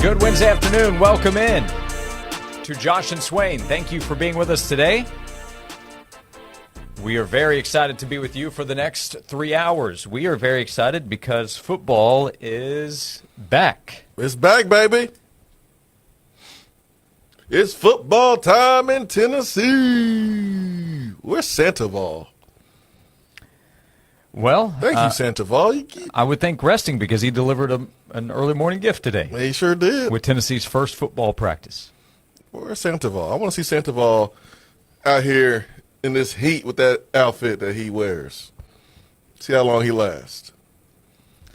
Good Wednesday afternoon. Welcome in to Josh and Swain. Thank you for being with us today. We are very excited to be with you for the next 3 hours. We are very excited because football is back. It's back, baby. It's football time in Tennessee. Where's Sandoval? Well, thank you, Sandoval. I would think resting because he delivered an early morning gift today. He sure did. With Tennessee's first football practice. Where's Sandoval? I want to see Sandoval out here in this heat with that outfit that he wears. See how long he lasts.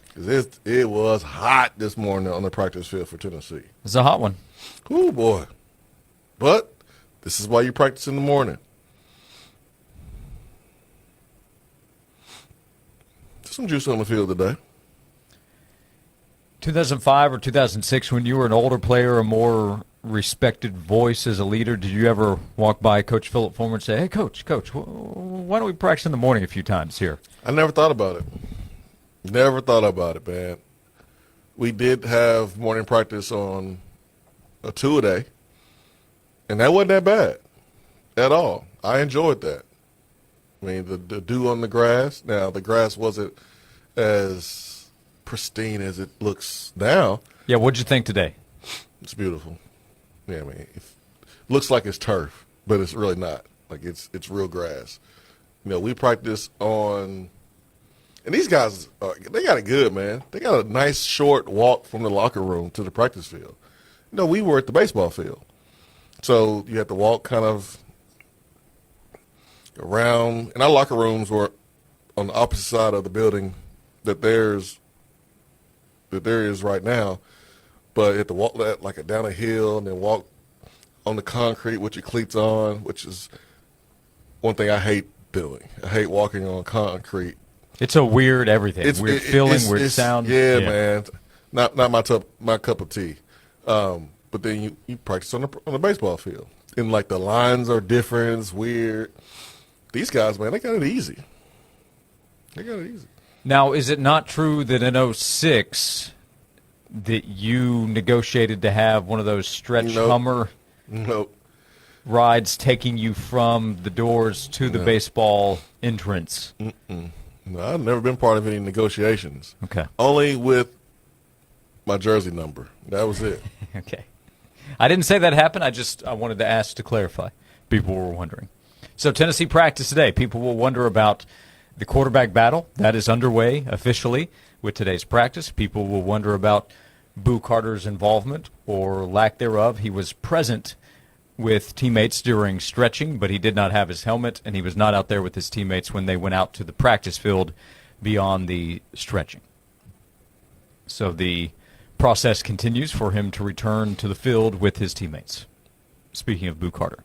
Because it was hot this morning on the practice field for Tennessee. It's a hot one. Ooh, boy. But this is why you practice in the morning. Some juice on the field today. 2005 or 2006, when you were an older player, a more respected voice as a leader, did you ever walk by Coach Philip Fulmer and say, hey, Coach, why don't we practice in the morning a few times here? I never thought about it. Never thought about it, man. We did have morning practice on a two-a-day, and that wasn't that bad at all. I enjoyed that. I mean, the dew on the grass. Now, the grass wasn't as pristine as it looks now. Yeah, what'd you think today? It's beautiful. Yeah, I mean, it looks like it's turf, but it's really not. Like, it's real grass. You know, we practice on – and these guys, they got it good, man. They got a nice short walk from the locker room to the practice field. You know, we were at the baseball field. So you had to walk kind of around, and our locker rooms were on the opposite side of the building that there is right now. But you have to walk that like down a hill and then walk on the concrete with your cleats on, which is one thing I hate doing. I hate walking on concrete. It's a weird everything. Weird feeling, weird sound. Yeah, man. Not my cup of tea. But then you practice on the baseball field. And like the lines are different, it's weird. These guys, man, they got it easy. Now, is it not true that in 06 that you negotiated to have one of those stretch Hummer rides taking you from the doors to the baseball entrance? No, I've never been part of any negotiations. Okay. Only with my jersey number. That was it. Okay. I didn't say that happened. I wanted to ask to clarify. People were wondering. So Tennessee practice today. People will wonder about the quarterback battle. That is underway officially with today's practice. People will wonder about Boo Carter's involvement or lack thereof. He was present with teammates during stretching, but he did not have his helmet, and he was not out there with his teammates when they went out to the practice field beyond the stretching. So the process continues for him to return to the field with his teammates. Speaking of Boo Carter.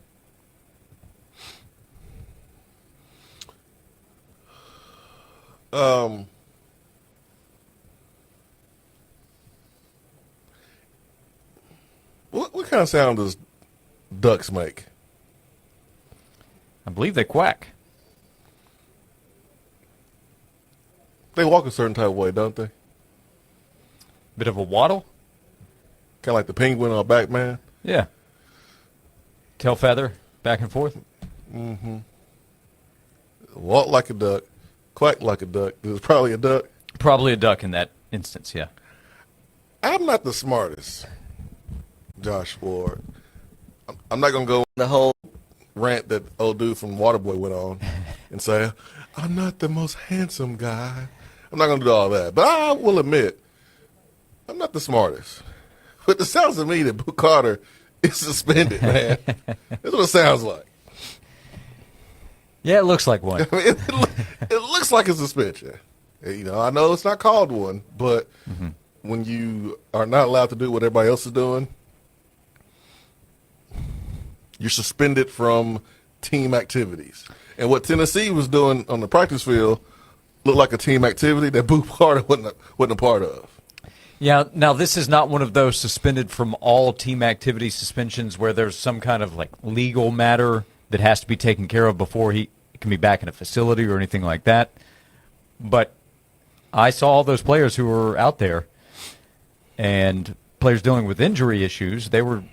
What kind of sound does ducks make? I believe they quack. They walk a certain type of way, don't they? Bit of a waddle? Kind of like the penguin or Batman? Yeah. Tail feather, back and forth? Mm-hmm. Walk like a duck, quack like a duck. It's probably a duck. Probably a duck in that instance, yeah. I'm not the smartest, Josh Ward. I'm not going to go the whole rant that old dude from Waterboy went on and say, I'm not the most handsome guy. I'm not going to do all that. But I will admit, I'm not the smartest. But it sounds to me that Boo Carter is suspended, man. That's what it sounds like. Yeah, it looks like one. I mean, it looks like a suspension. You know, I know it's not called one, but when you are not allowed to do what everybody else is doing, you're suspended from team activities. And what Tennessee was doing on the practice field looked like a team activity that Boo Carter wasn't a part of. Yeah, now this is not one of those suspended from all team activity suspensions where there's some kind of like legal matter that has to be taken care of before he can be back in a facility or anything like that. But I saw all those players who were out there, and players dealing with injury issues, they were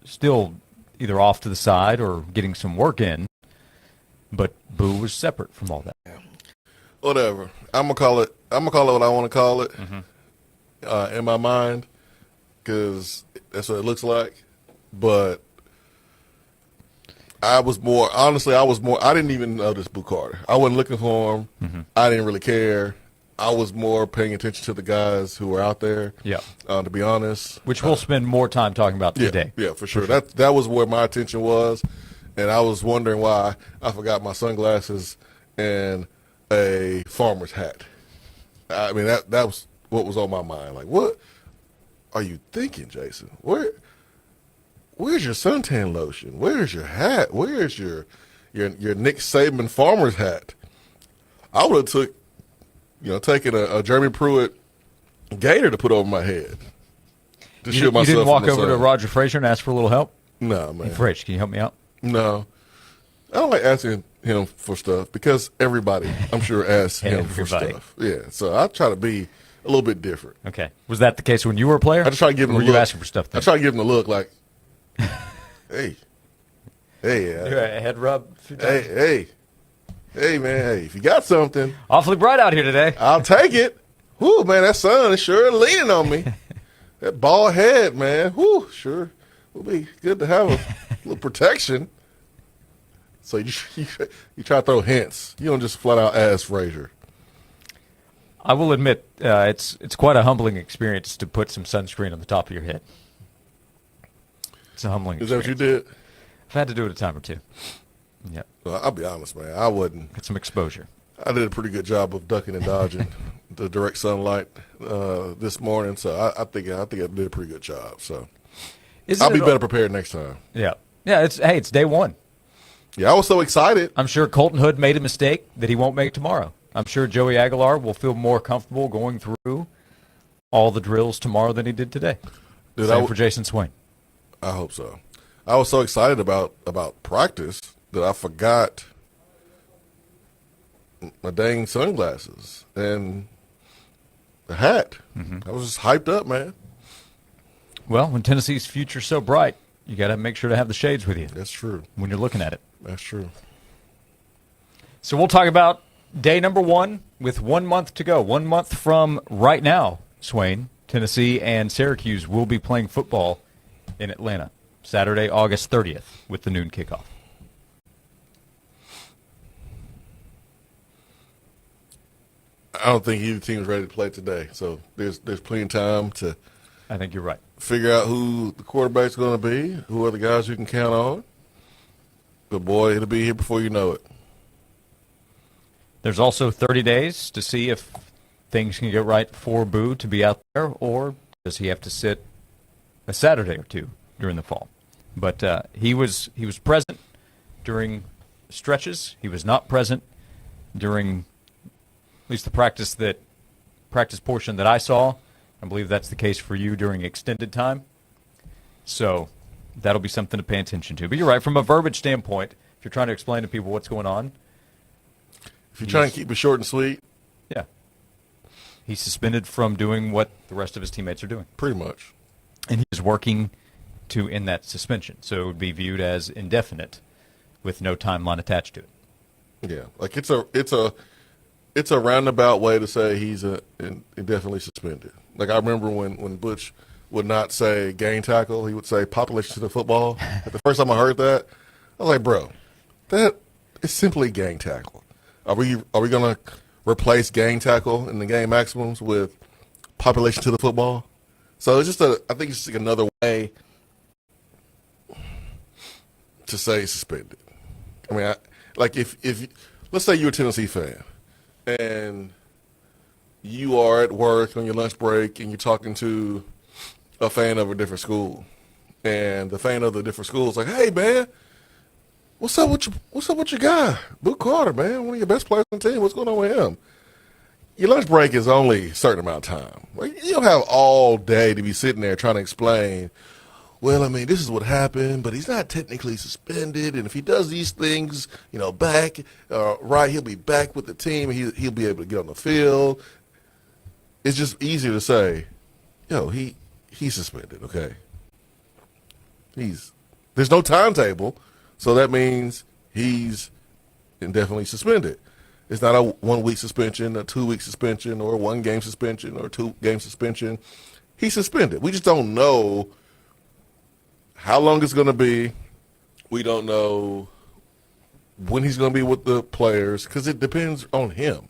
still either off to the side or getting some work in. But Boo was separate from all that. Whatever. I'm gonna call it what I want to call it in my mind, because that's what it looks like. But I didn't even notice Boo Carter. I wasn't looking for him. I didn't really care. I was more paying attention to the guys who were out there. Yeah. To be honest. Which we'll spend more time talking about today. Yeah, for sure. That was where my attention was, and I was wondering why I forgot my sunglasses and a farmer's hat. I mean, that was what was on my mind. Like, what are you thinking, Jason? Where's your suntan lotion? Where's your hat? Where's your Nick Saban farmer's hat? I would have taken a Jeremy Pruitt gator to put over my head to shield myself. You didn't walk from the over to sun. Roger Frazier and ask for a little help? No, man. Hey, Fridge, can you help me out? No. I don't like asking him for stuff because everybody, I'm sure, asks him for stuff. Yeah, so I try to be a little bit different. Okay. Was that the case when you were a player? I just try to give him a or look. were you asking for stuff then? I try to give him a look like, hey, a head rub? hey, man, hey, if you got something, Awfully bright out here today. I'll take it. Whoo, man, that sun is sure leaning on me. That bald head, man, whoo, sure would be good to have a little protection. So you try to throw hints. You don't just flat out ask Frazier. I will admit, it's quite a humbling experience to put some sunscreen on the top of your head. It's a humbling Is that experience. what you did? I've had to do it a time or two. Yeah. Well, I'll be honest, man. I wouldn't. Get some exposure. I did a pretty good job of ducking and dodging the direct sunlight this morning, so I think I did a pretty good job. So I'll be better prepared next time. Yeah. Yeah, it's day one. Yeah, I was so excited. I'm sure Colton Hood made a mistake that he won't make tomorrow. I'm sure Joey Aguilar will feel more comfortable going through all the drills tomorrow than he did today. Same for Jason Swain. I hope so. I was so excited about practice that I forgot my dang sunglasses and the hat. I was just hyped up, man. Well, when Tennessee's future's so bright, you got to make sure to have the shades with you. That's true. When you're looking at it. That's true. So we'll talk about day number 1 with 1 month to go. 1 month from right now, Swain, Tennessee and Syracuse will be playing football in Atlanta, Saturday, August 30th, with the noon kickoff. I don't think either team is ready to play today, so there's plenty of time to I think you're right. figure out who the quarterback's going to be, who are the guys you can count on. But, boy, it'll be here before you know it. There's also 30 days to see if things can get right for Boo to be out there, or does he have to sit a Saturday or two during the fall? But he was present during stretches. He was not present during at least the practice portion that I saw. I believe that's the case for you during extended time. So that'll be something to pay attention to. But you're right, from a verbiage standpoint, if you're trying to explain to people what's going on. If you're trying to keep it short and sweet. Yeah. He's suspended from doing what the rest of his teammates are doing. Pretty much. And he's working to end that suspension. So it would be viewed as indefinite with no timeline attached to it. Yeah. Like it's a roundabout way to say he's indefinitely suspended. Like I remember when Butch would not say gang tackle, he would say population to the football. The first time I heard that, I was like, bro, that is simply gang tackle. Are we going to replace gang tackle in the game maximums with population to the football? So it's just I think it's just like another way to say suspended. I mean, if let's say you're a Tennessee fan and you are at work on your lunch break and you're talking to a fan of a different school, and the fan of the different school is like, "Hey, man, what's up with your guy, Boo Carter, man? One of your best players on the team. What's going on with him?" Your lunch break is only a certain amount of time. Like, you don't have all day to be sitting there trying to explain, well, I mean, this is what happened, but he's not technically suspended, and if he does these things, back, right, he'll be back with the team, and he'll be able to get on the field. It's just easier to say, he he's suspended, okay? There's no timetable, so that means he's indefinitely suspended. It's not a 1 week suspension, a 2 week suspension, or a 1 game suspension, or a 2 game suspension. He's suspended. We just don't know how long it's going to be. We don't know when he's going to be with the players because it depends on him.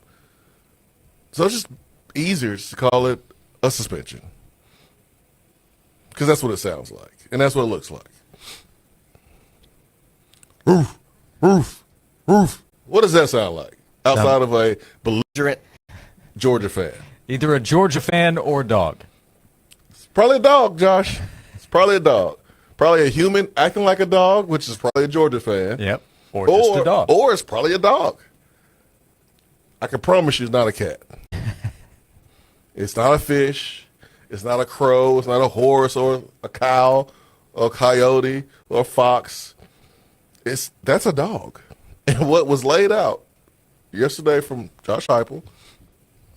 So it's just easier to call it a suspension because that's what it sounds like, and that's what it looks like. Roof, roof, roof. What does that sound like outside of a belligerent Georgia fan? Either a Georgia fan or a dog. It's probably a dog, Josh. It's probably a dog. Probably a human acting like a dog, which is probably a Georgia fan. Yep. Or just a dog. Or it's probably a dog. I can promise you it's not a cat. It's not a fish. It's not a crow. It's not a horse or a cow or a coyote or a fox. That's a dog. And what was laid out yesterday from Josh Heupel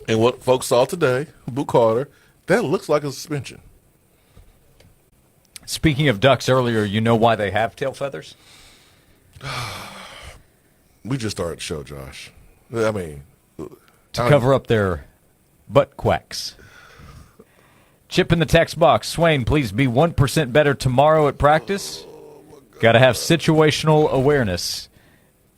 and what folks saw today, Boo Carter, that looks like a suspension. Speaking of ducks earlier, you know why they have tail feathers? We just started the show, Josh. I mean, to cover up their butt quacks. Chip in the text box. Swain, please be 1% better tomorrow at practice. Got to have situational awareness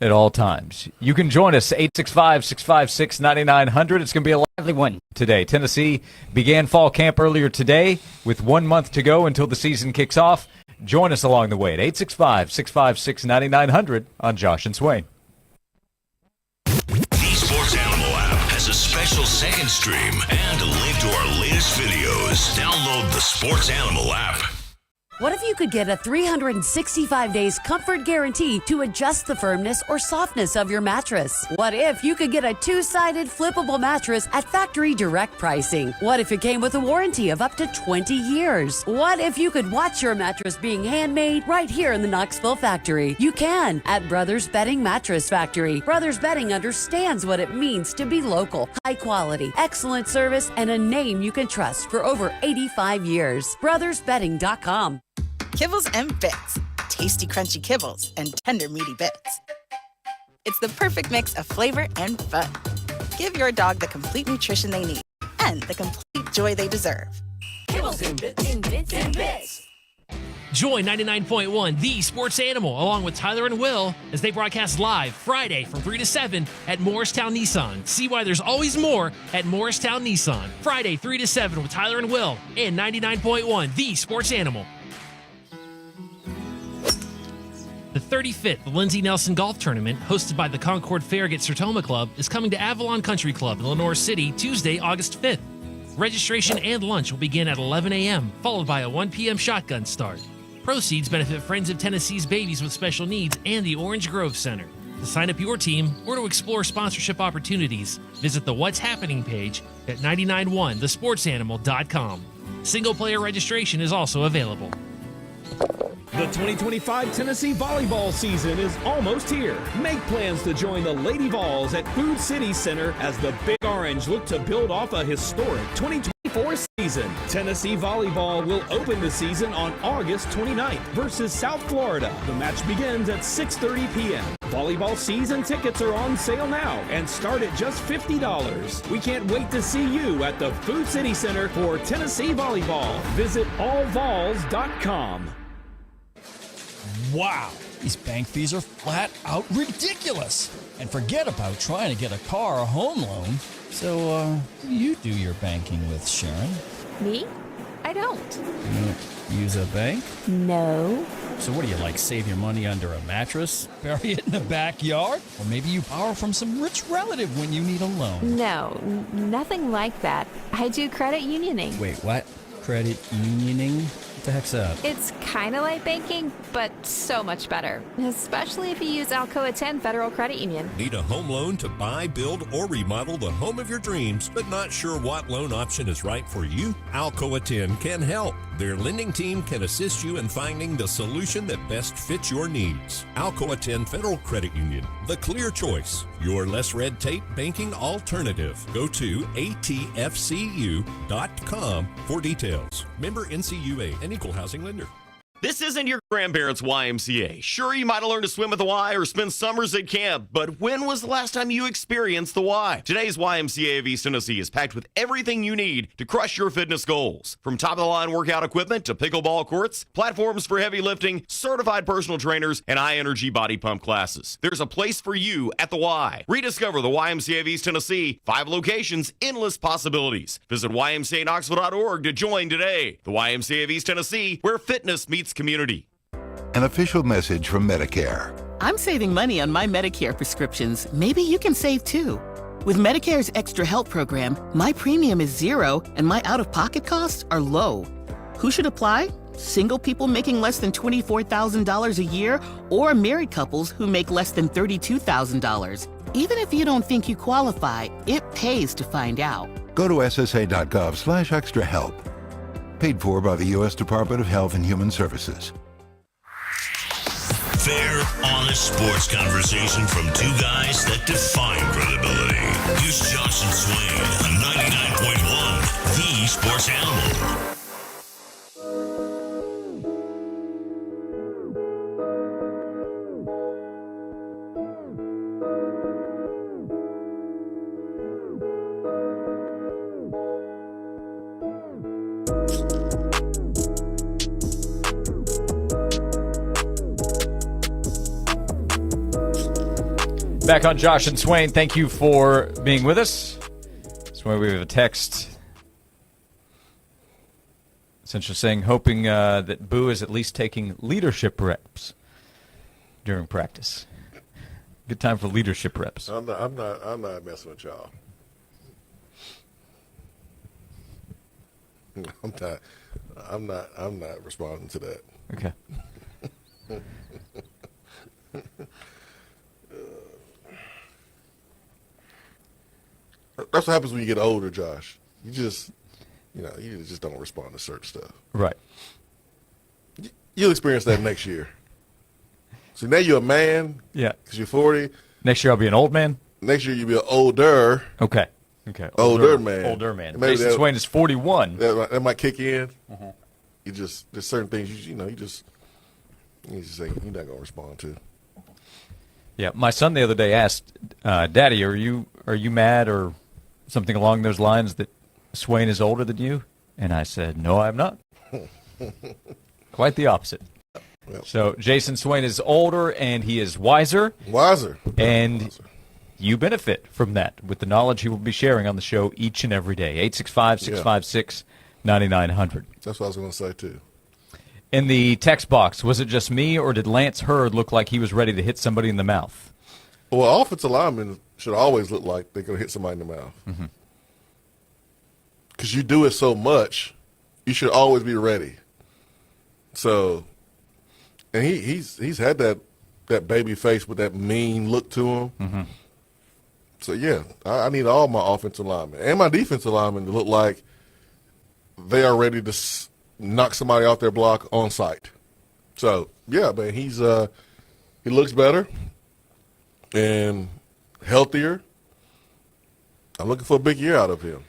at all times. You can join us, 865-656-9900. It's going to be a lively one today. Tennessee began fall camp earlier today with 1 month to go until the season kicks off. Join us along the way at 865-656-9900 on Josh and Swain. The Sports Animal app has a special second stream and a link to our latest videos. Download the Sports Animal app. What if you could get a 365 days comfort guarantee to adjust the firmness or softness of your mattress? What if you could get a 2-sided flippable mattress at factory direct pricing? What if it came with a warranty of up to 20 years? What if you could watch your mattress being handmade right here in the Knoxville factory? You can at Brothers Bedding Mattress Factory. Brothers Bedding understands what it means to be local, high quality, excellent service, and a name you can trust for over 85 years. BrothersBedding.com. Kibbles and Bits. Tasty, crunchy kibbles and tender, meaty bits. It's the perfect mix of flavor and fun. Give your dog the complete nutrition they need and the complete joy they deserve. Kibbles and Bits. Bits and Bits. Join 99.1 The Sports Animal along with Tyler and Will as they broadcast live Friday from 3 to 7 at Morristown Nissan. See why there's always more at Morristown Nissan. Friday 3 to 7 with Tyler and Will and 99.1 The Sports Animal. The 35th Lindsey Nelson Golf Tournament, hosted by the Concord Farragut Sertoma Club, is coming to Avalon Country Club in Lenore City Tuesday, August 5th. Registration and lunch will begin at 11 a.m., followed by a 1 p.m. shotgun start. Proceeds benefit Friends of Tennessee's Babies with Special Needs and the Orange Grove Center. To sign up your team or to explore sponsorship opportunities, visit the What's Happening page at 991thesportsanimal.com. Single-player registration is also available. The 2025 Tennessee volleyball season is almost here. Make plans to join the Lady Vols at Food City Center as the Big Orange look to build off a historic 2024 season. Tennessee volleyball will open the season on August 29th versus South Florida. The match begins at 6:30 p.m. Volleyball season tickets are on sale now and start at just $50. We can't wait to see you at the Food City Center for Tennessee volleyball. Visit allvols.com. Wow, these bank fees are flat out ridiculous. And forget about trying to get a car or home loan. So, who do you do your banking with, Sharon? Me? I don't. You don't use a bank? No. So what do you like, save your money under a mattress? Bury it in the backyard? Or maybe you borrow from some rich relative when you need a loan? No, nothing like that. I do credit unioning. Wait, what? Credit unioning? What the heck's that? It's kind of like banking, but so much better. Especially if you use Alcoa 10 Federal Credit Union. Need a home loan to buy, build, or remodel the home of your dreams, but not sure what loan option is right for you? Alcoa 10 can help. Their lending team can assist you in finding the solution that best fits your needs. Alcoa 10 Federal Credit Union, the clear choice. Your less red tape banking alternative. Go to atfcu.com for details. Member NCUA, an equal housing lender. This isn't your grandparents' YMCA. Sure, you might have learned to swim at the Y or spend summers at camp, but when was the last time you experienced the Y? Today's YMCA of East Tennessee is packed with everything you need to crush your fitness goals. From top-of-the-line workout equipment to pickleball courts, platforms for heavy lifting, certified personal trainers, and high-energy body pump classes. There's a place for you at the Y. Rediscover the YMCA of East Tennessee. 5 locations, endless possibilities. Visit ymcaknoxville.org to join today. The YMCA of East Tennessee, where fitness meets community. An official message from Medicare. I'm saving money on my Medicare prescriptions. Maybe you can save too. With Medicare's Extra Help program, my premium is 0 and my out-of-pocket costs are low. Who should apply? Single people making less than $24,000 a year or married couples who make less than $32,000. Even if you don't think you qualify, it pays to find out. Go to ssa.gov/extrahelp. Paid for by the U.S. Department of Health and Human Services. Fair, honest sports conversation from two guys that define credibility. Here's Josh and Swain on 99.1, the Sports Animal. Back on Josh and Swain. Thank you for being with us. Swain, we have a text essentially saying, hoping that Boo is at least taking leadership reps during practice. Good time for leadership reps. I'm not messing with y'all. I'm not responding to that. Okay. That's what happens when you get older, Josh. You just don't respond to certain stuff. Right. You'll experience that next year. So now you're a man. Yeah. Because you're 40. Next year I'll be an old man. Next year you'll be an older. Okay. Older man. Older man. Maybe Jason Swain is 41. That might kick in. Mm-hmm. There's certain things you just say you're not gonna respond to. Yeah. My son the other day asked, "Daddy, are you mad or something along those lines that Swain is older than you?" And I said, "No, I'm not." Quite the opposite. Yep. So Jason Swain is older and he is wiser. And you benefit from that with the knowledge he will be sharing on the show each and every day. 865-656-9900. That's what I was going to say, too. In the text box, was it just me or did Lance Hurd look like he was ready to hit somebody in the mouth? Well, offensive linemen should always look like they're going to hit somebody in the mouth. Mm-hmm. Because you do it so much, you should always be ready. So, and he's had that baby face with that mean look to him. Mm-hmm. So, yeah, I need all my offensive linemen and my defensive linemen to look like they are ready to knock somebody off their block on sight. So, yeah, man, he looks better and healthier. I'm looking for a big year out of him.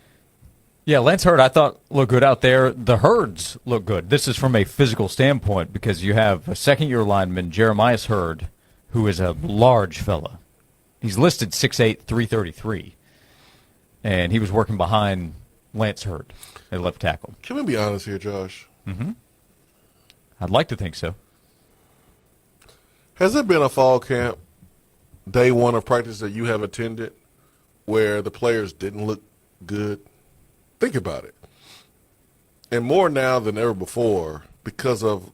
Yeah, Lance Hurd, I thought, looked good out there. The Hurds look good. This is from a physical standpoint because you have a second-year lineman, Jeremiah Hurd, who is a large fella. He's listed 6'8", 333, and he was working behind Lance Hurd at left tackle. Can we be honest here, Josh? Mm-hmm. I'd like to think so. Has there been a fall camp, day one of practice that you have attended, where the players didn't look good? Think about it. And more now than ever before because of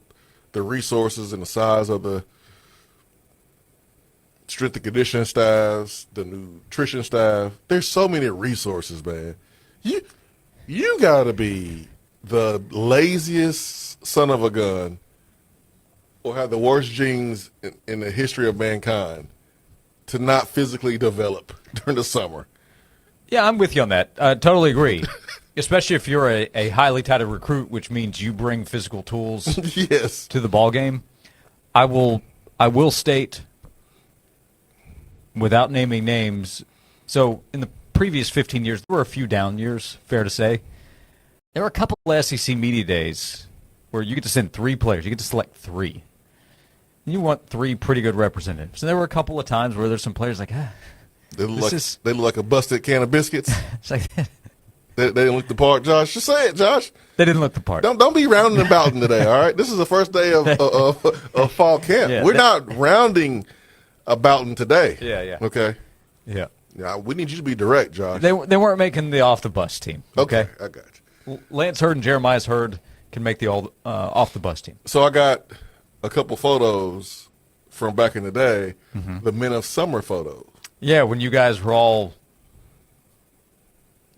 the resources and the size of the strength and conditioning staffs, the nutrition staff. There's so many resources, man. You got to be the laziest son of a gun or have the worst genes in the history of mankind to not physically develop during the summer. Yeah, I'm with you on that. I totally agree. especially if you're a highly touted recruit, which means you bring physical tools yes. to the ball game. I will state, without naming names, so in the previous 15 years, there were a few down years, fair to say. There were a couple of SEC media days where you get to send 3 players. You get to select 3. And you want 3 pretty good representatives. And there were a couple of times where there's some players like, they look like a busted can of biscuits. It's like they didn't look the part, Josh. Just say it, Josh. They didn't look the part. Don't be rounding and bouting today, all right? This is the first day of fall camp. Yeah, We're not rounding about today. Yeah. Okay? Yeah. Yeah, we need you to be direct, Josh. They weren't making the off-the-bus team. Okay? I got you. Lance Hurd and Jeremiah's Hurd can make the off-the-bus team. So I got a couple photos from back in the day, the Men of Summer photos. Yeah, when you guys were all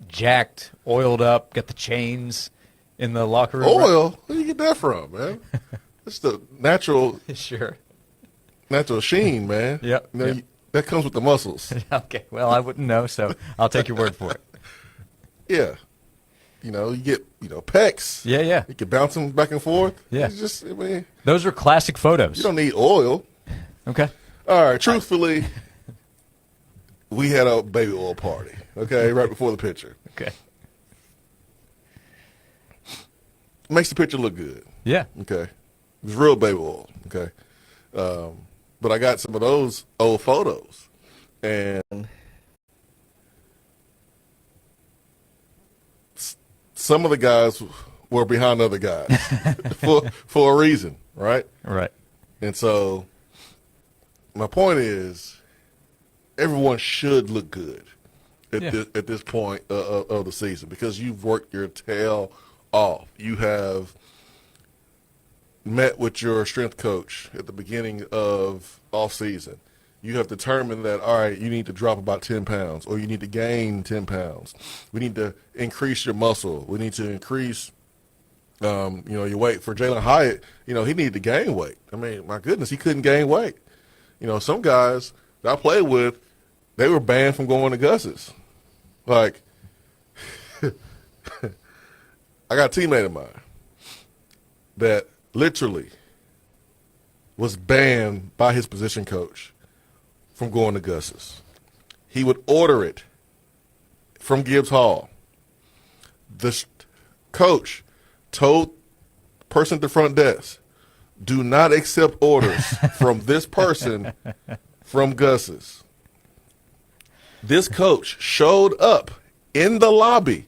jacked, oiled up, got the chains in the locker room. Oil? Where do you get that from, man? It's the natural sheen, man. Yep. You know, that comes with the muscles. Okay, well, I wouldn't know, so I'll take your word for it. Yeah. You know, you get, pecs. Yeah. You can bounce them back and forth. Yeah. It's just, I mean, those are classic photos. You don't need oil. Okay. All right, truthfully, we had a baby oil party, okay, right before the picture. Okay. Makes the picture look good. Yeah. Okay. It was real baby oil, okay. But I got some of those old photos, and some of the guys were behind other guys for a reason, right? Right. And so my point is, everyone should look good at this point of the season because you've worked your tail off. You have met with your strength coach at the beginning of off season. You have determined that, all right, you need to drop about 10 pounds or you need to gain 10 pounds. We need to increase your muscle. We need to increase, your weight. For Jalen Hyatt, he needed to gain weight. I mean, my goodness, he couldn't gain weight. Some guys that I played with, they were banned from going to Gus's. Like, I got a teammate of mine that literally was banned by his position coach from going to Gus's. He would order it from Gibbs Hall. The coach told the person at the front desk, do not accept orders from this person from Gus's. This coach showed up in the lobby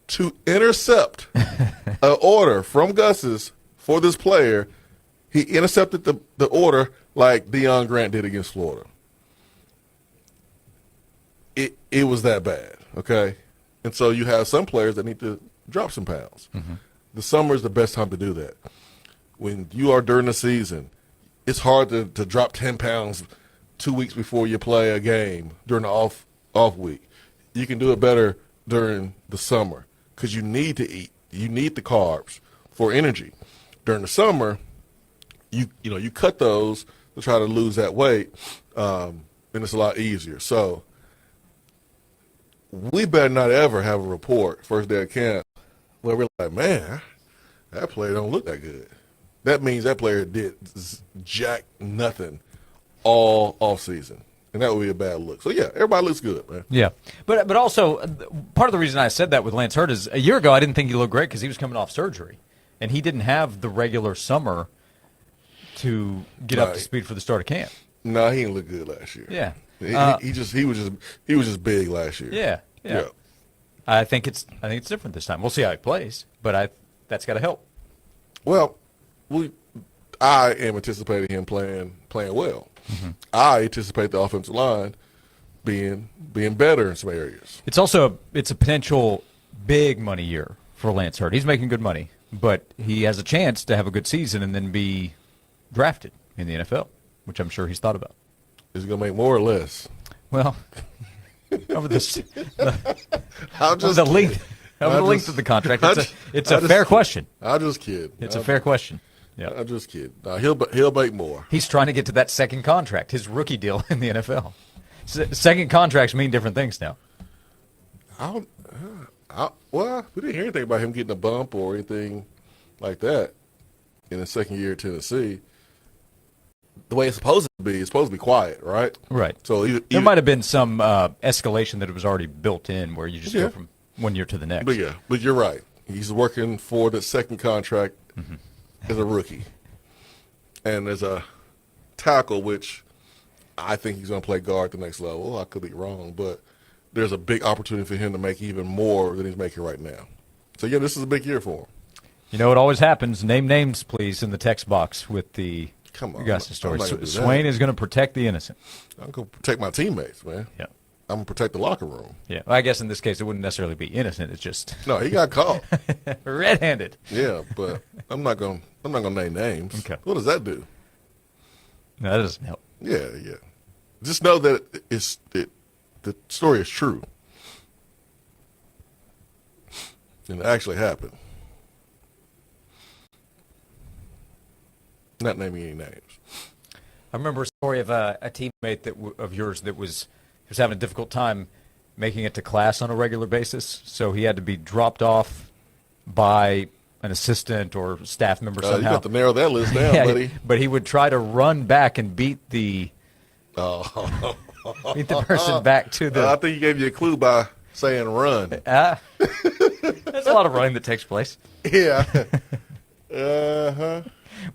to intercept an order from Gus's for this player. He intercepted the order like Deion Grant did against Florida. It was that bad, okay? And so you have some players that need to drop some pounds. Mm-hmm. The summer is the best time to do that. When you are during the season, it's hard to drop 10 pounds 2 weeks before you play a game during the off week. You can do it better during the summer because you need to eat. You need the carbs for energy. During the summer, you cut those to try to lose that weight, and it's a lot easier. So we better not ever have a report first day of camp where we're like, man, that player don't look that good. That means that player did jack nothing all off season, and that would be a bad look. So yeah, everybody looks good, man. Yeah, but also part of the reason I said that with Lance Hurd is a year ago I didn't think he looked great because he was coming off surgery, and he didn't have the regular summer to get up to speed for the start of camp. No, he didn't look good last year. Yeah, he was just big last year. Yeah. I think it's different this time. We'll see how he plays, but that's got to help. Well, I am anticipating him playing well. Mm-hmm. I anticipate the offensive line being better in some areas. It's also a potential big money year for Lance Hurd. He's making good money, but he has a chance to have a good season and then be drafted in the NFL, which I'm sure he's thought about. Is he going to make more or less? Well, over the length of the contract, it's a fair question. I'll just kid. It's a fair question. Yeah, I'm just kidding. He'll make more. He's trying to get to that second contract, his rookie deal in the NFL. Second contracts mean different things now. I Well, we didn't hear anything about him getting a bump or anything like that in his second year at Tennessee. The way it's supposed to be quiet, right? Right. So there might have been some escalation that was already built in where you just go from one year to the next. But you're right. He's working for the second contract as a rookie. And as a tackle, which I think he's going to play guard at the next level. I could be wrong, but there's a big opportunity for him to make even more than he's making right now. So, yeah, this is a big year for him. You know, it always happens. Name names, please, in the text box with the Come on, Augusta story. do Swain that. is going to protect the innocent. I'm going to protect my teammates, man. Yeah. I'm going to protect the locker room. Yeah. Well, I guess in this case it wouldn't necessarily be innocent. It's just No, he got caught. red-handed. Yeah, but I'm not going to name names. Okay. What does that do? No, that doesn't help. Yeah. Just know that the story is true. And it actually happened. Not naming any names. I remember a story of a teammate of yours that was having a difficult time making it to class on a regular basis, so he had to be dropped off by an assistant or staff member somehow. You got to narrow that list down, buddy. But he would try to run back and beat the person back to the... I think he gave you a clue by saying run. There's a lot of running that takes place. Yeah. Uh-huh.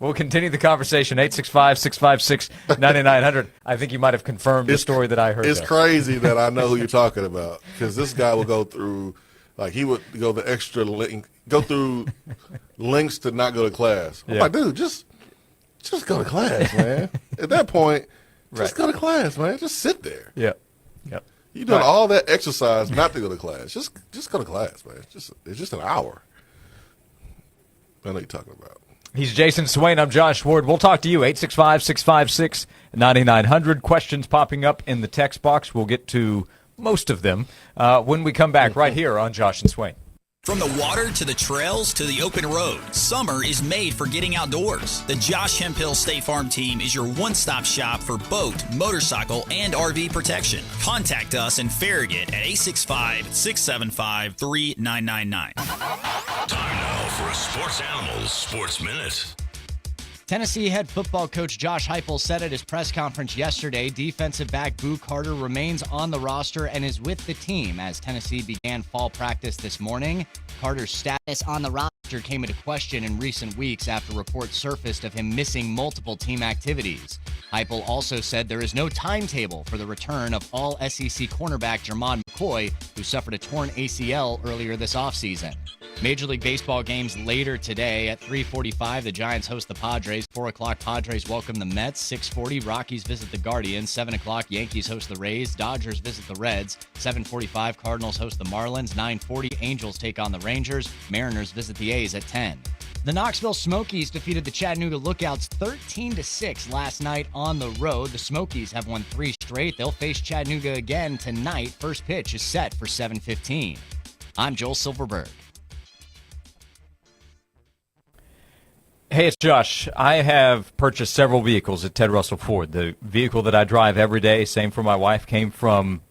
We'll continue the conversation, 865-656-9900. I think you might have confirmed the story that I heard. It's crazy that I know who you're talking about, because this guy will go through, like, he would go the extra link, go through links to not go to class. I'm like, dude, just go to class, man. At that point, just go to class, man. Just sit there. Yeah. You doing all that exercise not to go to class. Just go to class, man. It's just an hour. I know what you're talking about. He's Jason Swain. I'm Josh Ward. We'll talk to you, 865-656-9900. Questions popping up in the text box. We'll get to most of them when we come back right here on Josh and Swain. From the water to the trails to the open road, summer is made for getting outdoors. The Josh Hemphill State Farm team is your one-stop shop for boat, motorcycle, and RV protection. Contact us in Farragut at 865-675-3999. Time now for a Sports Animals Sports Minute. Tennessee head football coach Josh Heupel said at his press conference yesterday defensive back Boo Carter remains on the roster and is with the team as Tennessee began fall practice this morning. Carter's status on the roster came into question in recent weeks after reports surfaced of him missing multiple team activities. Heupel also said there is no timetable for the return of all SEC cornerback Jermon McCoy, who suffered a torn ACL earlier this offseason. Major League Baseball games later today at 3:45. The Giants host the Padres. 4 o'clock, Padres welcome the Mets. 6:40, Rockies visit the Guardians. 7 o'clock, Yankees host the Rays. Dodgers visit the Reds. 7:45, Cardinals host the Marlins. 9:40, Angels take on the Rangers. Mariners visit the A's at 10. The Knoxville Smokies defeated the Chattanooga Lookouts 13-6 last night on the road. The Smokies have won 3 straight. They'll face Chattanooga again tonight. First pitch is set for 7:15. I'm Joel Silverberg. Hey, it's Josh. I have purchased several vehicles at Ted Russell Ford. The vehicle that I drive every day, same for my wife, came from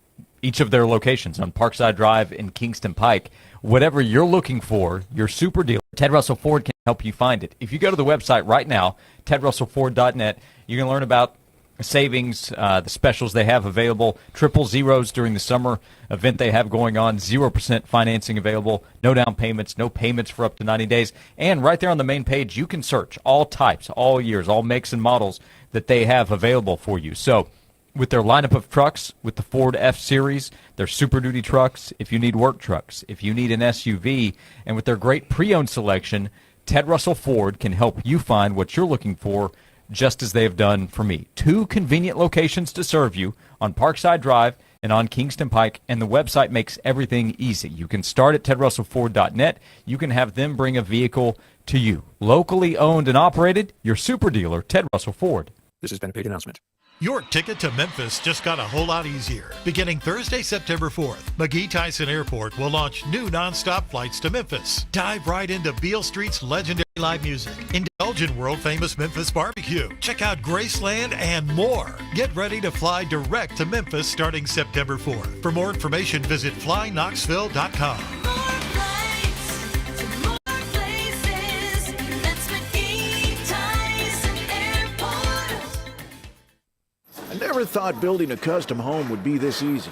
each of their locations on Parkside Drive and Kingston Pike. Whatever you're looking for, your super dealer, Ted Russell Ford can help you find it. If you go to the website right now, tedrussellford.net, you can learn about savings, the specials they have available, 000s during the summer event they have going on, 0% financing available, no down payments, no payments for up to 90 days. And right there on the main page, you can search all types, all years, all makes and models that they have available for you. So with their lineup of trucks, with the Ford F-Series, their Super Duty trucks, if you need work trucks, if you need an SUV, and with their great pre-owned selection, Ted Russell Ford can help you find what you're looking for, just as they have done for me. 2 convenient locations to serve you on Parkside Drive and on Kingston Pike, and the website makes everything easy. You can start at tedrussellford.net. You can have them bring a vehicle to you. Locally owned and operated, your super dealer, Ted Russell Ford. This has been a paid announcement. Your ticket to Memphis just got a whole lot easier. Beginning Thursday, September 4th, McGee-Tyson Airport will launch new nonstop flights to Memphis. Dive right into Beale Street's legendary live music, indulge in world-famous Memphis barbecue, check out Graceland, and more. Get ready to fly direct to Memphis starting September 4th. For more information, visit flyknoxville.com. thought building a custom home would be this easy.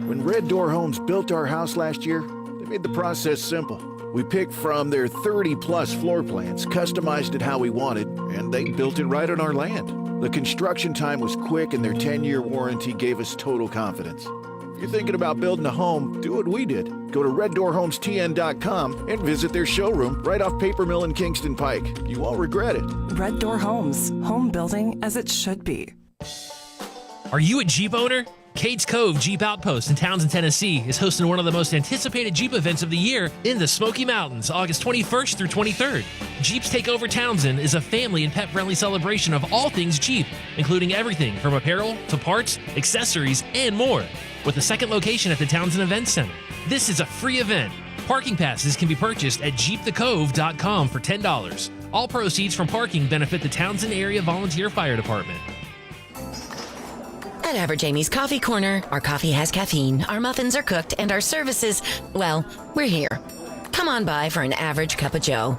When Red Door Homes built our house last year, they made the process simple. We picked from their 30-plus floor plans, customized it how we wanted, and they built it right on our land. The construction time was quick, and their 10-year warranty gave us total confidence. If you're thinking about building a home, do what we did. Go to reddoorhomestn.com and visit their showroom right off Paper Mill in Kingston Pike. You won't regret it. Red Door Homes, home building as it should be. Are you a Jeep owner? Cades Cove Jeep Outpost in Townsend, Tennessee is hosting one of the most anticipated Jeep events of the year in the Smoky Mountains, August 21st through 23rd. Jeeps Take Over Townsend is a family and pet-friendly celebration of all things Jeep, including everything from apparel to parts, accessories, and more, with a second location at the Townsend Events Center. This is a free event. Parking passes can be purchased at jeepthecove.com for $10. All proceeds from parking benefit the Townsend Area Volunteer Fire Department. At Average Amy's Coffee Corner, our coffee has caffeine, our muffins are cooked, and our services, well, we're here. Come on by for an average cup of joe.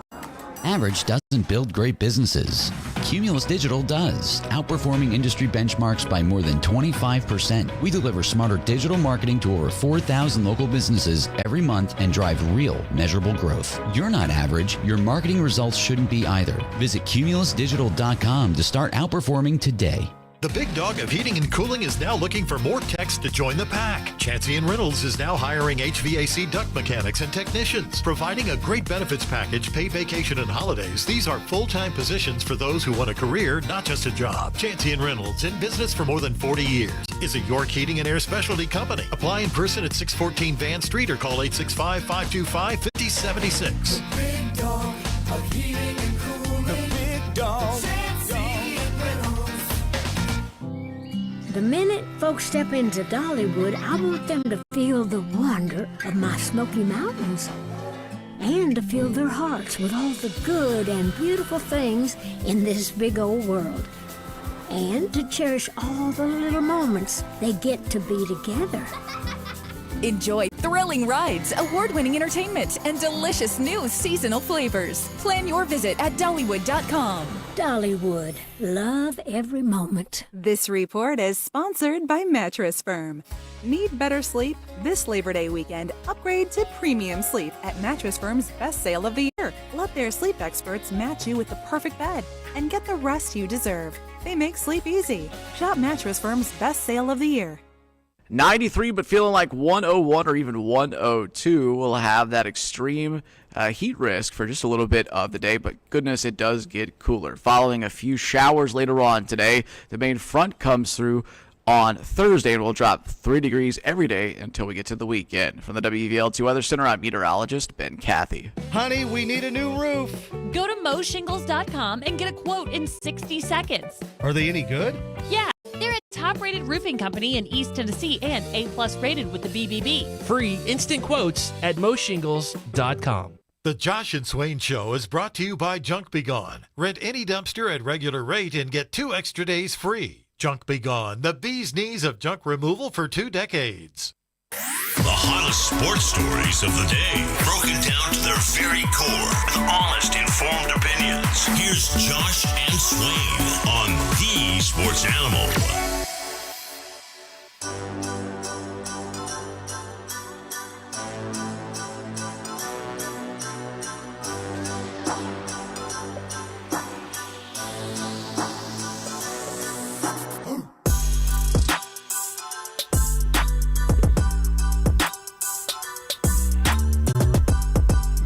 Average doesn't build great businesses. Cumulus Digital does, outperforming industry benchmarks by more than 25%. We deliver smarter digital marketing to over 4,000 local businesses every month and drive real, measurable growth. You're not average. Your marketing results shouldn't be either. Visit cumulusdigital.com to start outperforming today. The big dog of heating and cooling is now looking for more techs to join the pack. Chansey & Reynolds is now hiring HVAC duct mechanics and technicians, providing a great benefits package, paid vacation and holidays. These are full-time positions for those who want a career, not just a job. Chansey & Reynolds, in business for more than 40 years, is a York Heating and Air specialty company. Apply in person at 614 Van Street or call 865-525-5076. The big dog of heating and cooling. The big dog. The minute folks step into Dollywood, I want them to feel the wonder of my Smoky Mountains and to fill their hearts with all the good and beautiful things in this big old world and to cherish all the little moments they get to be together. Enjoy thrilling rides, award-winning entertainment, and delicious new seasonal flavors. Plan your visit at Dollywood.com. Dollywood. Love every moment. This report is sponsored by Mattress Firm. Need better sleep? This Labor Day weekend, upgrade to premium sleep at Mattress Firm's best sale of the year. Let their sleep experts match you with the perfect bed and get the rest you deserve. They make sleep easy. Shop Mattress Firm's best sale of the year. 93, but feeling like 101 or even 102. We'll have that extreme heat risk for just a little bit of the day, but goodness, it does get cooler. Following a few showers later on today, the main front comes through on Thursday and will drop 3 degrees every day until we get to the weekend. From the WVLT Weather Center, I'm meteorologist Ben Cathy. Honey, we need a new roof. Go to moshingles.com and get a quote in 60 seconds. Are they any good? Yeah. They're a top-rated roofing company in East Tennessee and A+ rated with the BBB. Free instant quotes at moshingles.com. The Josh and Swain Show is brought to you by Junk Be Gone. Rent any dumpster at regular rate and get 2 extra days free. Junk Be Gone, the bee's knees of junk removal for 2 decades. The hottest sports stories of the day, broken down to their very core with honest, informed opinions. Here's Josh and Swain on The Sports Animal.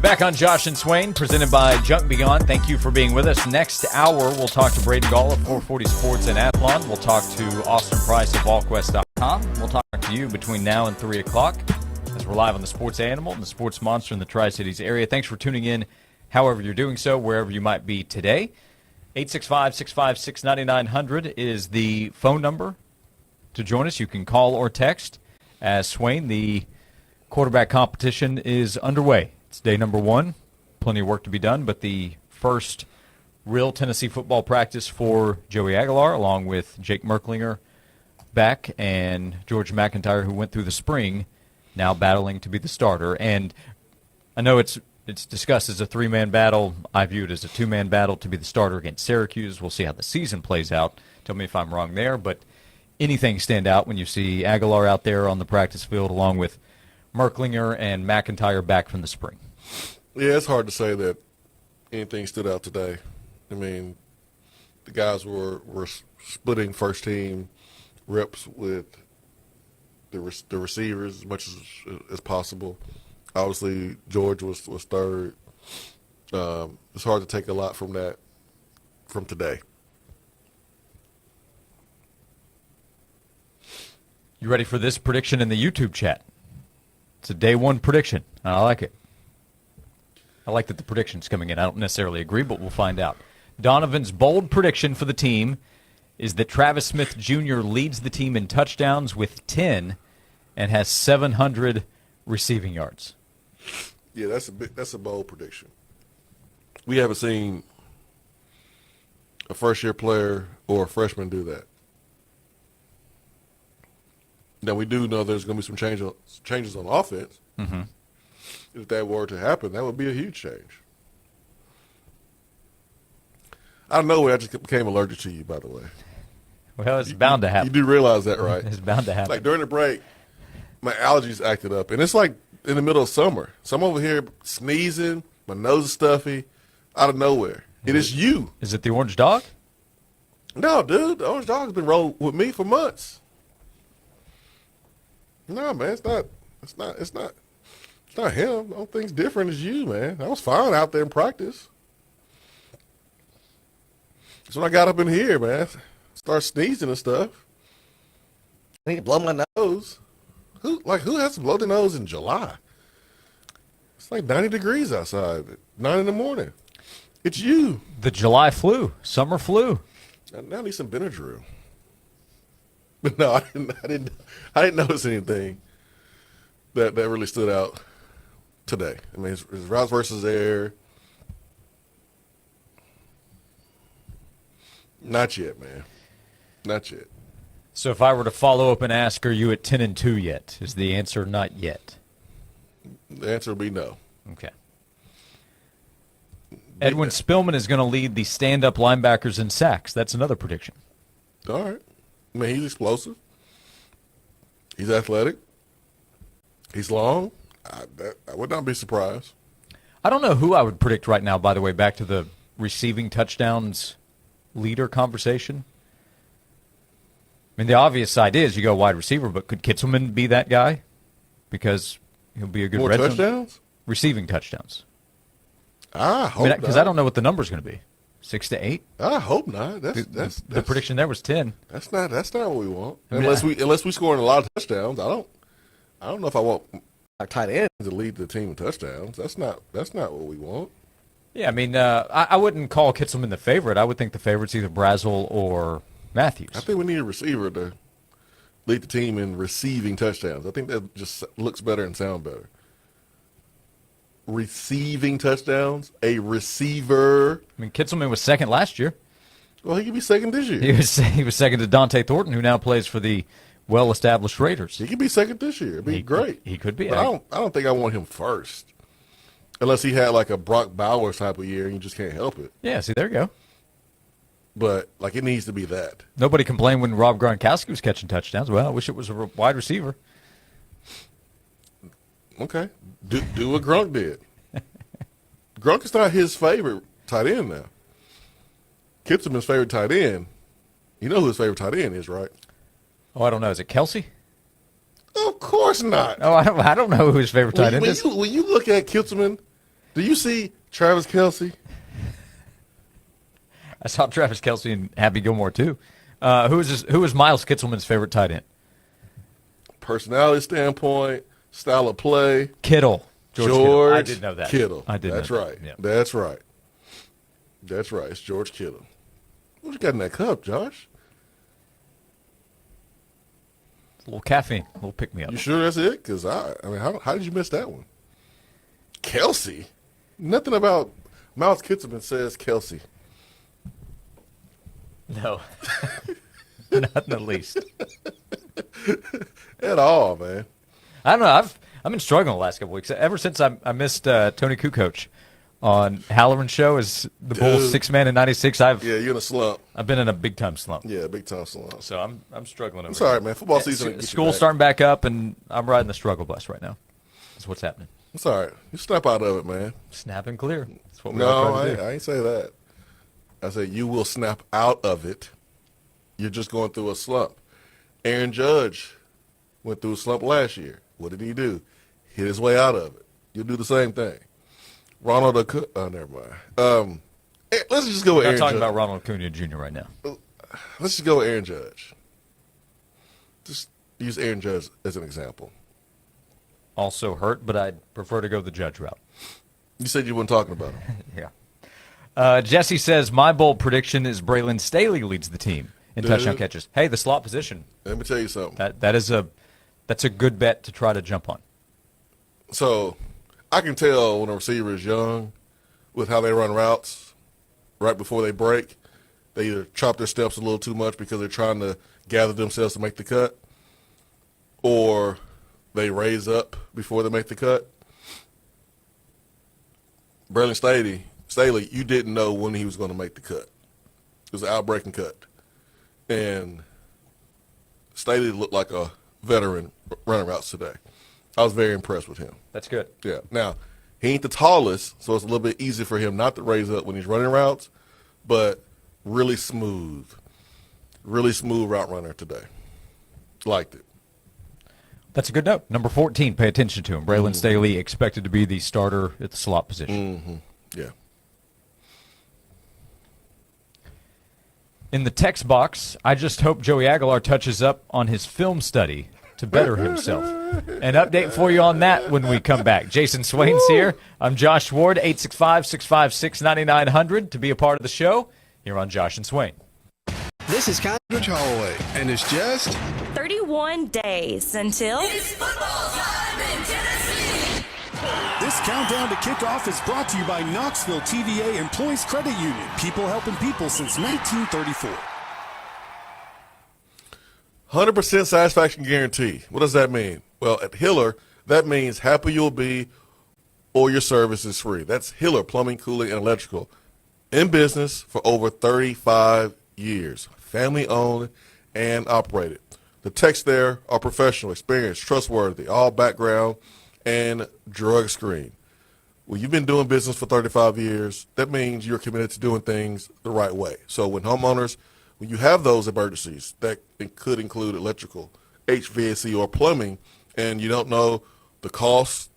Back on Josh and Swain, presented by Junk Be Gone. Thank you for being with us. Next hour, we'll talk to Braden Gall of 440 Sports and Athlon. We'll talk to Austin Price of VolQuest.com. We'll talk to you between now and 3 o'clock as we're live on the Sports Animal and the Sports Monster in the Tri-Cities area. Thanks for tuning in, however you're doing so, wherever you might be today. 865-656-9900 is the phone number to join us. You can call or text. As Swain, the quarterback competition is underway. It's day number 1. Plenty of work to be done, but the first real Tennessee football practice for Joey Aguilar, along with Jake Merklinger back and George McIntyre, who went through the spring, now battling to be the starter. And I know it's discussed as a 3-man battle. I view it as a 2-man battle to be the starter against Syracuse. We'll see how the season plays out. Tell me if I'm wrong there, but anything stand out when you see Aguilar out there on the practice field along with Merklinger and McIntyre back from the spring? Yeah, it's hard to say that anything stood out today. I mean, the guys were splitting first team reps with the receivers as much as possible. Obviously, George was third. It's hard to take a lot from that from today. You ready for this prediction in the YouTube chat? It's a day one prediction. I like it. I like that the prediction's coming in. I don't necessarily agree, but we'll find out. Donovan's bold prediction for the team is that Travis Smith Jr. leads the team in touchdowns with 10 and has 700 receiving yards. Yeah, that's a bold prediction. We haven't seen a first-year player or a freshman do that. Now, we do know there's going to be some changes on offense. Mm-hmm. If that were to happen, that would be a huge change. I don't know. I just became allergic to you, by the way. Well, it's bound to happen. You do realize that, right? It's bound to happen. Like during the break, my allergies acted up. And it's like in the middle of summer. So I'm over here sneezing. My nose is stuffy. Out of nowhere. It is you. Is it the orange dog? No, dude. The orange dog's been rolling with me for months. No, man. It's not him. The only thing's different is you, man. I was fine out there in practice. So when I got up in here, man, start sneezing and stuff. I need to blow my nose. Who has to blow their nose in July? It's like 90 degrees outside at 9 in the morning. It's you. The July flu, summer flu. I now need some Benadryl. But no, I didn't notice anything that really stood out today. I mean, it's routes versus air. Not yet, man. Not yet. So if I were to follow up and ask, are you at 10-2 yet? Is the answer not yet? The answer would be no. Okay. Edwin Spillman is going to lead the stand-up linebackers in sacks. That's another prediction. All right. I mean, he's explosive. He's athletic. He's long. I would not be surprised. I don't know who I would predict right now, by the way, back to the receiving touchdowns leader conversation. I mean, the obvious side is you go wide receiver, but could Kitzelman be that guy? Because he'll be a good More red zone. touchdowns? Receiving touchdowns. I hope not. Because I don't know what the number's going to be. 6 to 8? I hope not. That's the prediction there was 10. That's not what we want. Unless we score in a lot of touchdowns. I don't know if I want our tight end to lead the team in touchdowns. That's not what we want. Yeah, I mean, I wouldn't call Kitzelman the favorite. I would think the favorite's either Brazel or Matthews. I think we need a receiver to lead the team in receiving touchdowns. I think that just looks better and sounds better. Receiving touchdowns, a receiver. I mean, Kitzelman was second last year. Well, he could be second this year. He was second to Dante Thornton, who now plays for the well-established Raiders. He could be second this year. It'd be great. He could be. But I don't think I want him first. Unless he had like a Brock Bowers type of year and you just can't help it. Yeah, see, there you go. But, like, it needs to be that. Nobody complained when Rob Gronkowski was catching touchdowns. Well, I wish it was a wide receiver. Okay. Do what Gronk did. Gronk is not his favorite tight end now. Kitzelman's favorite tight end. You know who his favorite tight end is, right? Oh, I don't know. Is it Kelsey? Of course not. Oh, I don't know who his favorite tight end is. When you look at Kitzelman, do you see Travis Kelce? I saw Travis Kelce and Happy Gilmore, too. Who is Miles Kitzelman's favorite tight end? Personality standpoint, style of play. Kittle. George Kittle. I did know that. Kittle. I did That's know right. that. Yep. That's right. That's right. It's George Kittle. What you got in that cup, Josh? A little caffeine. A little pick-me-up. You sure that's it? Because, I mean, how did you miss that one? Kelsey? Nothing about Miles Kitzelman says Kelsey. No. Not in the least. At all, man. I don't know. I've been struggling the last couple weeks. Ever since I missed Tony Kukoc on Halloran Show as the Bulls 6-man in '96. Yeah, you're in a slump. I've been in a big time slump. Yeah, big time slump. So I'm struggling over It's all right, here. man. Football season. School's starting back up, and I'm riding the struggle bus right now. That's what's happening. It's all right. You snap out of it, man. Snap and clear. That's what we're all trying to do. I ain't say that. I said you will snap out of it. You're just going through a slump. Aaron Judge went through a slump last year. What did he do? Hit his way out of it. You'll do the same thing. Ronald Acuna. Oh, never mind. Let's just go with We're Aaron not talking Judge. about Ronald Acuna Jr. right now. Let's just go with Aaron Judge. Just use Aaron Judge as an example. Also hurt, but I'd prefer to go the Judge route. You said you weren't talking about him. Yeah. Jesse says, my bold prediction is Braylon Staley leads the team in Dude. touchdown catches. Hey, the slot position. Let me tell you something. That's a good bet to try to jump on. So I can tell when a receiver is young with how they run routes right before they break. They either chop their steps a little too much because they're trying to gather themselves to make the cut, or they raise up before they make the cut. Braylon Staley, you didn't know when he was going to make the cut. It was an out-breaking cut. And Staley looked like a veteran running routes today. I was very impressed with him. That's good. Yeah. Now, he ain't the tallest, so it's a little bit easier for him not to raise up when he's running routes, but really smooth route runner today. Liked it. That's a good note. Number 14, pay attention to him. Braylon Staley expected to be the starter at the slot position. Yeah. In the text box, I just hope Joey Aguilar touches up on his film study to better himself. An update for you on that when we come back. Jason Swain's here. I'm Josh Ward, 865-656-9900 to be a part of the show here on Josh and Swain. This is Condridge Holloway, and it's just 31 days until It's football time in Tennessee. This countdown to kickoff is brought to you by Knoxville TVA Employees Credit Union. People helping people since 1934. 100% satisfaction guarantee. What does that mean? Well, at Hiller, that means happy you'll be or your service is free. That's Hiller Plumbing, Cooling, and Electrical. In business for over 35 years. Family owned and operated. The techs there are professional, experienced, trustworthy, all background and drug screen. Well, you've been doing business for 35 years. That means you're committed to doing things the right way. So when you have those emergencies that could include electrical, HVAC, or plumbing, and you don't know the cost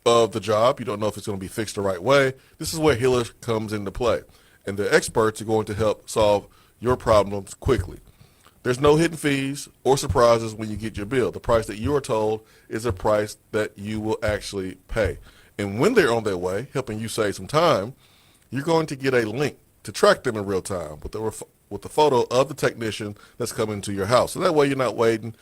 of the job, you don't know if it's going to be fixed the right way, this is where Hiller comes into play. And the experts are going to help solve your problems quickly. There's no hidden fees or surprises when you get your bill. The price that you are told is a price that you will actually pay. And when they're on their way, helping you save some time, you're going to get a link to track them in real time with the photo of the technician that's coming to your house. So that way you're not waiting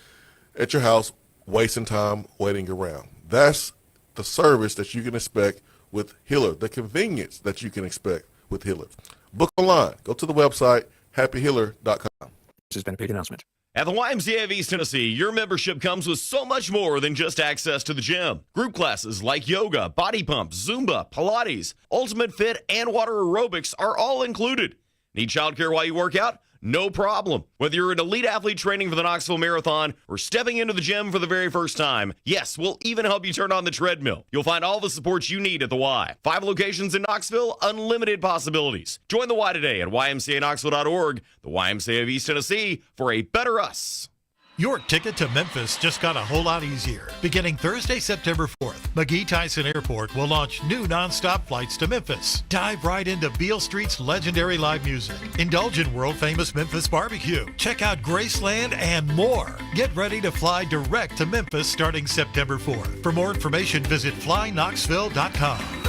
at your house, wasting time waiting around. That's the service that you can expect with Hiller, the convenience that you can expect with Hiller. Book online. Go to the website, happyhiller.com. This has been a paid announcement. At the YMCA of East Tennessee, your membership comes with so much more than just access to the gym. Group classes like yoga, body pump, Zumba, Pilates, Ultimate Fit, and water aerobics are all included. Need childcare while you work out? No problem. Whether you're an elite athlete training for the Knoxville Marathon or stepping into the gym for the very first time, yes, we'll even help you turn on the treadmill. You'll find all the support you need at the Y. 5 locations in Knoxville, unlimited possibilities. Join the Y today at ymcaknoxville.org, the YMCA of East Tennessee, for a better us. Your ticket to Memphis just got a whole lot easier. Beginning Thursday, September 4th, McGee-Tyson Airport will launch new nonstop flights to Memphis. Dive right into Beale Street's legendary live music. Indulge in world-famous Memphis barbecue. Check out Graceland and more. Get ready to fly direct to Memphis starting September 4th. For more information, visit flyknoxville.com.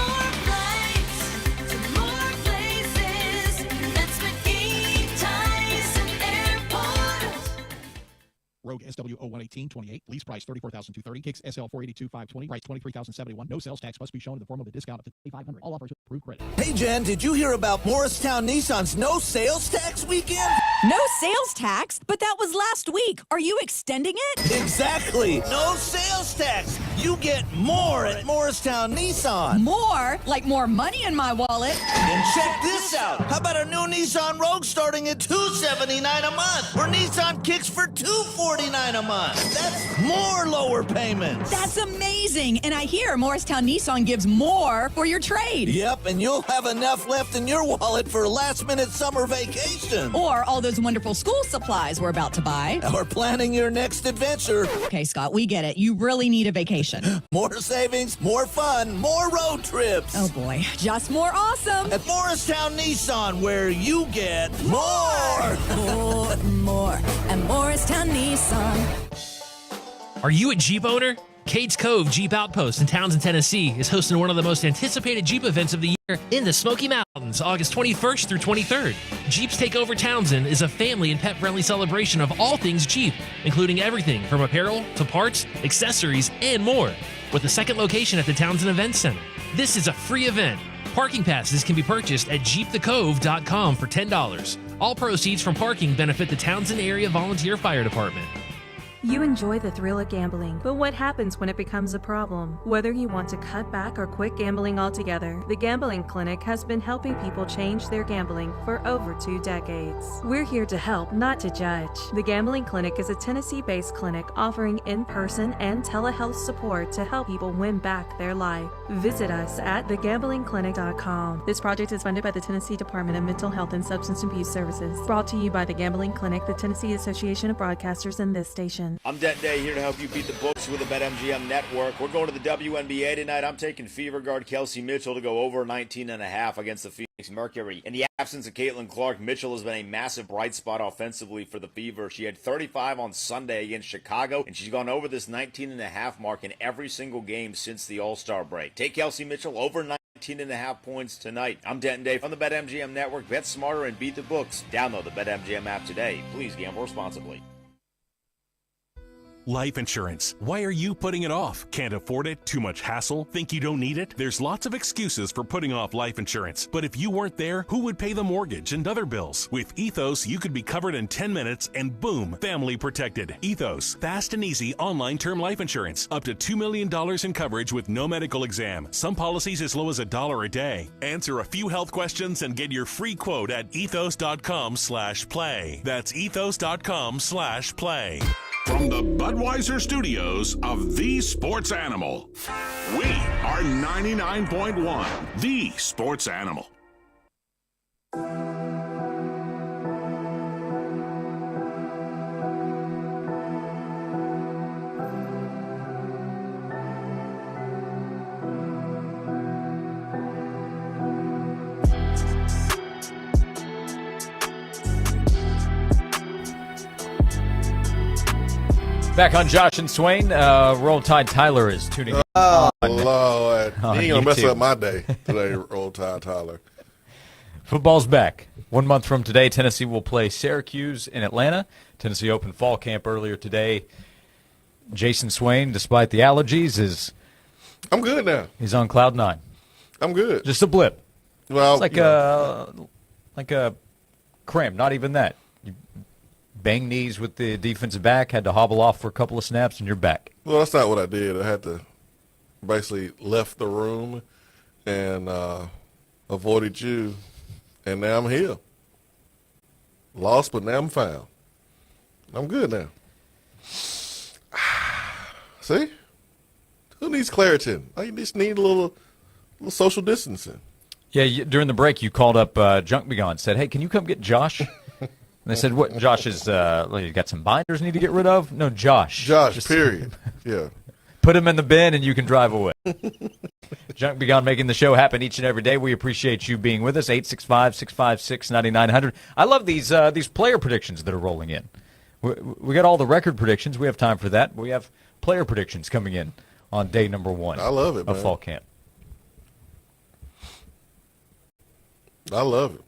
Rogue SW0118, 28. Lease price $34,230. Kicks SL 482, 520. Price $23,071. No sales tax must be shown in the form of a discount of $2,500. All offers with approved credit. Hey, Jen, did you hear about Morristown Nissan's no sales tax weekend? No sales tax? But that was last week. Are you extending it? Exactly. No sales tax. You get more at Morristown Nissan. More? Like more money in my wallet? And check this out. How about a new Nissan Rogue starting at $279 a month? Or Nissan Kicks for $249 a month? That's more lower payments. That's amazing. And I hear Morristown Nissan gives more for your trade. Yep, and you'll have enough left in your wallet for a last-minute summer vacation. Or all those wonderful school supplies we're about to buy. Or planning your next adventure. Okay, Scott, we get it. You really need a vacation. More savings, more fun, more road trips. Oh boy, just more awesome. At Morristown Nissan, where you get more. More at Morristown Nissan. Are you a Jeep owner? Cades Cove Jeep Outpost in Townsend, Tennessee is hosting one of the most anticipated Jeep events of the year in the Smoky Mountains, August 21st through 23rd. Jeeps Take Over Townsend is a family and pet-friendly celebration of all things Jeep, including everything from apparel to parts, accessories, and more, with a second location at the Townsend Event Center. This is a free event. Parking passes can be purchased at jeepthecove.com for $10. All proceeds from parking benefit the Townsend Area Volunteer Fire Department. You enjoy the thrill of gambling, but what happens when it becomes a problem? Whether you want to cut back or quit gambling altogether, the Gambling Clinic has been helping people change their gambling for over 2 decades. We're here to help, not to judge. The Gambling Clinic is a Tennessee-based clinic offering in-person and telehealth support to help people win back their life. Visit us at thegamblingclinic.com. This project is funded by the Tennessee Department of Mental Health and Substance Abuse Services. Brought to you by the Gambling Clinic, the Tennessee Association of Broadcasters, and this station. I'm Denton here to help you beat the books with the BetMGM Network. We're going to the WNBA tonight. I'm taking Fever guard Kelsey Mitchell to go over 19.5 against the Phoenix Mercury. In the absence of Caitlin Clark, Mitchell has been a massive bright spot offensively for the Fever. She had 35 on Sunday against Chicago, and she's gone over this 19.5 mark in every single game since the All-Star break. Take Kelsey Mitchell over 19.5 points tonight. I'm Denton Day from the BetMGM Network. Bet smarter and beat the books. Download the BetMGM app today. Please gamble responsibly. Life insurance. Why are you putting it off? Can't afford it? Too much hassle? Think you don't need it? There's lots of excuses for putting off life insurance. But if you weren't there, who would pay the mortgage and other bills? With Ethos, you could be covered in 10 minutes and boom, family protected. Ethos, fast and easy online term life insurance. Up to $2 million in coverage with no medical exam. Some policies as low as $1 a day. Answer a few health questions and get your free quote at ethos.com/play. That's ethos.com/play. From the Budweiser studios of The Sports Animal, we are 99.1 The Sports Animal. Back on Josh and Swain. Roll Tide Tyler is tuning in. Oh, Lord. You ain't going to mess YouTube. up my day today, Roll Tide Tyler. Football's back. 1 month from today, Tennessee will play Syracuse in Atlanta. Tennessee opened fall camp earlier today. Jason Swain, despite the allergies, I'm good now. He's on cloud 9. I'm good. Just a blip. Well, it's like a cramp, not even that. You bang knees with the defensive back, had to hobble off for a couple of snaps, and you're back. Well, that's not what I did. I had to basically left the room and avoided you, and now I'm here. Lost, but now I'm found. I'm good now. See? Who needs Claritin? You just need a little social distancing. Yeah, during the break, you called up Junk Begon and said, hey, can you come get Josh? And they said, what, Josh is, you got some binders you need to get rid of? No, Josh. Josh, period. Yeah. Put him in the bin and you can drive away. Junk Begon making the show happen each and every day. We appreciate you being with us. 865-656-9900. I love these player predictions that are rolling in. We got all the record predictions. We have time for that. We have player predictions coming in on day number 1 I love it, of man. fall camp. I love it.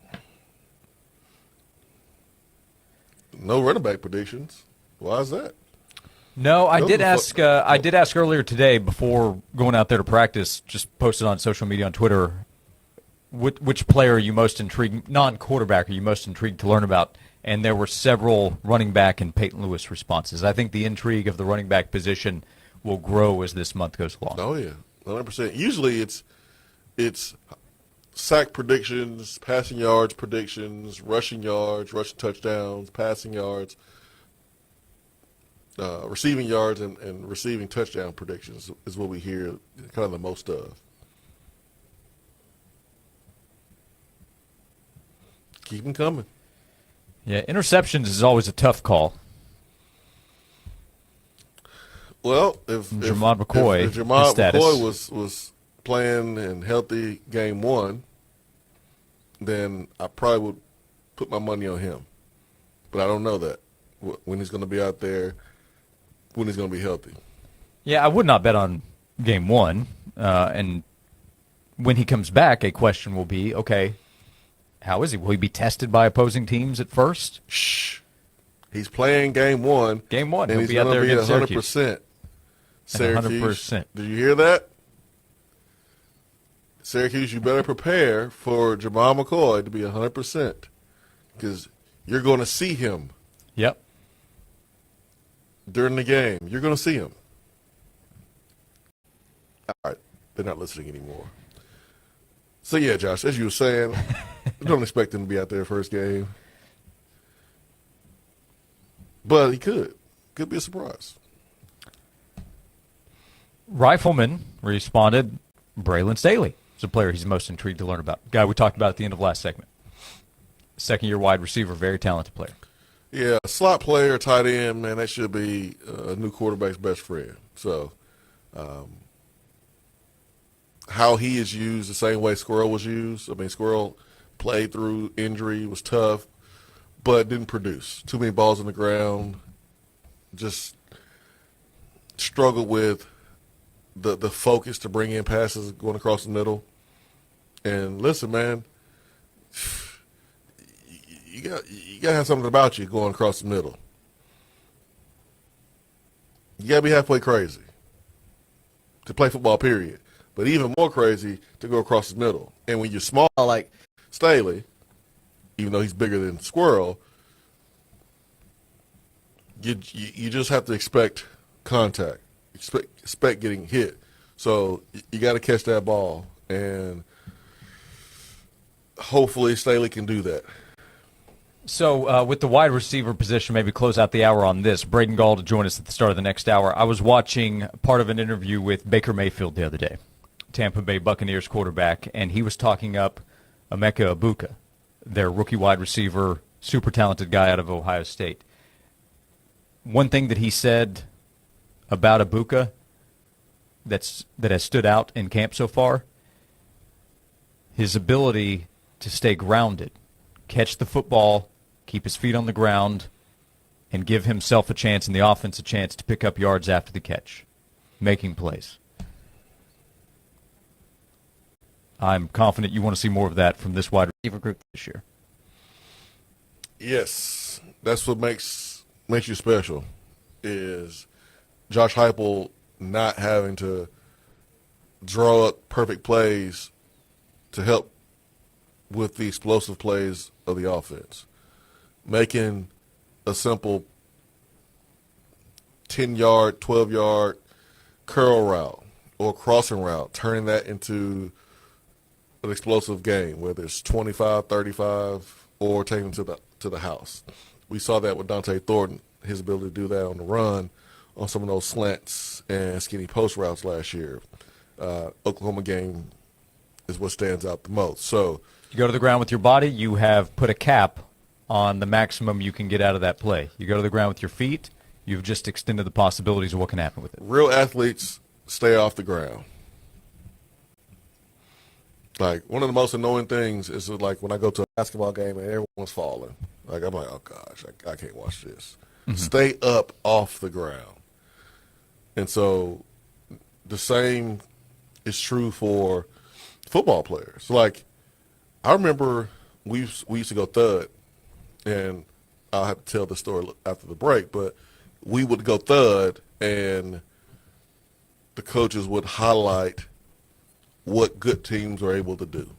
No running back predictions. Why is that? No, I did ask. I did ask earlier today before going out there to practice. Just posted on social media on Twitter. Which player are you most intrigued? Non-quarterback, are you most intrigued to learn about? And there were several running back and Peyton Lewis responses. I think the intrigue of the running back position will grow as this month goes along. Oh yeah, 100%. Usually it's sack predictions, passing yards predictions, rushing touchdowns, passing yards, receiving yards, and receiving touchdown predictions is what we hear kind of the most of. Keep them coming. Yeah, interceptions is always a tough call. Well, if Jermod McCoy, if Jermod McCoy was playing and healthy game one, then I probably would put my money on him. But I don't know that when he's going to be out there, when he's going to be healthy. Yeah, I would not bet on game one. And when he comes back, a question will be, okay, how is he? Will he be tested by opposing teams at first? Shh. He's playing game one. Game one. And He'll he's be out there going to against be 100%. Syracuse. Syracuse. 100%. Did you hear that? Syracuse, you better prepare for Jamal McCoy to be 100% because you're going to see him. Yep. During the game. You're going to see him. All right. They're not listening anymore. So, yeah, Josh, as you were saying, don't expect him to be out there first game. But he could. Could be a surprise. Rifleman responded, Braylon Staley is a player he's most intrigued to learn about. Guy we talked about at the end of last segment. Second-year wide receiver, very talented player. Yeah, slot player, tight end, man, that should be a new quarterback's best friend. So, how he is used the same way Squirrel was used. I mean, Squirrel played through injury, was tough, but didn't produce. Too many balls on the ground. Just struggled with the focus to bring in passes going across the middle. And listen, man, you got to have something about you going across the middle. You got to be halfway crazy to play football, period. But even more crazy to go across the middle. And when you're small like Staley, even though he's bigger than Squirrel, you just have to expect contact, expect getting hit. So you got to catch that ball, and hopefully Staley can do that. So with the wide receiver position, maybe close out the hour on this. Braden Gall to join us at the start of the next hour. I was watching part of an interview with Baker Mayfield the other day, Tampa Bay Buccaneers quarterback, and he was talking up Emeka Egbuka, their rookie wide receiver, super talented guy out of Ohio State. One thing that he said about Egbuka that has stood out in camp so far, his ability to stay grounded, catch the football, keep his feet on the ground, and give himself a chance and the offense a chance to pick up yards after the catch, making plays. I'm confident you want to see more of that from this wide receiver group this year. Yes, that's what makes you special, is Josh Heupel not having to draw up perfect plays to help with the explosive plays of the offense. Making a simple 10-yard, 12-yard curl route or crossing route, turning that into an explosive game, whether it's 25, 35, or taking them to the house. We saw that with Dante Thornton, his ability to do that on the run, on some of those slants and skinny post routes last year. Oklahoma game is what stands out the most. So you go to the ground with your body, you have put a cap on the maximum you can get out of that play. You go to the ground with your feet, you've just extended the possibilities of what can happen with it. Real athletes stay off the ground. Like, one of the most annoying things is like when I go to a basketball game and everyone's falling. Like, I'm like, oh, gosh, I can't watch this. Mm-hmm. Stay up off the ground. And so the same is true for football players. Like, I remember we used to go thud, and I'll have to tell the story after the break, but we would go thud and the coaches would highlight what good teams are able to do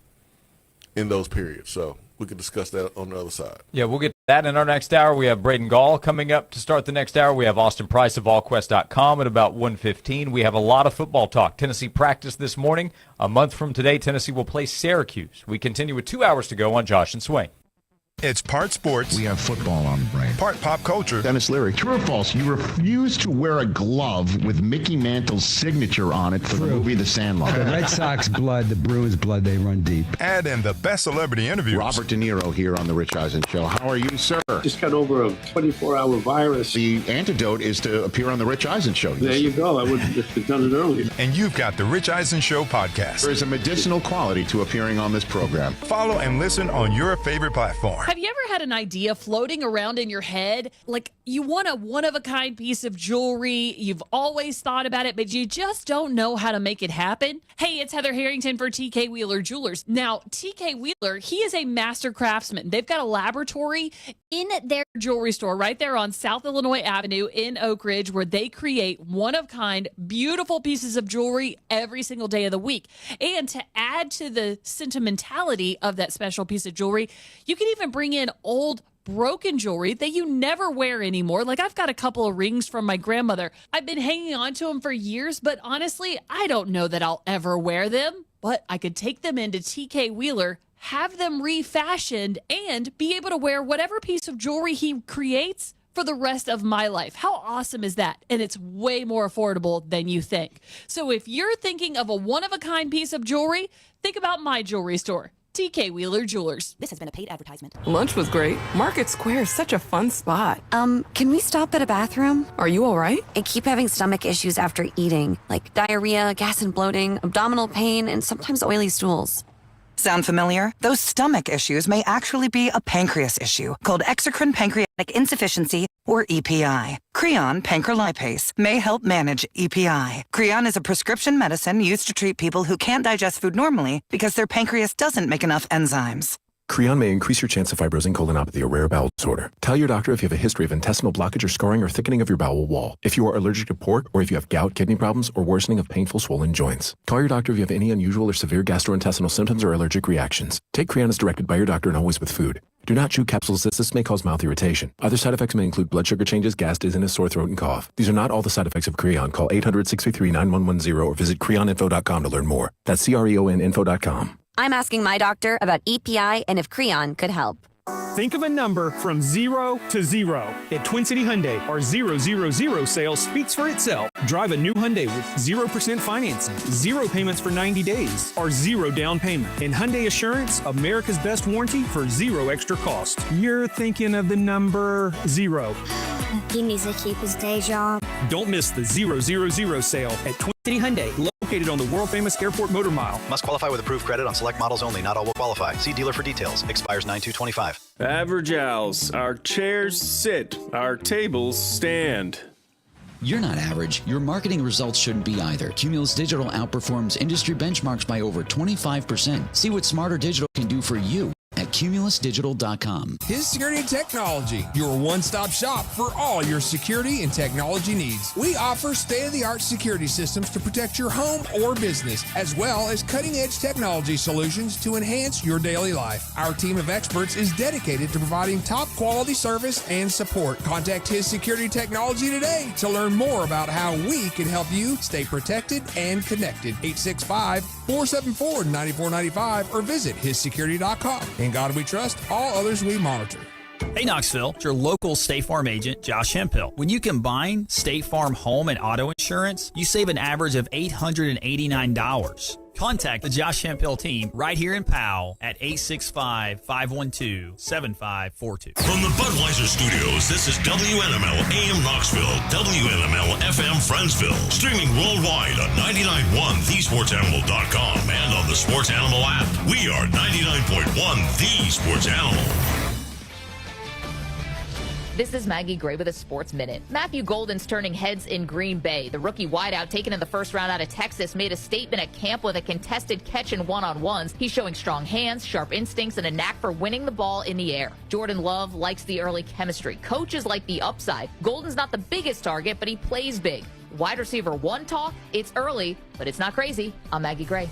in those periods. So we could discuss that on the other side. Yeah, we'll get to that in our next hour. We have Braden Gall coming up to start the next hour. We have Austin Price of AllQuest.com at about 1:15. We have a lot of football talk. Tennessee practice this morning. A month from today, Tennessee will play Syracuse. We continue with 2 hours to go on Josh and Swain. It's part sports. We have football on the brain. Part pop culture. Dennis Leary. True or false? You refuse to wear a glove with Mickey Mantle's signature on it for the movie The Sandlot. The Red Sox blood, the Brewers blood, they run deep. Add in the best celebrity interviews. Robert De Niro here on The Rich Eisen Show. How are you, sir? Just got over a 24-hour virus. The antidote is to appear on The Rich Eisen Show. There you go. I would have just done it earlier. And you've got The Rich Eisen Show podcast. There is a medicinal quality to appearing on this program. Follow and listen on your favorite platform. Have you ever had an idea floating around in your head? Like you want a one-of-a-kind piece of jewelry. You've always thought about it, but you just don't know how to make it happen. Hey, it's Heather Harrington for TK Wheeler Jewelers. Now, TK Wheeler, he is a master craftsman. They've got a laboratory in their jewelry store right there on South Illinois Avenue in Oak Ridge, where they create one-of-kind, beautiful pieces of jewelry every single day of the week. And to add to the sentimentality of that special piece of jewelry, you can even bring in old broken jewelry that you never wear anymore. Like I've got a couple of rings from my grandmother. I've been hanging on to them for years, but honestly, I don't know that I'll ever wear them. But I could take them into TK Wheeler, have them refashioned, and be able to wear whatever piece of jewelry he creates for the rest of my life. How awesome is that? And it's way more affordable than you think. So if you're thinking of a one-of-a-kind piece of jewelry, think about my jewelry store, TK Wheeler Jewelers. This has been a paid advertisement. Lunch was great. Market Square is such a fun spot. Can we stop at a bathroom? Are you all right? I keep having stomach issues after eating, like diarrhea, gas and bloating, abdominal pain, and sometimes oily stools. Sound familiar? Those stomach issues may actually be a pancreas issue called exocrine pancreatic insufficiency, or EPI. Creon pancrelipase may help manage EPI. Creon is a prescription medicine used to treat people who can't digest food normally because their pancreas doesn't make enough enzymes. Creon may increase your chance of fibrosing colonopathy, a rare bowel disorder. Tell your doctor if you have a history of intestinal blockage or scarring or thickening of your bowel wall, if you are allergic to pork, or if you have gout, kidney problems, or worsening of painful swollen joints. Call your doctor if you have any unusual or severe gastrointestinal symptoms or allergic reactions. Take Creon as directed by your doctor and always with food. Do not chew capsules as this may cause mouth irritation. Other side effects may include blood sugar changes, gas, dizziness, sore throat, and cough. These are not all the side effects of Creon. Call 800-633-9110 or visit creoninfo.com to learn more. That's CREONinfo.com. I'm asking my doctor about EPI and if Creon could help. Think of a number from 0 to 0. At Twin City Hyundai, our 000 sale speaks for itself. Drive a new Hyundai with 0% financing, 0 payments for 90 days, or 0 down payment. And Hyundai Assurance, America's best warranty for 0 extra cost. You're thinking of the number 0. He needs to keep his day job. Don't miss the 000 sale at Twin City Hyundai, located on the world-famous Airport Motor Mile. Must qualify with approved credit on select models only. Not all will qualify. See dealer for details. Expires 9/2/25. Average Owls. Our chairs sit. Our tables stand. You're not average. Your marketing results shouldn't be either. Cumulus Digital outperforms industry benchmarks by over 25%. See what Smarter Digital can do for you at cumulusdigital.com. His Security Technology, your one-stop shop for all your security and technology needs. We offer state-of-the-art security systems to protect your home or business, as well as cutting-edge technology solutions to enhance your daily life. Our team of experts is dedicated to providing top-quality service and support. Contact His Security Technology today to learn more about how we can help you stay protected and connected. 865-474-9495 or visit hissecurity.com. In God we trust, all others we monitor. Hey Knoxville, it's your local State Farm agent, Josh Hemphill. When you combine State Farm home and auto insurance, you save an average of $889. Contact the Josh Hemphill team right here in Powell at 865-512-7542. From the Budweiser Studios, this is WNML AM Knoxville, WNML FM Friendsville. Streaming worldwide on 99.1 thesportsanimal.com and on the Sports Animal app. We are 99.1 The Sports Animal. This is Maggie Gray with a Sports Minute. Matthew Golden's turning heads in Green Bay. The rookie wideout taken in the first round out of Texas made a statement at camp with a contested catch in one-on-ones. He's showing strong hands, sharp instincts, and a knack for winning the ball in the air. Jordan Love likes the early chemistry. Coaches like the upside. Golden's not the biggest target, but he plays big. Wide receiver 1 talk, it's early, but it's not crazy. I'm Maggie Gray.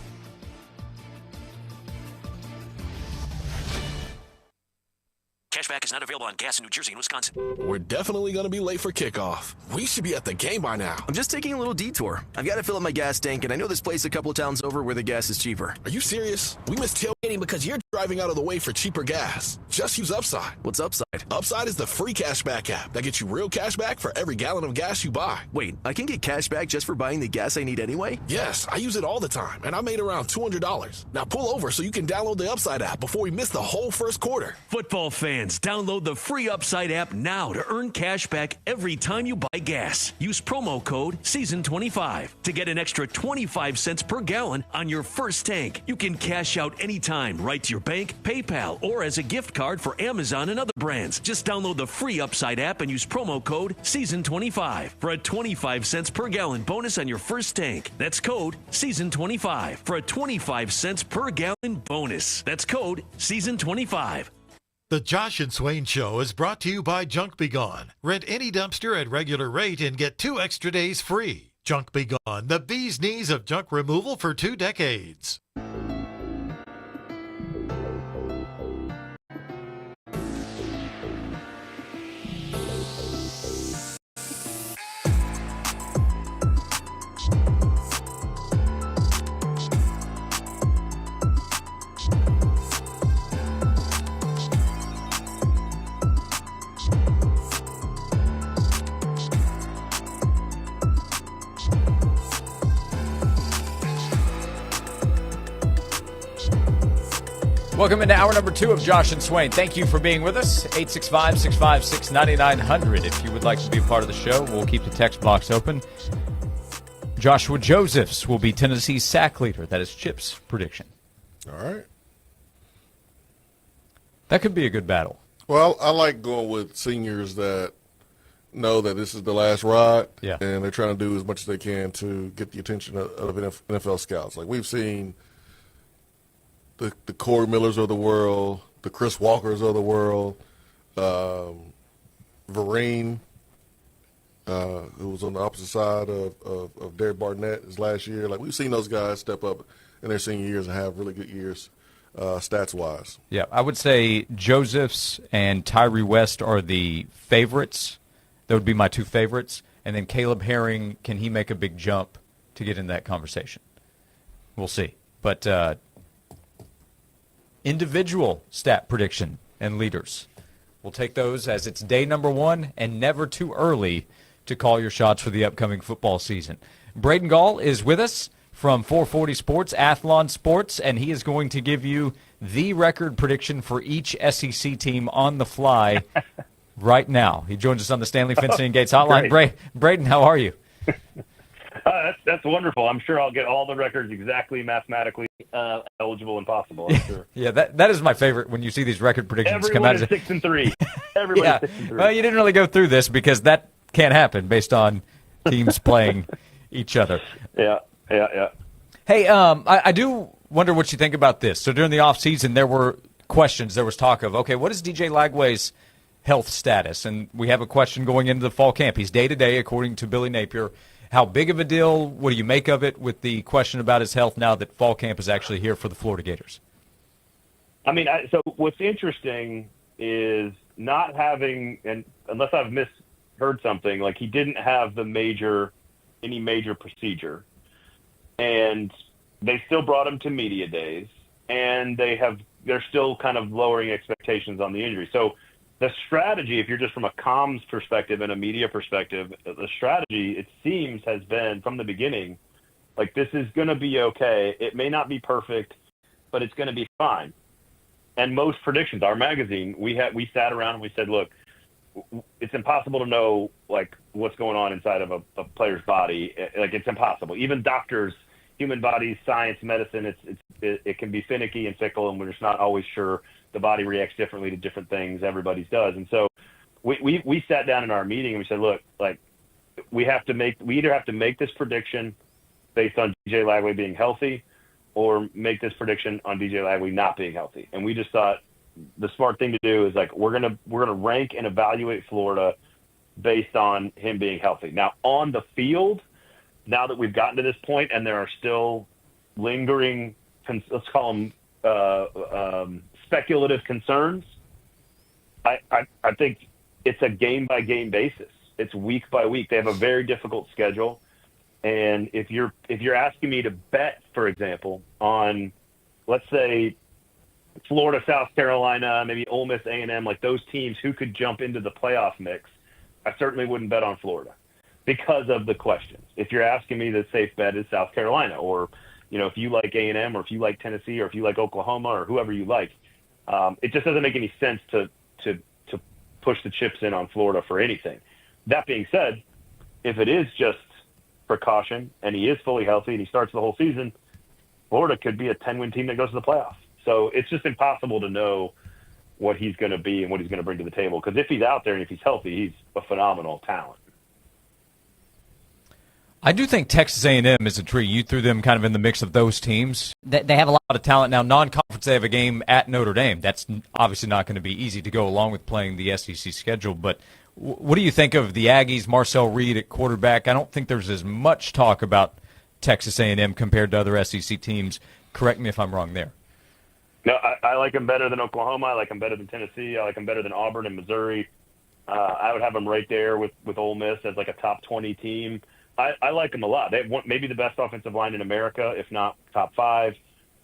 Cashback is not available on gas in New Jersey and Wisconsin. We're definitely going to be late for kickoff. We should be at the game by now. I'm just taking a little detour. I've got to fill up my gas tank, and I know this place a couple of towns over where the gas is cheaper. Are you serious? We missed tailgating because you're driving out of the way for cheaper gas. Just use Upside. What's Upside? Upside is the free cashback app that gets you real cash back for every gallon of gas you buy. Wait, I can get cash back just for buying the gas I need anyway? Yes, I use it all the time, and I made around $200. Now pull over so you can download the Upside app before we miss the whole first quarter. Football fans, download the free Upside app now to earn cash back every time you buy gas. Use promo code SEASON25 to get an extra 25 cents per gallon on your first tank. You can cash out anytime right to your bank, PayPal, or as a gift card for Amazon and other brands. Just download the free Upside app and use promo code SEASON25 for a 25 cents per gallon bonus on your first tank. That's code SEASON25 for a 25 cents per gallon bonus. That's code SEASON25. The Josh and Swain Show is brought to you by Junk Be Gone. Rent any dumpster at regular rate and get 2 extra days free. Junk Be Gone, the bee's knees of junk removal for 2 decades. Welcome into hour number 2 of Josh and Swain. Thank you for being with us. 865-656-9900. If you would like to be a part of the show, we'll keep the text box open. Joshua Josephs will be Tennessee's sack leader. That is Chip's prediction. All right. That could be a good battle. Well, I like going with seniors that know that this is the last ride, yeah, and they're trying to do as much as they can to get the attention of NFL scouts. Like we've seen the Corey Millers of the world, the Chris Walkers of the world, Vereen, who was on the opposite side of Derek Barnett his last year. Like we've seen those guys step up in their senior years and have really good years, stats-wise. Yeah, I would say Josephs and Tyree West are the favorites. That would be my 2 favorites. And then Caleb Herring, can he make a big jump to get in that conversation? We'll see. But individual stat prediction and leaders, we'll take those as it's day number 1 and never too early to call your shots for the upcoming football season. Braden Gall is with us from 440 Sports, Athlon Sports, and he is going to give you the record prediction for each SEC team on the fly right now. He joins us on the Stanley Fencing and Gates hotline. Braden, how are you? That's wonderful. I'm sure I'll get all the records exactly mathematically eligible and possible. I'm sure. Yeah, that is my favorite when you see these record predictions come out. Everyone is 6-3. Everybody's 6-3. Well, you didn't really go through this because that can't happen based on teams playing each other. Yeah. Hey, I do wonder what you think about this. So during the offseason, there were questions. There was talk of, okay, what is DJ Lagway's health status? And we have a question going into the fall camp. He's day-to-day, according to Billy Napier. How big of a deal? What do you make of it with the question about his health now that fall camp is actually here for the Florida Gators? I mean, so what's interesting is not having, and unless I've misheard something, like he didn't have any major procedure. And they still brought him to media days, and they're still kind of lowering expectations on the injury. So the strategy, if you're just from a comms perspective and a media perspective, the strategy, it seems, has been from the beginning, like this is going to be okay. It may not be perfect, but it's going to be fine. And most predictions, our magazine, we sat around and we said, look, it's impossible to know like what's going on inside of a player's body. Like it's impossible. Even doctors, human bodies, science, medicine, it can be finicky and fickle, and we're just not always sure. The body reacts differently to different things. Everybody's does. And so we sat down in our meeting and we said, look, like we either have to make this prediction based on DJ Lagway being healthy, or make this prediction on DJ Lagway not being healthy. And we just thought the smart thing to do is like we're gonna rank and evaluate Florida based on him being healthy. Now on the field, now that we've gotten to this point and there are still lingering, let's call them speculative concerns, I think it's a game-by-game basis. It's week by week. They have a very difficult schedule. And if you're asking me to bet, for example, on, let's say, Florida, South Carolina, maybe Ole Miss, A&M, like those teams who could jump into the playoff mix, I certainly wouldn't bet on Florida because of the questions. If you're asking me, the safe bet is South Carolina, or if you like A&M, or if you like Tennessee, or if you like Oklahoma, or whoever you like. It just doesn't make any sense to push the chips in on Florida for anything. That being said, if it is just precaution and he is fully healthy and he starts the whole season, Florida could be a 10-win team that goes to the playoffs. So it's just impossible to know what he's going to be and what he's going to bring to the table. Because if he's out there and if he's healthy, he's a phenomenal talent. I do think Texas A&M is a tree. You threw them kind of in the mix of those teams. They have a lot of talent. Now, non-conference, they have a game at Notre Dame. That's obviously not going to be easy to go along with playing the SEC schedule. But what do you think of the Aggies, Marcel Reed at quarterback? I don't think there's as much talk about Texas A&M compared to other SEC teams. Correct me if I'm wrong there. No, I like them better than Oklahoma. I like them better than Tennessee. I like them better than Auburn and Missouri. I would have them right there with Ole Miss as like a top 20 team. I like them a lot. They have maybe the best offensive line in America, if not top 5.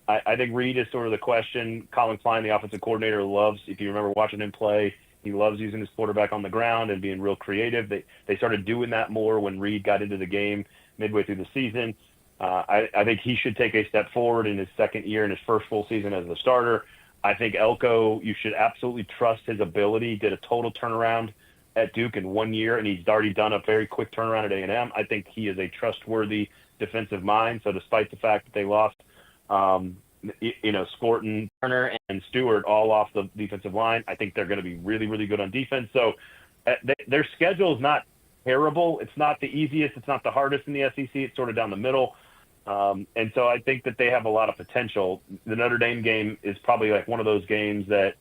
I think Reed is sort of the question. Colin Klein, the offensive coordinator, loves, if you remember watching him play, he loves using his quarterback on the ground and being real creative. They started doing that more when Reed got into the game midway through the season. I think he should take a step forward in his second year, in his first full season as the starter. I think Elko, you should absolutely trust his ability. Did a total turnaround at Duke in 1 year, and he's already done a very quick turnaround at A&M. I think he is a trustworthy defensive mind. So despite the fact that they lost, Scorton, Turner, and Stewart all off the defensive line, I think they're going to be really, really good on defense. So their schedule is not terrible. It's not the easiest. It's not the hardest in the SEC. It's sort of down the middle. And so I think that they have a lot of potential. The Notre Dame game is probably like one of those games that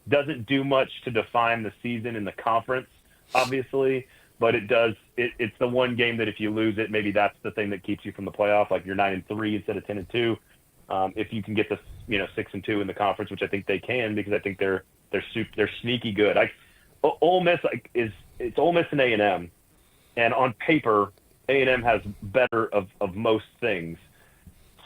doesn't do much to define the season in the conference, obviously, but it does. It's the one game that if you lose it, maybe that's the thing that keeps you from the playoff. Like you're 9-3 instead of 10-2. If you can get to 6-2 in the conference, which I think they can, because I think they're sneaky good. Ole Miss it's Ole Miss and A&M, and on paper, A&M has better of most things.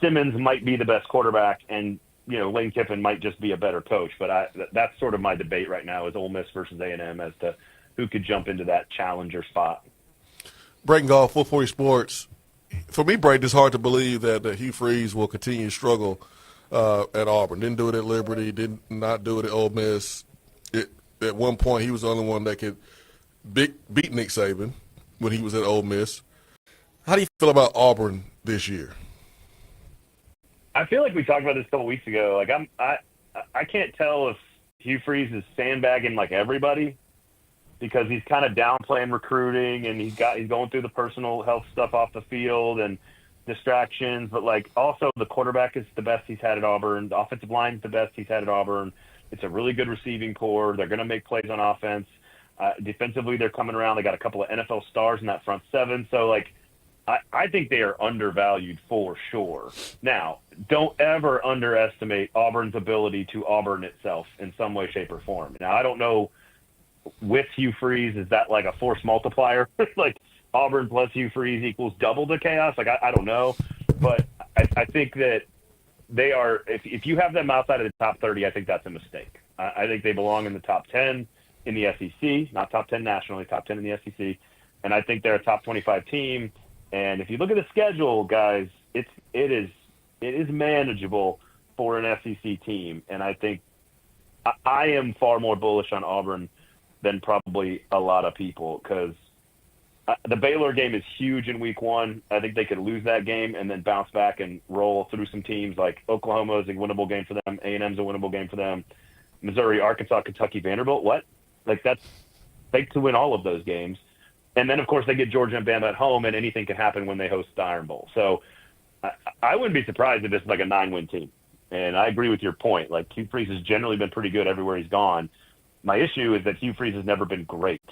Simmons might be the best quarterback, and Lane Kiffin might just be a better coach. But that's sort of my debate right now is Ole Miss versus A&M as to who could jump into that challenger spot. Breaking Golf, 440 Sports. For me, Braden, it's hard to believe that Hugh Freeze will continue to struggle at Auburn. Didn't do it at Liberty. Did not do it at Ole Miss. At one point, he was the only one that could beat Nick Saban when he was at Ole Miss. How do you feel about Auburn this year? I feel like we talked about this a couple weeks ago. Like I can't tell if Hugh Freeze is sandbagging like everybody, because he's kind of downplaying recruiting and he's going through the personal health stuff off the field and distractions. But like also the quarterback is the best he's had at Auburn. The offensive line is the best he's had at Auburn. It's a really good receiving core. They're going to make plays on offense. Defensively, they're coming around. They got a couple of NFL stars in that front seven. So like, I think they are undervalued for sure. Now, don't ever underestimate Auburn's ability to Auburn itself in some way, shape, or form. Now, I don't know with Hugh Freeze, is that like a force multiplier? Like Auburn plus Hugh Freeze equals double the chaos? Like, I don't know. But I think that they are, if you have them outside of the top 30, I think that's a mistake. I think they belong in the top 10 in the SEC, not top 10 nationally, top 10 in the SEC. And I think they're a top 25 team. And if you look at the schedule, guys, it is manageable for an SEC team. And I think I am far more bullish on Auburn than probably a lot of people, because the Baylor game is huge in week 1. I think they could lose that game and then bounce back and roll through some teams. Like Oklahoma is a winnable game for them. A&M's a winnable game for them. Missouri, Arkansas, Kentucky, Vanderbilt. What? Like that's to win all of those games. And then, of course, they get Georgia and Bama at home, and anything can happen when they host the Iron Bowl. So I wouldn't be surprised if it's like a 9-win team. And I agree with your point. Like, Hugh Freeze has generally been pretty good everywhere he's gone. My issue is that Hugh Freeze has never been great.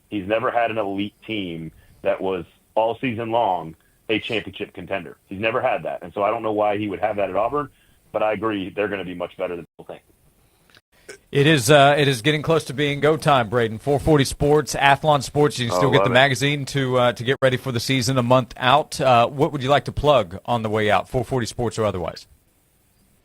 He's never had an elite team that was all season long a championship contender. He's never had that. And so I don't know why he would have that at Auburn, but I agree they're going to be much better than people think. It is getting close to being go time, Braden. 440 Sports, Athlon Sports. You can still get the magazine to get ready for the season a month out. What would you like to plug on the way out, 440 Sports or otherwise?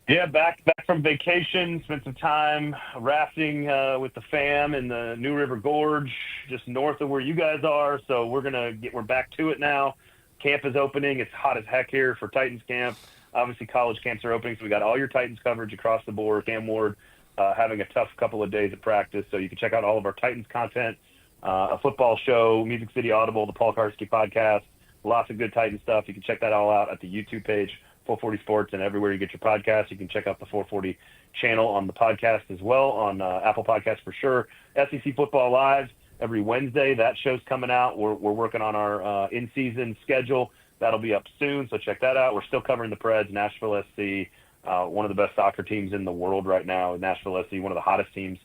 Yeah, back from vacation, spent some time rafting with the fam in the New River Gorge, just north of where you guys are. So we're back to it now. Camp is opening. It's hot as heck here for Titans camp. Obviously, college camps are opening, so we got all your Titans coverage across the board. Cam Ward having a tough couple of days of practice, so you can check out all of our Titans content, a football show, Music City Audible, the Paul Karski podcast, lots of good Titans stuff. You can check that all out at the YouTube page, 440 Sports, and everywhere you get your podcasts. You can check out the 440 channel on the podcast as well, on Apple Podcasts for sure. SEC Football Live every Wednesday. That show's coming out. We're working on our in-season schedule. That'll be up soon, so check that out. We're still covering the Preds, Nashville SC, one of the best soccer teams in the world right now, Nashville SC, one of the hottest teams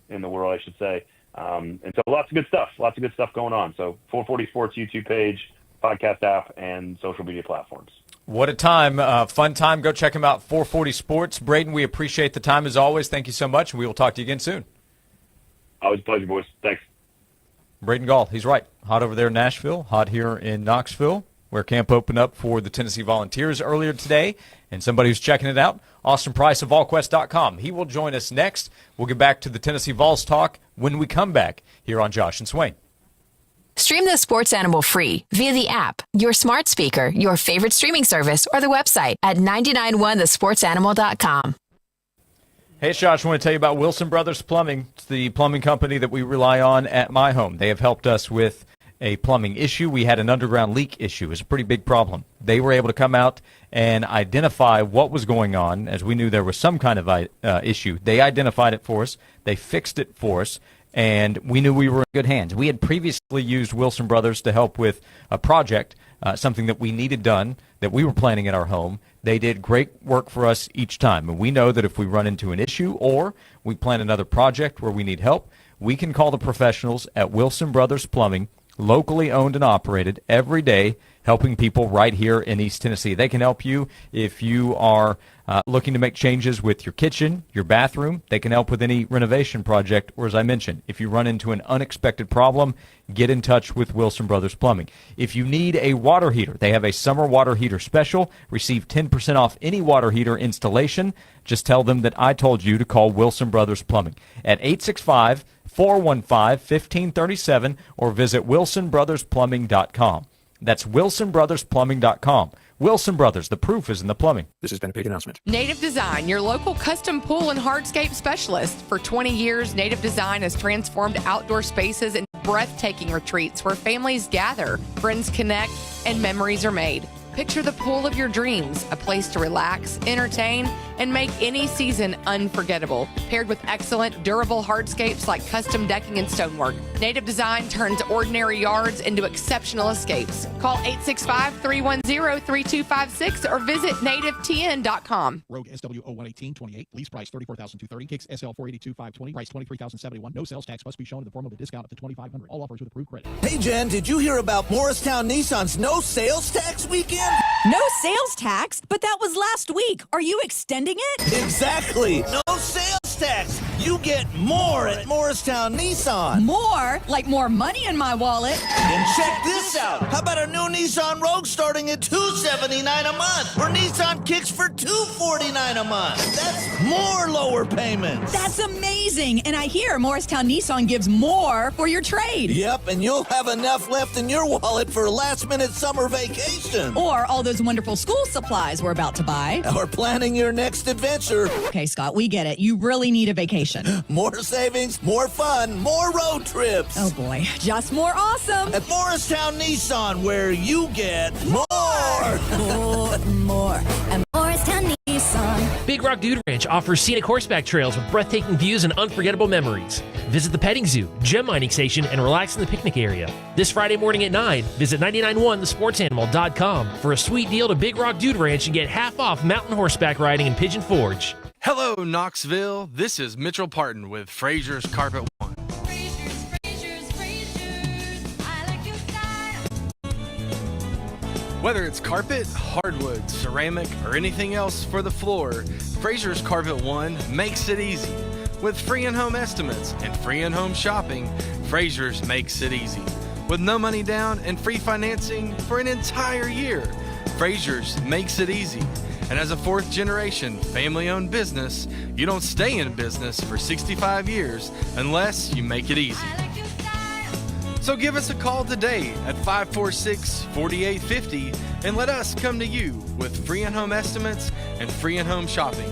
in the world, I should say. And so lots of good stuff going on. So 440 Sports YouTube page, podcast app, and social media platforms. What a time. Fun time. Go check them out, 440 Sports. Braden, we appreciate the time as always. Thank you so much, and we will talk to you again soon. Always a pleasure, boys. Thanks. Braden Gall, he's right. Hot over there in Nashville, hot here in Knoxville, where camp opened up for the Tennessee Volunteers earlier today. And somebody who's checking it out, Austin Price of VolQuest.com. He will join us next. We'll get back to the Tennessee Vols talk when we come back here on Josh and Swain. Stream the Sports Animal free via the app, your smart speaker, your favorite streaming service, or the website at 991thesportsanimal.com. Hey, Josh, I want to tell you about Wilson Brothers Plumbing. It's the plumbing company that we rely on at my home. They have helped us with a plumbing issue. We had an underground leak issue. It was a pretty big problem. They were able to come out and identify what was going on, as we knew there was some kind of issue. They identified it for us. They fixed it for us, and we knew we were in good hands. We had previously used Wilson Brothers to help with a project, something that we needed done, that we were planning in our home. They did great work for us each time, and we know that if we run into an issue or we plan another project where we need help, we can call the professionals at Wilson Brothers Plumbing, locally owned and operated, every day, helping people right here in East Tennessee. They can help you if you are looking to make changes with your kitchen, your bathroom. They can help with any renovation project, or as I mentioned, if you run into an unexpected problem, get in touch with Wilson Brothers Plumbing. If you need a water heater, they have a summer water heater special. Receive 10% off any water heater installation. Just tell them that I told you to call Wilson Brothers Plumbing at 865-415-1537 or visit wilsonbrothersplumbing.com. That's wilsonbrothersplumbing.com. Wilson Brothers, the proof is in the plumbing. This has been a paid announcement. Native Design, your local custom pool and hardscape specialist. For 20 years, Native Design has transformed outdoor spaces into breathtaking retreats where families gather, friends connect, and memories are made. Picture the pool of your dreams, a place to relax, entertain, and make any season unforgettable. Paired with excellent, durable hardscapes like custom decking and stonework, Native Design turns ordinary yards into exceptional escapes. Call 865-310-3256 or visit nativetn.com. Rogue SW0118 28, lease price $34,230, Kicks SL 482 520, price $23,071. No sales tax must be shown in the form of a discount up to $2,500. All offers with approved credit. Hey Jen, did you hear about Morristown Nissan's no sales tax weekend? No sales tax? But that was last week. Are you extending it? Exactly. No sales tax. You get more at Morristown Nissan. More? Like more money in my wallet? And check this out. How about a new Nissan Rogue starting at $279 a month? Or Nissan Kicks for $249 a month? That's more lower payments. That's amazing. And I hear Morristown Nissan gives more for your trade. Yep, and you'll have enough left in your wallet for a last-minute summer vacation. Or all those wonderful school supplies we're about to buy. Or planning your next adventure. Okay, Scott, we get it. You really need a vacation. More savings, more fun, more road trips. Oh boy, just more awesome. At Morristown Nissan, where you get more. More. And Morristown Nissan. Big Rock Dude Ranch offers scenic horseback trails with breathtaking views and unforgettable memories. Visit the petting zoo, gem mining station, and relax in the picnic area. This Friday morning at 9, visit 991thesportsanimal.com for a sweet deal to Big Rock Dude Ranch and get half off mountain horseback riding in Pigeon Forge. Hello, Knoxville. This is Mitchell Parton with Frazier's Carpet One. Whether it's carpet, hardwood, ceramic, or anything else for the floor, Frazier's Carpet One makes it easy. With free in-home estimates and free in-home shopping, Frazier's makes it easy. With no money down and free financing for an entire year, Frazier's makes it easy. And as a fourth-generation family-owned business, you don't stay in business for 65 years unless you make it easy. So give us a call today at 546-4850 and let us come to you with free in-home estimates and free in-home shopping.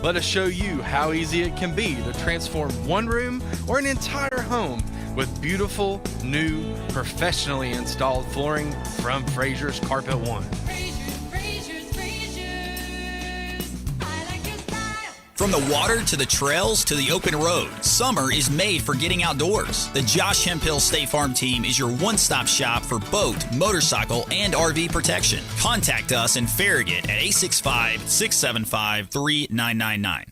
Let us show you how easy it can be to transform one room or an entire home with beautiful, new, professionally installed flooring from Frazier's Carpet One. From the water to the trails to the open road, summer is made for getting outdoors. The Josh Hemphill State Farm team is your one-stop shop for boat, motorcycle, and RV protection. Contact us in Farragut at 865-675-3999.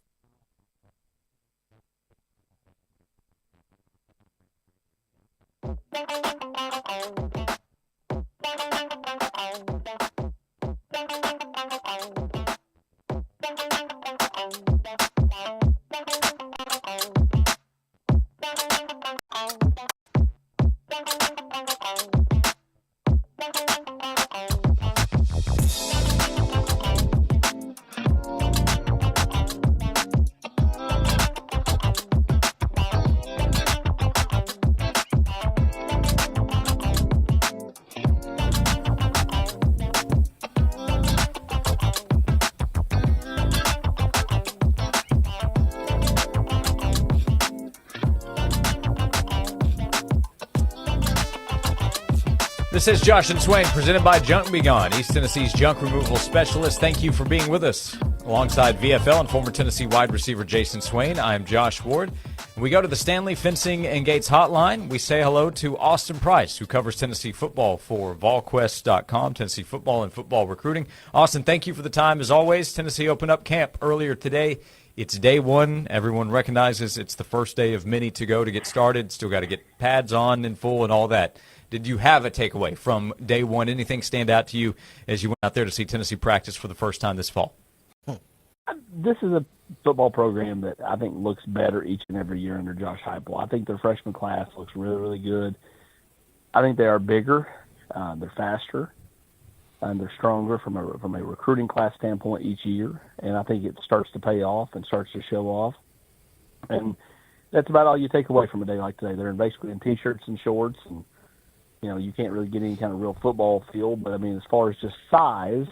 This is Josh and Swain, presented by Junk Be Gone, East Tennessee's junk removal specialist. Thank you for being with us. Alongside VFL and former Tennessee wide receiver Jason Swain, I am Josh Ward. We go to the Stanley Fencing and Gates hotline. We say hello to Austin Price, who covers Tennessee football for VolQuest.com, Tennessee football and football recruiting. Austin, thank you for the time. As always, Tennessee opened up camp earlier today. It's day one. Everyone recognizes it's the first day of many to go to get started. Still got to get pads on in full and all that. Did you have a takeaway from day one? Anything stand out to you as you went out there to see Tennessee practice for the first time this fall? This is a football program that I think looks better each and every year under Josh Heupel. I think their freshman class looks really, really good. I think they are bigger, they're faster, and they're stronger from a recruiting class standpoint each year. And I think it starts to pay off and starts to show off. And that's about all you take away from a day like today. They're basically in T-shirts and shorts, and you can't really get any kind of real football feel. But I mean, as far as just size,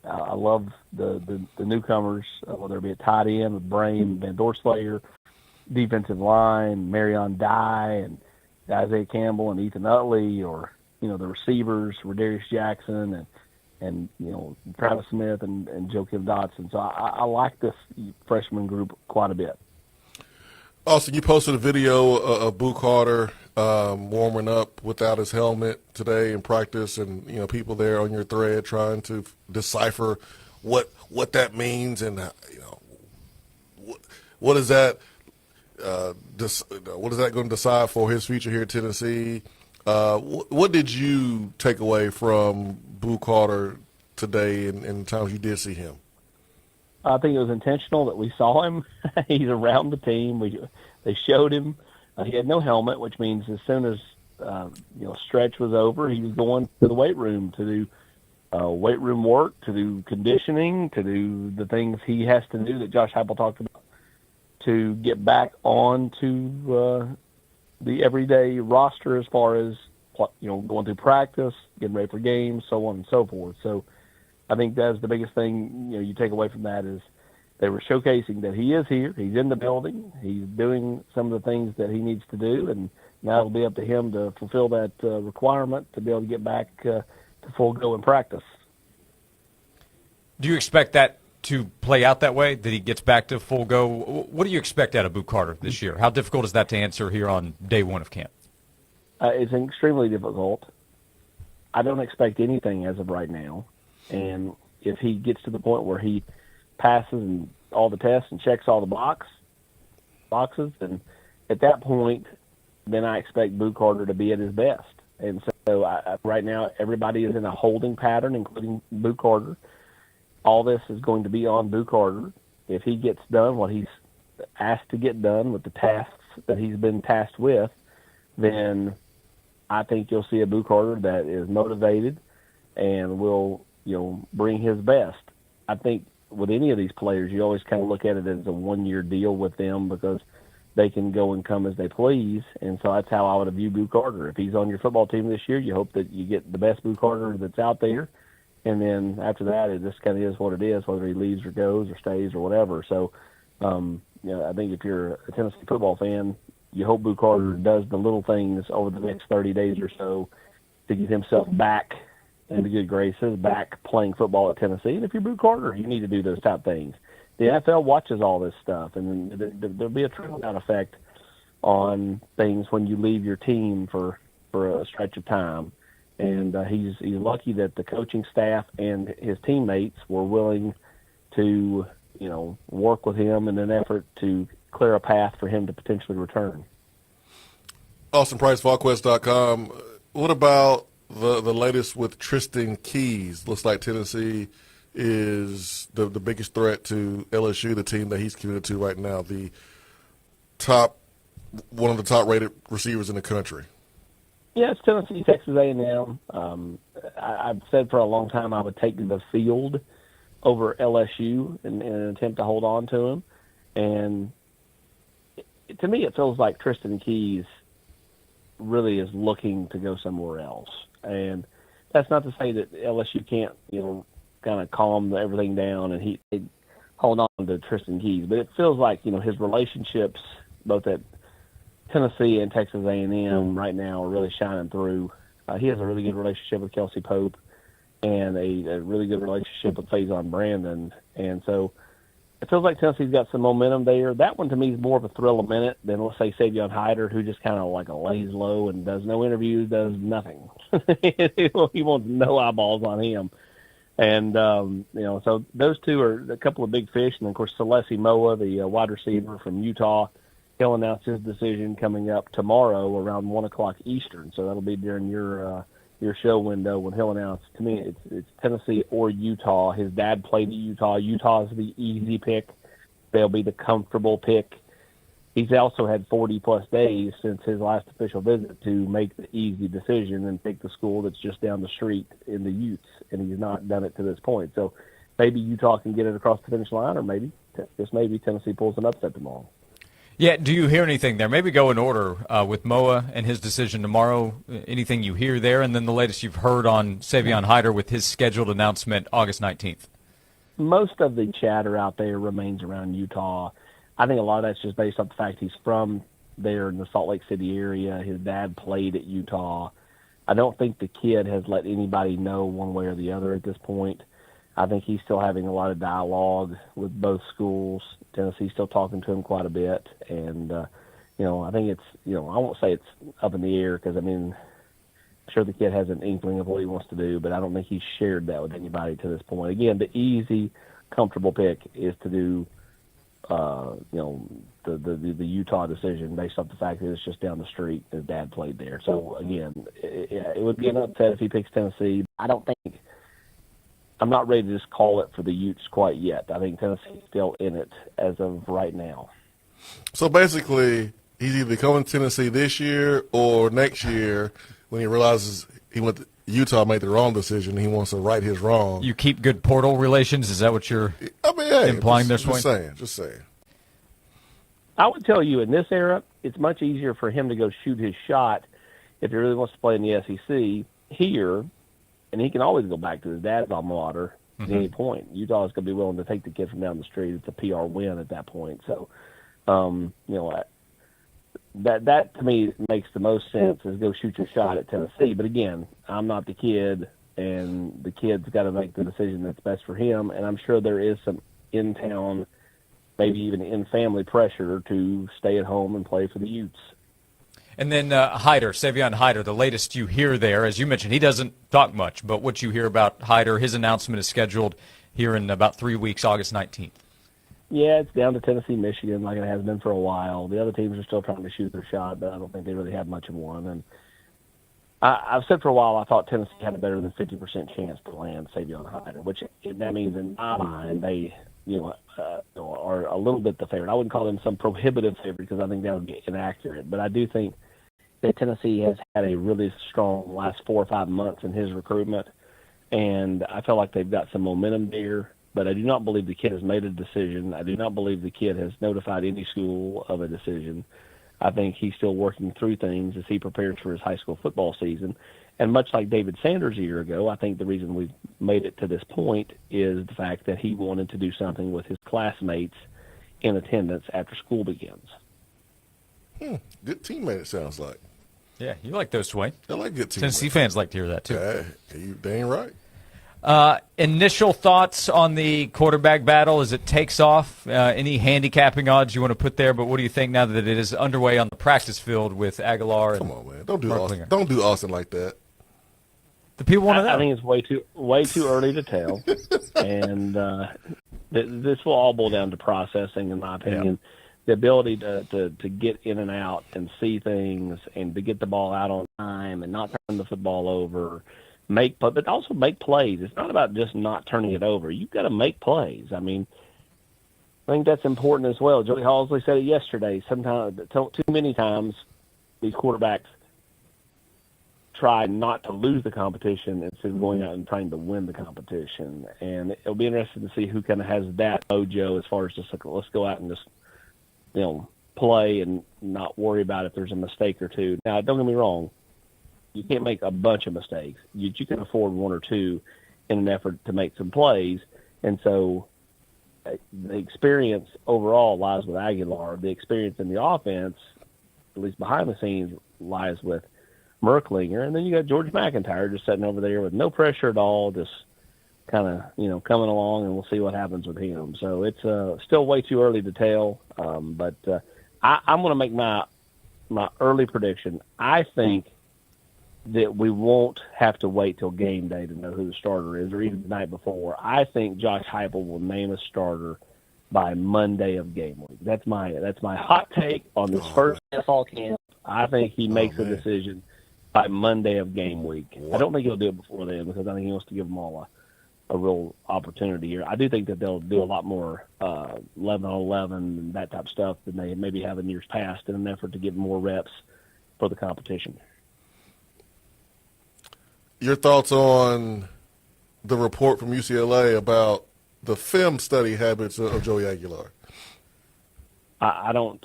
I love the newcomers, whether it be a tight end with Brain, Van Dorslayer, defensive line, Marion Dye, and Isaiah Campbell and Ethan Utley, or the receivers, Rodarius Jackson and Travis Smith and Joakim Dotson. So I like this freshman group quite a bit. Austin, you posted a video of Boo Carter warming up without his helmet today in practice, and people there on your thread trying to decipher what that means, and what is that going to decide for his future here at Tennessee? What did you take away from Boo Carter today and the times you did see him? I think it was intentional that we saw him. He's around the team. They showed him. He had no helmet, which means as soon as stretch was over, he was going to the weight room to do weight room work, to do conditioning, to do the things he has to do that Josh Heupel talked about to get back on to the everyday roster as far as going through practice, getting ready for games, so on and so forth. So I think that's the biggest thing you take away from that is they were showcasing that he is here, he's in the building, he's doing some of the things that he needs to do, and now it'll be up to him to fulfill that requirement to be able to get back to full go in practice. Do you expect that to play out that way, that he gets back to full go? What do you expect out of Boot Carter this year? How difficult is that to answer here on day one of camp? It's extremely difficult. I don't expect anything as of right now. And if he gets to the point where he passes and all the tests and checks all the boxes, and at that point, then I expect Boot Carter to be at his best. And so right now, everybody is in a holding pattern, including Boot Carter. All this is going to be on Boot Carter. If he gets done what he's asked to get done with the tasks that he's been tasked with, then I think you'll see a Boot Carter that is motivated and will, bring his best. I think with any of these players, you always kind of look at it as a one-year deal with them because they can go and come as they please, and so that's how I would view Boot Carter. If he's on your football team this year, you hope that you get the best Boot Carter that's out there. And then after that, it just kind of is what it is, whether he leaves or goes or stays or whatever. So, I think if you're a Tennessee football fan, you hope Boot Carter does the little things over the next 30 days or so to get himself back in the good graces, back playing football at Tennessee. And if you're Boot Carter, you need to do those type things. The NFL watches all this stuff, and there'll be a trickle-down effect on things when you leave your team for a stretch of time. And he's lucky that the coaching staff and his teammates were willing to, work with him in an effort to clear a path for him to potentially return. Austin Price, VolQuest.com. What about the latest with Tristan Keys? Looks like Tennessee is the biggest threat to LSU, the team that he's committed to right now, one of the top-rated receivers in the country. Yeah, it's Tennessee, Texas A&M. I've said for a long time I would take the field over LSU in an attempt to hold on to him. And to me, it feels like Tristan Keys really is looking to go somewhere else. And that's not to say that LSU can't, kind of calm everything down and he hold on to Tristan Keys. But it feels like, his relationships both at Tennessee and Texas A&M right now are really shining through. He has a really good relationship with Kelsey Pope and a really good relationship with Faison Brandon. And so it feels like Tennessee's got some momentum there. That one to me is more of a thrill a minute than, let's say, Savion Hyder, who just kind of like lays low and does no interviews, does nothing. He wants no eyeballs on him. And, so those two are a couple of big fish. And, of course, Celeste Moa, the wide receiver from Utah, he'll announce his decision coming up tomorrow around 1 o'clock Eastern. So that'll be during your show window when he'll announce. To me, it's Tennessee or Utah. His dad played at Utah. Utah's the easy pick. They'll be the comfortable pick. He's also had 40-plus days since his last official visit to make the easy decision and pick the school that's just down the street in the Utes, and he's not done it to this point. So maybe Utah can get it across the finish line, or maybe, just maybe, Tennessee pulls an upset tomorrow. Yeah, do you hear anything there? Maybe go in order with Moa and his decision tomorrow. Anything you hear there, and then the latest you've heard on Savion Hyder with his scheduled announcement August 19th. Most of the chatter out there remains around Utah. I think a lot of that's just based on the fact he's from there in the Salt Lake City area. His dad played at Utah. I don't think the kid has let anybody know one way or the other at this point. I think he's still having a lot of dialogue with both schools. Tennessee's still talking to him quite a bit. And, I think it's, I won't say it's up in the air because, I'm sure the kid has an inkling of what he wants to do, but I don't think he's shared that with anybody to this point. Again, the easy, comfortable pick is to do, the Utah decision based off the fact that it's just down the street. His dad played there. So, again, it would be an upset if he picks Tennessee. I'm not ready to just call it for the Utes quite yet. I think Tennessee's still in it as of right now. So basically, he's either coming to Tennessee this year or next year when he realizes he went to Utah, made the wrong decision, and he wants to right his wrong. You keep good portal relations? Is that what you're implying there, Swain? Just saying. I would tell you in this era, it's much easier for him to go shoot his shot if he really wants to play in the SEC here. And he can always go back to his dad's alma mater at any point. Utah is going to be willing to take the kid from down the street. It's a PR win at that point. So, that to me makes the most sense is go shoot your shot at Tennessee. But again, I'm not the kid, and the kid's got to make the decision that's best for him. And I'm sure there is some in-town, maybe even in-family pressure to stay at home and play for the Utes. And then Savion Hyder, the latest you hear there, as you mentioned, he doesn't talk much, but what you hear about Hyder, his announcement is scheduled here in about 3 weeks, August 19th. Yeah, it's down to Tennessee, Michigan, like it has been for a while. The other teams are still trying to shoot their shot, but I don't think they really have much of one. And I've said for a while I thought Tennessee had a better than 50% chance to land Savion Hyder, which that means in my mind they are a little bit the favorite. I wouldn't call them some prohibitive favorite because I think that would be inaccurate, but I do think that Tennessee has had a really strong last 4 or 5 months in his recruitment, and I feel like they've got some momentum there, but I do not believe the kid has made a decision. I do not believe the kid has notified any school of a decision. I think he's still working through things as he prepares for his high school football season. And much like David Sanders a year ago, I think the reason we've made it to this point is the fact that he wanted to do something with his classmates in attendance after school begins. Good teammate, it sounds like. Yeah, you like those, Swain. I like good teammates. Tennessee fans like to hear that, too. You dang right. Initial thoughts on the quarterback battle as it takes off? Any handicapping odds you want to put there? But what do you think now that it is underway on the practice field with Aguilar? Come on, man! Don't do Austin. Don't do Austin like that. The people want to know. I think it's way too early to tell, and this will all boil down to processing, in my opinion. Yeah. The ability to get in and out and see things and to get the ball out on time and not turn the football over, but also make plays. It's not about just not turning it over. You've got to make plays. I mean, I think that's important as well. Joey Halsley said it yesterday. Sometimes, too many times, these quarterbacks try not to lose the competition instead of going out and trying to win the competition. And it'll be interesting to see who kind of has that mojo as far as just like, let's go out and just play and not worry about if there's a mistake or two. Now, don't get me wrong. You can't make a bunch of mistakes. You can afford one or two in an effort to make some plays. And so the experience overall lies with Aguilar. The experience in the offense, at least behind the scenes, lies with Merklinger. And then you got George McIntyre just sitting over there with no pressure at all, just kind of, coming along, and we'll see what happens with him. So it's still way too early to tell. But I'm going to make my early prediction. I think that we won't have to wait till game day to know who the starter is, or even the night before. I think Josh Heupel will name a starter by Monday of game week. That's my hot take on this first fall camp. I think he makes a decision by Monday of game week. I don't think he'll do it before then because I think he wants to give them all a real opportunity here. I do think that they'll do a lot more 11-on-11 and that type of stuff than they maybe have in years past in an effort to get more reps for the competition. Your thoughts on the report from UCLA about the film study habits of Joey Aguilar? I don't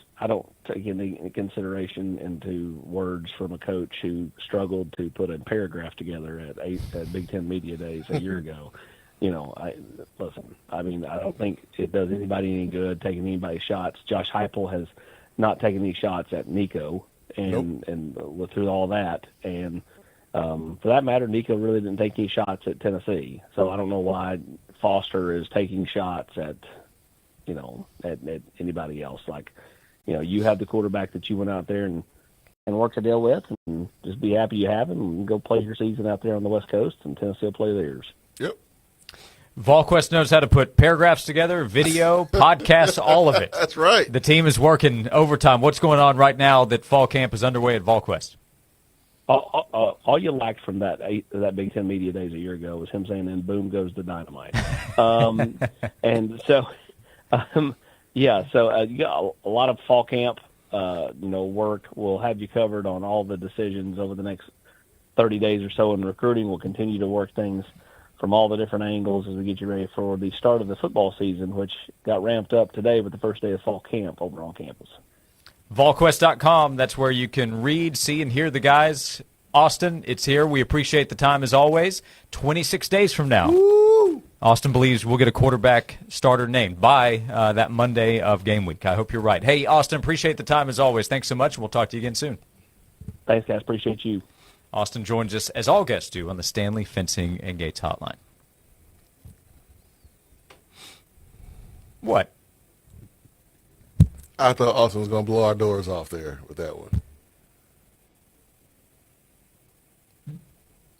take any consideration into words from a coach who struggled to put a paragraph together at Big Ten Media Days a year ago. Listen, I mean, I don't think it does anybody any good taking anybody's shots. Josh Heupel has not taken any shots at Nico and through all that. And for that matter, Nico really didn't take any shots at Tennessee. So I don't know why Foster is taking shots at anybody else. Like, you have the quarterback that you went out there and worked a deal with, and just be happy you have him and go play your season out there on the West Coast, and Tennessee will play theirs. Yep. VolQuest knows how to put paragraphs together, video, podcasts, all of it. That's right. The team is working overtime. What's going on right now that fall camp is underway at VolQuest? All you lacked from that Big Ten Media Days a year ago was him saying, "And boom goes the dynamite." And so, so you got a lot of fall camp, work. We'll have you covered on all the decisions over the next 30 days or so in recruiting. We'll continue to work things from all the different angles as we get you ready for the start of the football season, which got ramped up today with the first day of fall camp over on campus. VolQuest.com, that's where you can read, see, and hear the guys. Austin, it's here. We appreciate the time as always. 26 days from now, Woo! Austin believes we'll get a quarterback starter named by that Monday of game week. I hope you're right. Hey, Austin, appreciate the time as always. Thanks so much, and we'll talk to you again soon. Thanks, guys. Appreciate you. Austin joins us, as all guests do, on the Stanley Fencing and Gates Hotline. What? I thought Austin was going to blow our doors off there with that one.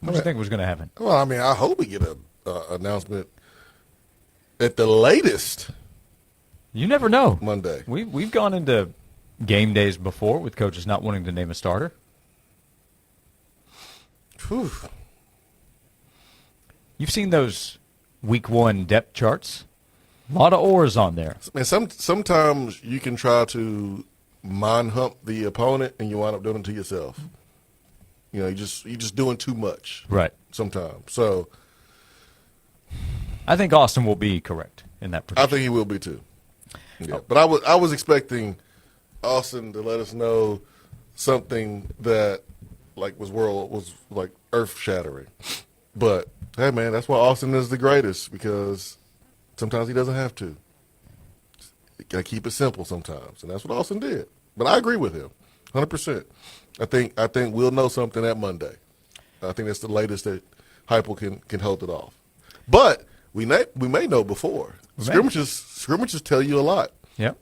What do you think was going to happen? Well, I mean, I hope we get an announcement at the latest. You never know. Monday. We've gone into game days before with coaches not wanting to name a starter. Whew. You've seen those week 1 depth charts. A lot of oars on there. Man, sometimes you can try to mind hump the opponent and you wind up doing it to yourself. You know, you're just doing too much. Right. Sometimes. So I think Austin will be correct in that prediction. I think he will be too. Yeah. But I was expecting Austin to let us know something that was like earth shattering. But hey man, that's why Austin is the greatest, because sometimes he doesn't have to. You gotta keep it simple sometimes, and that's what Austin did. But I agree with him, 100%. I think we'll know something that Monday. I think that's the latest that Heupel can hold it off. But we may know before. Scrimmages tell you a lot. Yep.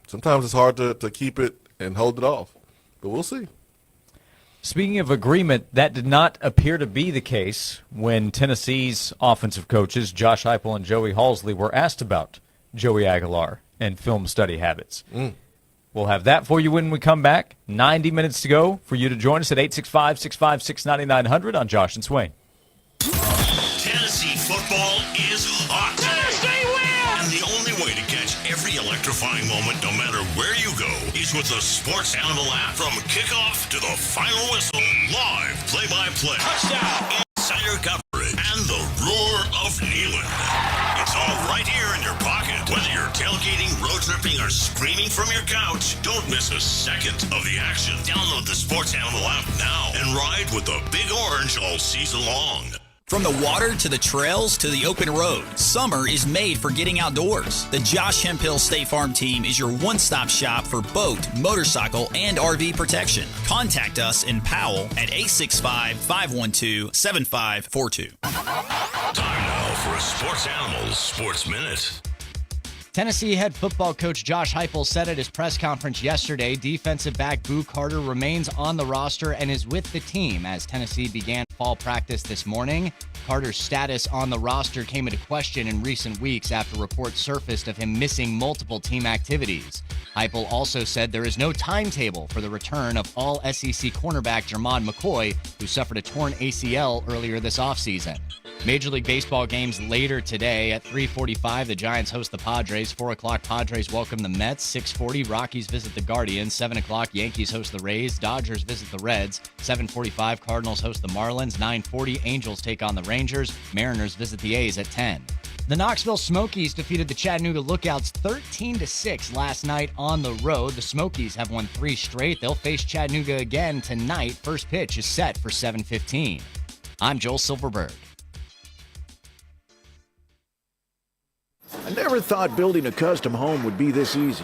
Sometimes it's hard to keep it and hold it off, but we'll see. Speaking of agreement, that did not appear to be the case when Tennessee's offensive coaches, Josh Heupel and Joey Halsley, were asked about Joey Aguilar and film study habits. We'll have that for you when we come back. 90 minutes to go for you to join us at 865-656-9900 on Josh and Swain. Tennessee football is hot. Tennessee wins! And the only way to catch every electrifying moment, no matter where you go, is with the Sports Animal app. From kickoff to the final whistle, live play-by-play, touchdown, insider coverage, and the roar of Neyland. It's all right here in your pocket. Whether you're tailgating, road tripping, or screaming from your couch, don't miss a second of the action. Download the Sports Animal app now and ride with the Big Orange all season long. From the water to the trails to the open road, summer is made for getting outdoors. The Josh Hemphill State Farm team is your one-stop shop for boat, motorcycle, and RV protection. Contact us in Powell at 865-512-7542. Time now for a Sports Animals Sports Minute. Tennessee head football coach Josh Heupel said at his press conference yesterday defensive back Boo Carter remains on the roster and is with the team as Tennessee began fall practice this morning. Carter's status on the roster came into question in recent weeks after reports surfaced of him missing multiple team activities. Heupel also said there is no timetable for the return of all SEC cornerback Jermod McCoy, who suffered a torn ACL earlier this offseason. Major League Baseball games later today at 3:45. The Giants host the Padres. 4 o'clock, Padres welcome the Mets. 6:40, Rockies visit the Guardians. 7 o'clock, Yankees host the Rays. Dodgers visit the Reds. 7:45, Cardinals host the Marlins. 9:40, Angels take on the Rangers. Mariners visit the A's at 10. The Knoxville Smokies defeated the Chattanooga Lookouts 13-6 last night on the road. The Smokies have won 3 straight. They'll face Chattanooga again tonight. First pitch is set for 7:15. I'm Joel Silverberg. I never thought building a custom home would be this easy.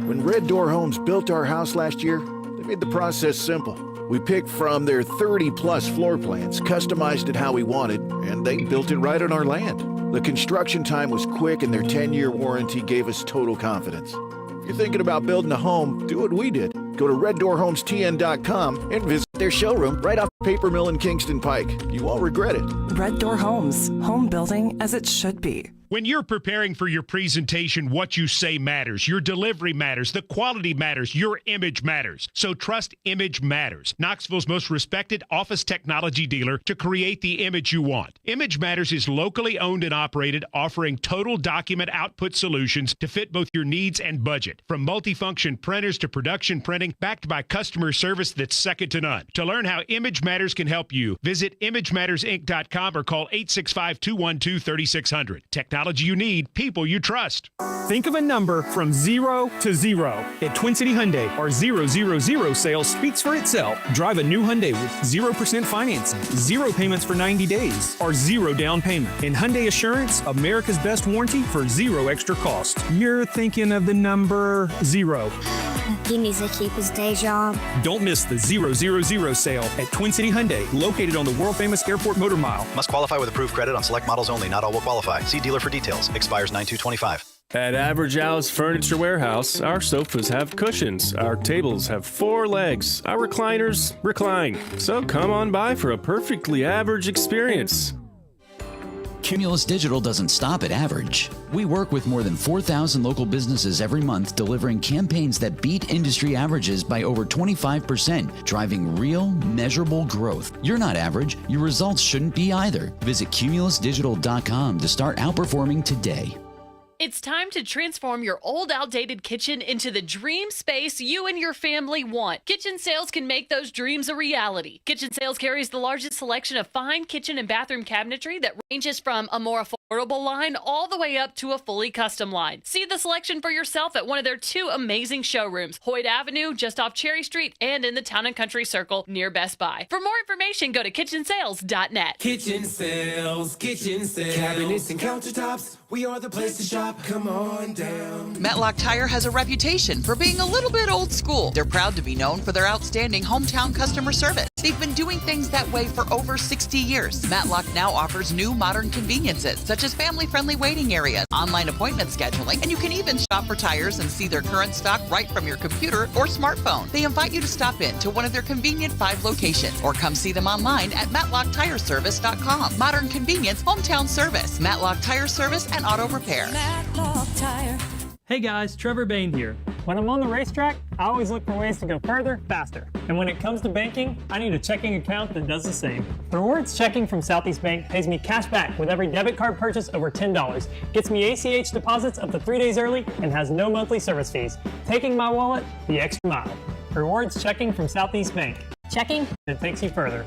When Red Door Homes built our house last year, they made the process simple. We picked from their 30-plus floor plans, customized it how we wanted, and they built it right on our land. The construction time was quick, and their 10-year warranty gave us total confidence. If you're thinking about building a home, do what we did. Go to reddoorhomestn.com and visit their showroom right off Paper Mill in Kingston Pike. You won't regret it. Red Door Homes, home building as it should be. When you're preparing for your presentation, what you say matters. Your delivery matters. The quality matters. Your image matters. So trust Image Matters, Knoxville's most respected office technology dealer, to create the image you want. Image Matters is locally owned and operated, offering total document output solutions to fit both your needs and budget. From multifunction printers to production printing, backed by customer service that's second to none. To learn how Image Matters can help you, visit imagemattersinc.com or call 865-212-3600. Technology you need, people you trust. Think of a number from 0 to 0. At Twin City Hyundai, our 000 sales speaks for itself. Drive a new Hyundai with 0% financing, 0 payments for 90 days, or 0 down payment. And Hyundai Assurance, America's best warranty for 0 extra cost. You're thinking of the number 0. He needs to keep his day job. Don't miss the 000 sale at Twin City Hyundai, located on the world-famous Airport Motor Mile. Must qualify with approved credit on select models only. Not all will qualify. See dealer for details. Expires 9/2/25. At Average Al's Furniture Warehouse, our sofas have cushions, our tables have 4 legs, our recliners recline. So come on by for a perfectly average experience. Cumulus Digital doesn't stop at average. We work with more than 4,000 local businesses every month, delivering campaigns that beat industry averages by over 25%, driving real, measurable growth. You're not average. Your results shouldn't be either. Visit cumulusdigital.com to start outperforming today. It's time to transform your old, outdated kitchen into the dream space you and your family want. Kitchen Sales can make those dreams a reality. Kitchen Sales carries the largest selection of fine kitchen and bathroom cabinetry that ranges from a more affordable line all the way up to a fully custom line. See the selection for yourself at one of their 2 amazing showrooms, Hoyt Avenue, just off Cherry Street, and in the Town and Country Circle near Best Buy. For more information, go to kitchensales.net. Kitchen Sales, cabinets and countertops. We are the place to shop. Come on down. Matlock Tire has a reputation for being a little bit old school. They're proud to be known for their outstanding hometown customer service. They've been doing things that way for over 60 years. Matlock now offers new modern conveniences, such as family-friendly waiting areas, online appointment scheduling, and you can even shop for tires and see their current stock right from your computer or smartphone. They invite you to stop in to one of their convenient 5 locations, or come see them online at MatlockTireService.com. Modern convenience, hometown service, Matlock Tire Service and Auto Repair. Matlock Tire. Hey guys, Trevor Bain here. When I'm on the racetrack, I always look for ways to go further, faster. And when it comes to banking, I need a checking account that does the same. Rewards Checking from Southeast Bank pays me cash back with every debit card purchase over $10, gets me ACH deposits up to 3 days early, and has no monthly service fees. Taking my wallet the extra mile. Rewards Checking from Southeast Bank. Checking that takes you further.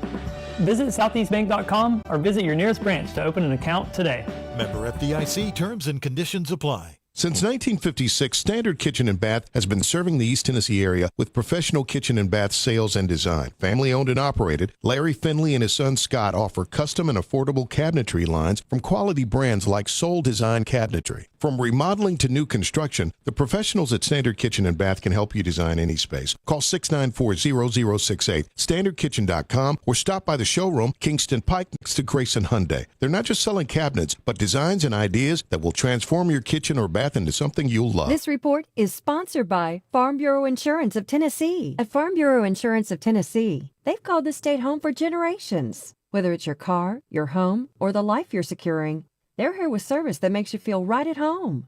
Visit southeastbank.com or visit your nearest branch to open an account today. Member FDIC, terms and conditions apply. Since 1956, Standard Kitchen and Bath has been serving the East Tennessee area with professional kitchen and bath sales and design. Family owned and operated, Larry Finley and his son Scott offer custom and affordable cabinetry lines from quality brands like Soul Design Cabinetry. From remodeling to new construction, the professionals at Standard Kitchen and Bath can help you design any space. Call 694-0068, standardkitchen.com, or stop by the showroom, Kingston Pike, next to Grayson Hyundai. They're not just selling cabinets, but designs and ideas that will transform your kitchen or bath into something you'll love. This report is sponsored by Farm Bureau Insurance of Tennessee. At Farm Bureau Insurance of Tennessee, they've called the state home for generations. Whether it's your car, your home, or the life you're securing, they're here with service that makes you feel right at home.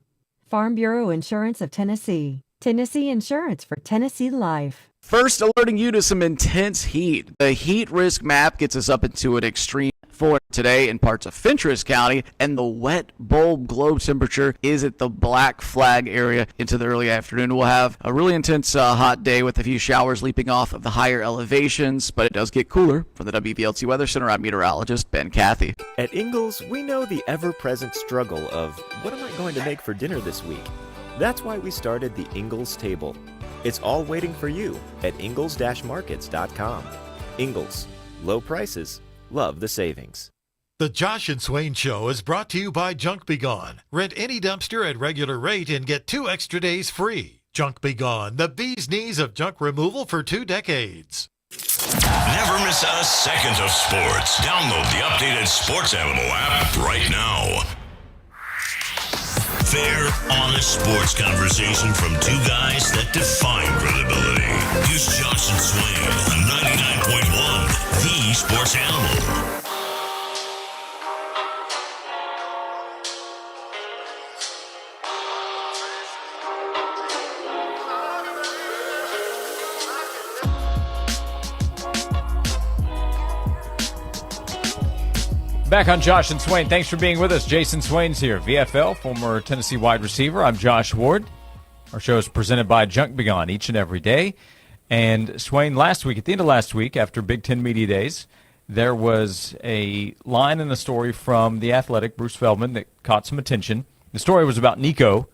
Farm Bureau Insurance of Tennessee. Tennessee Insurance for Tennessee Life. First, alerting you to some intense heat. The heat risk map gets us up into an extreme 4 today in parts of Fentress County, and the wet bulb globe temperature is at the Black Flag area into the early afternoon. We'll have a really intense hot day with a few showers leaping off of the higher elevations, but it does get cooler. From the WVLT Weather Center, I'm meteorologist Ben Cathy. At Ingalls, we know the ever-present struggle of what am I going to make for dinner this week? That's why we started the Ingalls Table. It's all waiting for you at ingalls-markets.com. Ingalls, low prices, love the savings. The Josh and Swain Show is brought to you by Junk Be Gone. Rent any dumpster at regular rate and get 2 extra days free. Junk Be Gone, the bee's knees of junk removal for 2 decades. Never miss a second of sports. Download the updated Sports Animal app right now. Fair, honest sports conversation from 2 guys that define credibility. Here's Josh and Swain on 99.1, the Sports Animal. Back on Josh and Swain. Thanks for being with us. Jason Swain's here, VFL, former Tennessee wide receiver. I'm Josh Ward. Our show is presented by Junk Be Gone each and every day. And Swain, last week, at the end of last week, after Big Ten Media Days, there was a line in the story from The Athletic, Bruce Feldman, that caught some attention. The story was about Nico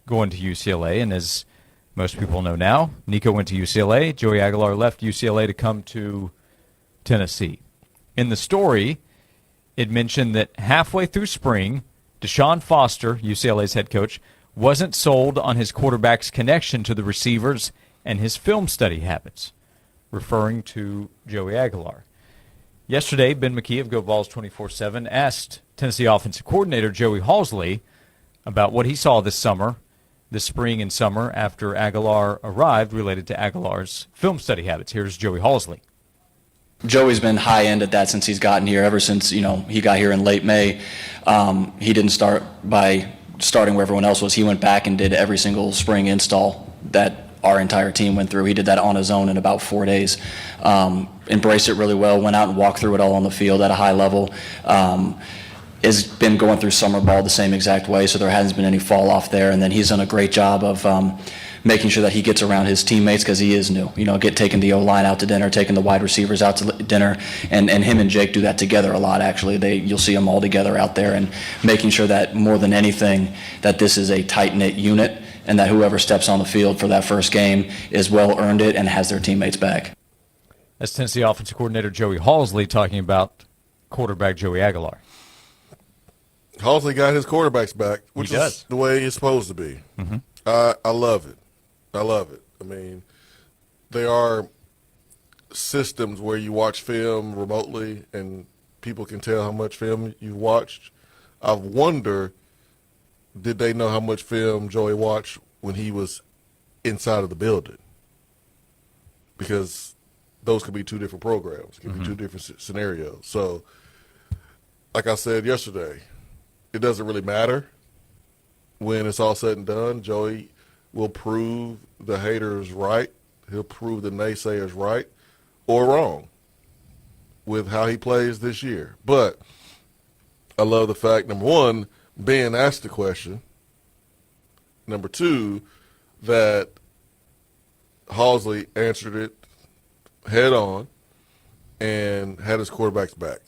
going to UCLA, and as most people know now, Nico went to UCLA. Joey Aguilar left UCLA to come to Tennessee. In the story, it mentioned that halfway through spring, Deshaun Foster, UCLA's head coach, wasn't sold on his quarterback's connection to the receivers and his film study habits, referring to Joey Aguilar. Yesterday, Ben McKee of Go Vols 24/7 asked Tennessee offensive coordinator Joey Halsley about what he saw this spring and summer after Aguilar arrived, related to Aguilar's film study habits. Here's Joey Halsley. Joey's been high end at that since he's gotten here. Ever since he got here in late May, he didn't start by starting where everyone else was. He went back and did every single spring install that our entire team went through. He did that on his own in about 4 days. Embraced it really well. Went out and walked through it all on the field at a high level. Has been going through summer ball the same exact way, so there hasn't been any fall off there. And then he's done a great job of making sure that he gets around his teammates because he is new. Taking the O-line out to dinner, taking the wide receivers out to dinner, and him and Jake do that together a lot, actually. You'll see them all together out there and making sure that more than anything that this is a tight-knit unit and that whoever steps on the field for that first game is well earned it and has their teammates back. That's Tennessee offensive coordinator Joey Halsley talking about quarterback Joey Aguilar. Halsley got his quarterbacks back, which He does. is the way it's supposed to be. Mm-hmm. I love it. I love it. I mean, there are systems where you watch film remotely and people can tell how much film you watched. I wonder, did they know how much film Joey watched when he was inside of the building? Because those could be two different programs, could be two different scenarios. So, like I said yesterday, it doesn't really matter when it's all said and done. Joey will prove the haters right. He'll prove the naysayers right or wrong with how he plays this year. But I love the fact, number one, Ben asked the question. Number two, that Halsley answered it head on and had his quarterbacks back.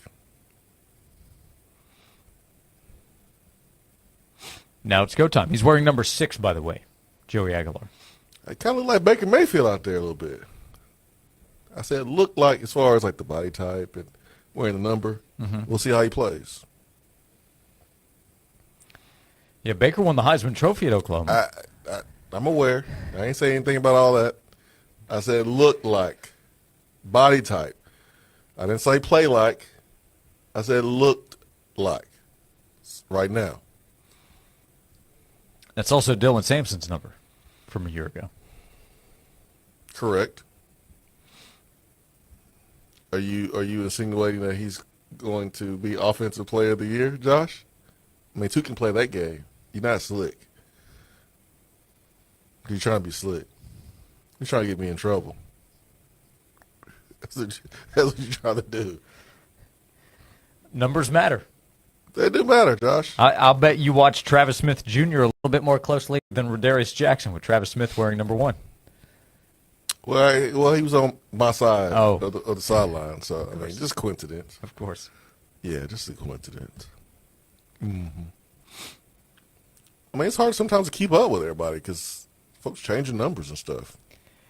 Now it's go time. He's wearing number 6, by the way, Joey Aguilar. I kind of look like Baker Mayfield out there a little bit. I said look like as far as like the body type and wearing the number. Mm-hmm. We'll see how he plays. Yeah, Baker won the Heisman Trophy at Oklahoma. I'm aware. I ain't saying anything about all that. I said look like, body type. I didn't say play like. I said looked like right now. That's also Dylan Sampson's number from a year ago. Correct. Are you insinuating that he's going to be offensive player of the year, Josh? I mean, two can play that game. You're not slick. You're trying to be slick. You're trying to get me in trouble. That's what you're trying to do. Numbers matter. They do matter, Josh. I'll bet you watched Travis Smith Jr. a little bit more closely than Rodarius Jackson, with Travis Smith wearing number 1. Well, he was on my side of the sideline, so I mean, just coincidence. Of course. Yeah, just a coincidence. Mm-hmm. I mean, it's hard sometimes to keep up with everybody because folks changing numbers and stuff.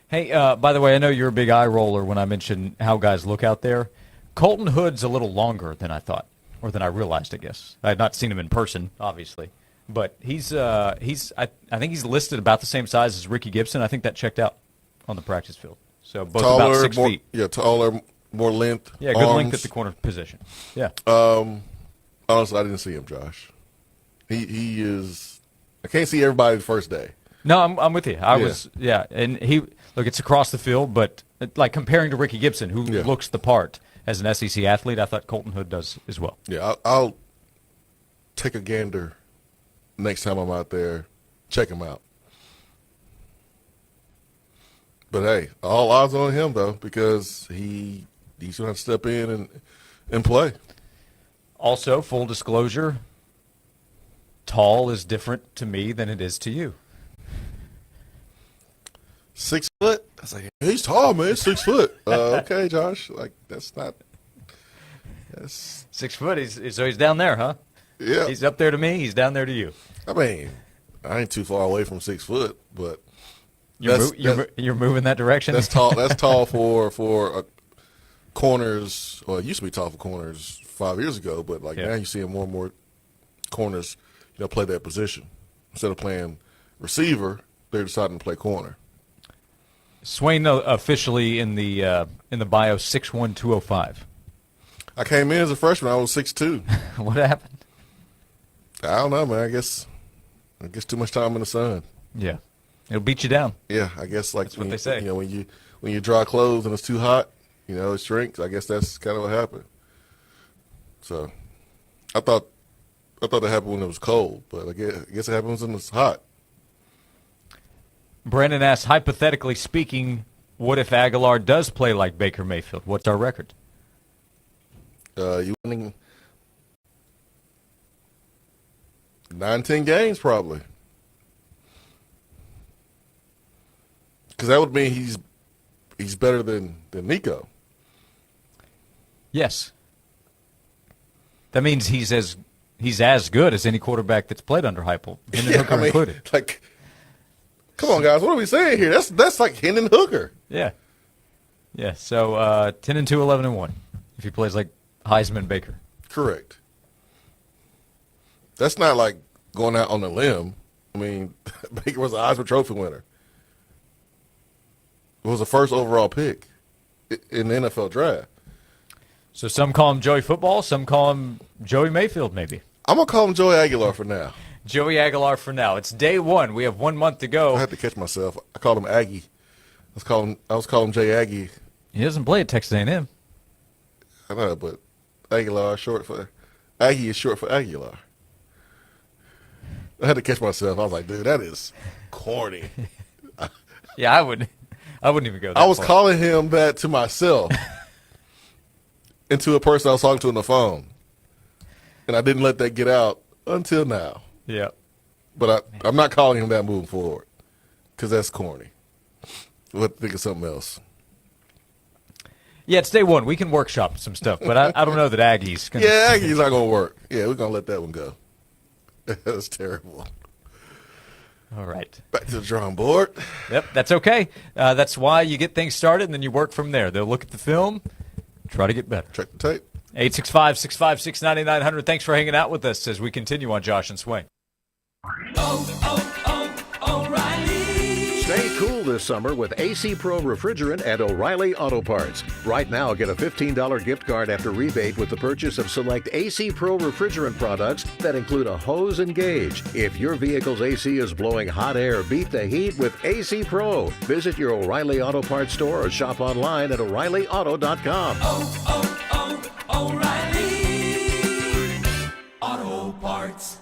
Hey, by the way, I know you're a big eye roller when I mention how guys look out there. Colton Hood's a little longer than I thought, or than I realized, I guess. I had not seen him in person, obviously. But I think he's listed about the same size as Ricky Gibson. I think that checked out on the practice field. So both taller, about 6 feet. Yeah, taller, more length. Yeah, good length at the corner position. Yeah. Honestly, I didn't see him, Josh. He is. I can't see everybody the first day. No, I'm with you. And it's across the field, but like comparing to Ricky Gibson, who looks the part as an SEC athlete, I thought Colton Hood does as well. Yeah, I'll take a gander next time I'm out there, check him out. But hey, all eyes on him though, because he's gonna have to step in and play. Also, full disclosure, tall is different to me than it is to you. 6 foot? I was like, he's tall, man. 6 foot. Okay, Josh. Like that's 6 foot. So he's down there, huh? Yeah. He's up there to me. He's down there to you. I mean, I ain't too far away from 6 foot, but you're moving that direction. That's tall. That's tall for corners. Well, it used to be tall for corners 5 years ago, but now you see more and more corners, play that position instead of playing receiver. They're deciding to play corner. Swain officially in the bio 6'1", 205. I came in as a freshman. I was 6'2". What happened? I don't know, man. I guess It gets too much time in the sun. Yeah. It'll beat you down. Yeah, I guess like that's what they say. You know, when you dry clothes and it's too hot, you know, it shrinks. I guess that's kind of what happened. So, I thought that happened when it was cold, but I guess it happens when it's hot. Brandon asks, hypothetically speaking, what if Aguilar does play like Baker Mayfield? What's our record? You winning 9-10 games probably. Because that would mean he's better than Nico. Yes. That means he's as good as any quarterback that's played under Heupel, Hooker included. Like, come on, guys, what are we saying here? That's like Hendon Hooker. Yeah. Yeah. So 10-2, 11-1. If he plays like Heisman Baker. Correct. That's not like going out on a limb. I mean, Baker was a Heisman Trophy winner. It was the first overall pick in the NFL draft. So some call him Joey Football, some call him Joey Mayfield maybe. I'm going to call him Joey Aguilar for now. Joey Aguilar for now. It's day one. We have 1 month to go. I had to catch myself. I called him Aggie. I was calling him Jay Aggie. He doesn't play at Texas A&M. I know, but Aguilar Aggie is short for Aguilar. I had to catch myself. I was like, dude, that is corny. Yeah, I wouldn't even go that I was far. calling him that to myself and to a person I was talking to on the phone. And I didn't let that get out until now. Yeah. But I'm not calling him that moving forward because that's corny. We'll think of something else. Yeah, it's day one. We can workshop some stuff, but I don't know that Aggie's going to. Yeah, Aggie's not going to work. Yeah, we're going to let that one go. That's terrible. All right. Back to the drawing board. Yep, that's okay. That's why you get things started, and then you work from there. They'll look at the film, try to get better. Check the tape. 865-656-9900. Thanks for hanging out with us as we continue on Josh and Swain. Stay cool this summer with AC Pro refrigerant at O'Reilly Auto Parts. Right now, get a $15 gift card after rebate with the purchase of select AC Pro refrigerant products that include a hose and gauge. If your vehicle's AC is blowing hot air, beat the heat with AC Pro. Visit your O'Reilly Auto Parts store or shop online at O'ReillyAuto.com. O'Reilly Auto Parts.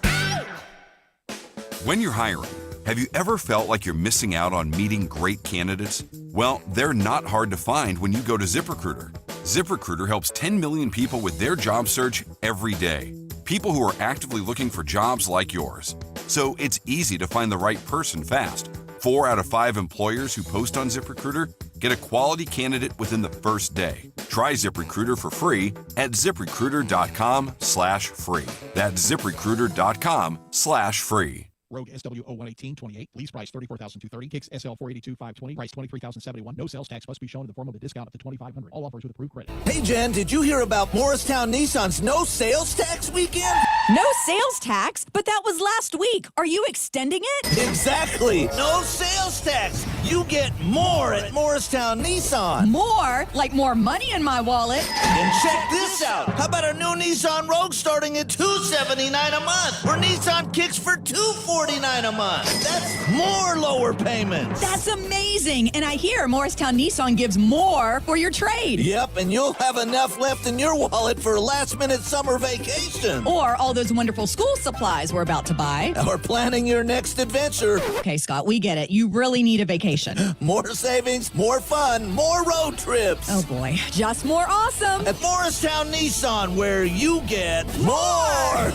When you're hiring, have you ever felt like you're missing out on meeting great candidates? Well, they're not hard to find when you go to ZipRecruiter. ZipRecruiter helps 10 million people with their job search every day. People who are actively looking for jobs like yours. So it's easy to find the right person fast. 4 out of 5 employers who post on ZipRecruiter get a quality candidate within the first day. Try ZipRecruiter for free at ZipRecruiter.com/free. That's ZipRecruiter.com/free. Rogue SWO 11828. Lease price $34,230. Kicks SL 482,520. Price $23,071. No sales tax must be shown in the form of a discount up to $2,500. All offers with approved credit. Hey Jen, did you hear about Morristown Nissan's no sales tax weekend? No sales tax? But that was last week. Are you extending it? Exactly. No sales tax. You get more at Morristown Nissan. More? Like more money in my wallet? And check this out. How about a new Nissan Rogue starting at $279 a month? Or Nissan Kicks for $249 a month. That's more lower payments. That's amazing. And I hear Morristown Nissan gives more for your trade. Yep, and you'll have enough left in your wallet for a last-minute summer vacation. Or all those wonderful school supplies we're about to buy. Or planning your next adventure. Okay, Scott, we get it. You really need a vacation. More savings, more fun, more road trips. Oh boy, just more awesome. At Morristown Nissan, where you get more.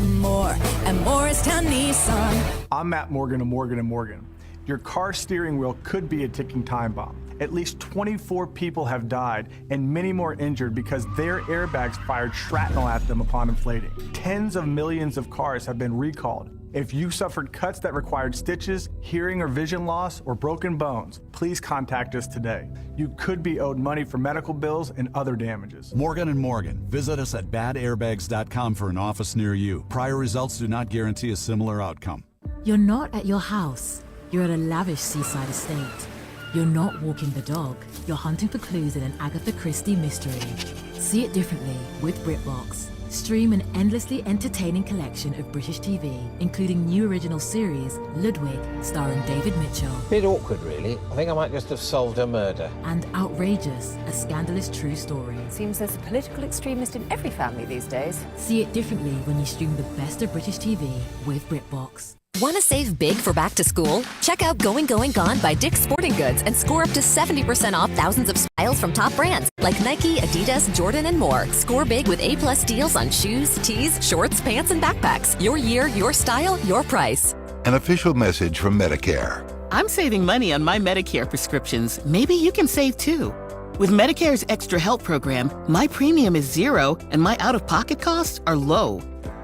More. At Morristown Nissan. I'm Matt Morgan of Morgan & Morgan. Your car steering wheel could be a ticking time bomb. At least 24 people have died and many more injured because their airbags fired shrapnel at them upon inflating. Tens of millions of cars have been recalled. If you suffered cuts that required stitches, hearing or vision loss, or broken bones, please contact us today. You could be owed money for medical bills and other damages. Morgan & Morgan. Visit us at badairbags.com for an office near you. Prior results do not guarantee a similar outcome. You're not at your house. You're at a lavish seaside estate. You're not walking the dog. You're hunting for clues in an Agatha Christie mystery. See it differently with BritBox. Stream an endlessly entertaining collection of British TV, including new original series Ludwig, starring David Mitchell, Bit awkward, really. I think I might just have solved a murder. and Outrageous, a scandalous true story. Seems there's a political extremist in every family these days. See it differently when you stream the best of British TV with BritBox. Want to save big for back to school? Check out Going Gone by Dick's Sporting Goods and score up to 70% off thousands of styles from top brands like Nike, Adidas, Jordan, and more. Score big with A+ deals on shoes, tees, shorts, pants, and backpacks. Your year, your style, your price. An official message from Medicare. I'm saving money on my Medicare prescriptions. Maybe you can save too. With Medicare's Extra Help program, my premium is zero and my out-of-pocket costs are low.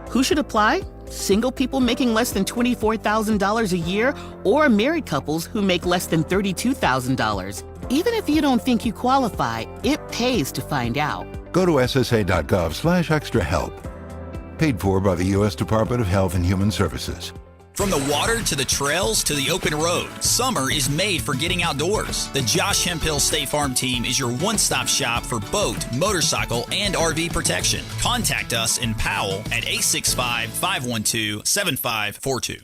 Who should apply? Single people making less than $24,000 a year or married couples who make less than $32,000. Even if you don't think you qualify, it pays to find out. Go to ssa.gov/extra help. Paid for by the U.S. Department of Health and Human Services. From the water to the trails to the open road, summer is made for getting outdoors. The Josh Hemphill State Farm team is your one-stop shop for boat, motorcycle, and RV protection. Contact us in Powell at 865-512-7542.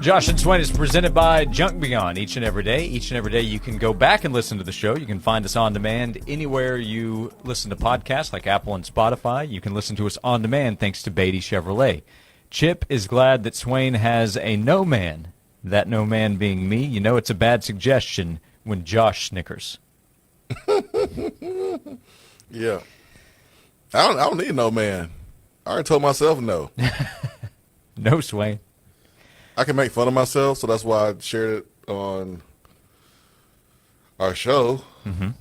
Josh and Swain is presented by Junk Beyond each and every day. Each and every day you can go back and listen to the show. You can find us on demand anywhere you listen to podcasts like Apple and Spotify. You can listen to us on demand thanks to Beatty Chevrolet. Chip is glad that Swain has a no man, that no man being me. You know it's a bad suggestion when Josh snickers. Yeah. I don't need no man. I already told myself no. No, Swain. I can make fun of myself, so that's why I shared it on our show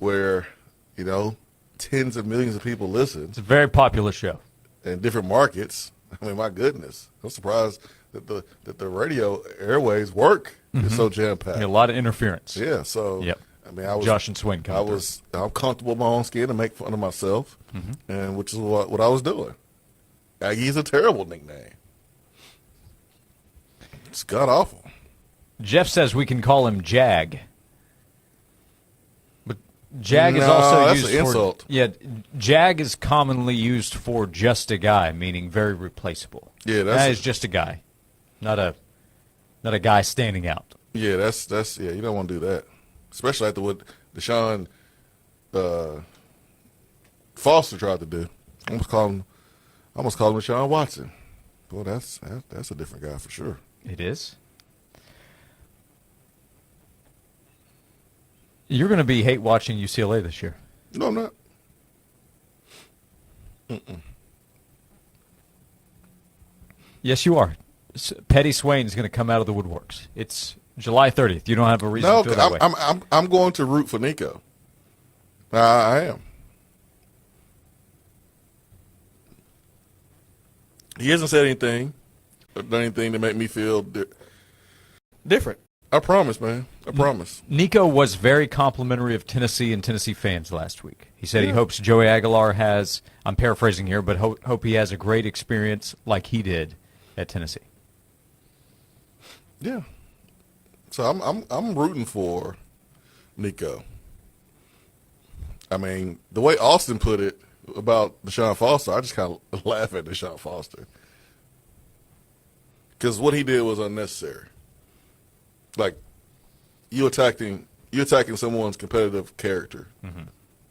where, you know, tens of millions of people listen. It's a very popular show. In different markets. I mean, my goodness. I'm surprised that the radio airways work. It's so jam-packed. A lot of interference. Yeah, so, yep. I mean, I was Josh and Swain I'm comfortable in my own skin to make fun of myself, and which is what I was doing. Aggie's a terrible nickname. It's god-awful. Jeff says we can call him Jag. But Jag is also that's used an for insult. Yeah, Jag is commonly used for just a guy, meaning very replaceable. Yeah, that is just a guy, not a guy standing out. Yeah, that's you don't want to do that, especially after what Deshaun Foster tried to do. I almost called him Deshaun Watson. Boy, that's a different guy for sure. It is. You're going to be hate watching UCLA this year. No, I'm not. Yes, you are. Petty Swain is going to come out of the woodworks. It's July 30th. You don't have a reason to feel that way. I'm going to root for Nico. I am. He hasn't said anything or done anything to make me feel different. I promise, man. I promise. Nico was very complimentary of Tennessee and Tennessee fans last week. He said he hopes Joey Aguilar has, I'm paraphrasing here, but hope he has a great experience like he did at Tennessee. Yeah. So I'm rooting for Nico. I mean, the way Austin put it about Deshaun Foster, I just kind of laugh at Deshaun Foster. Because what he did was unnecessary. Like, you attacking someone's competitive character,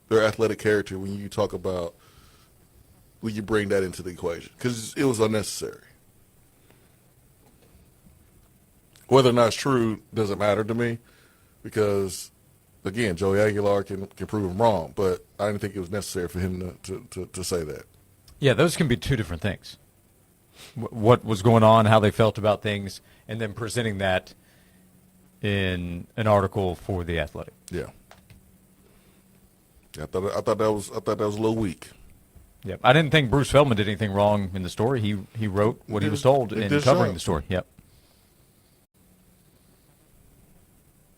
their athletic character, when you bring that into the equation, because it was unnecessary. Whether or not it's true doesn't matter to me, because again, Joey Aguilar can prove him wrong, but I didn't think it was necessary for him to say that. Yeah, those can be two different things. What was going on, how they felt about things, and then presenting that in an article for The Athletic. Yeah. I thought that was a little weak. Yep. I didn't think Bruce Feldman did anything wrong in the story. He wrote what he was told in covering the story. Yep.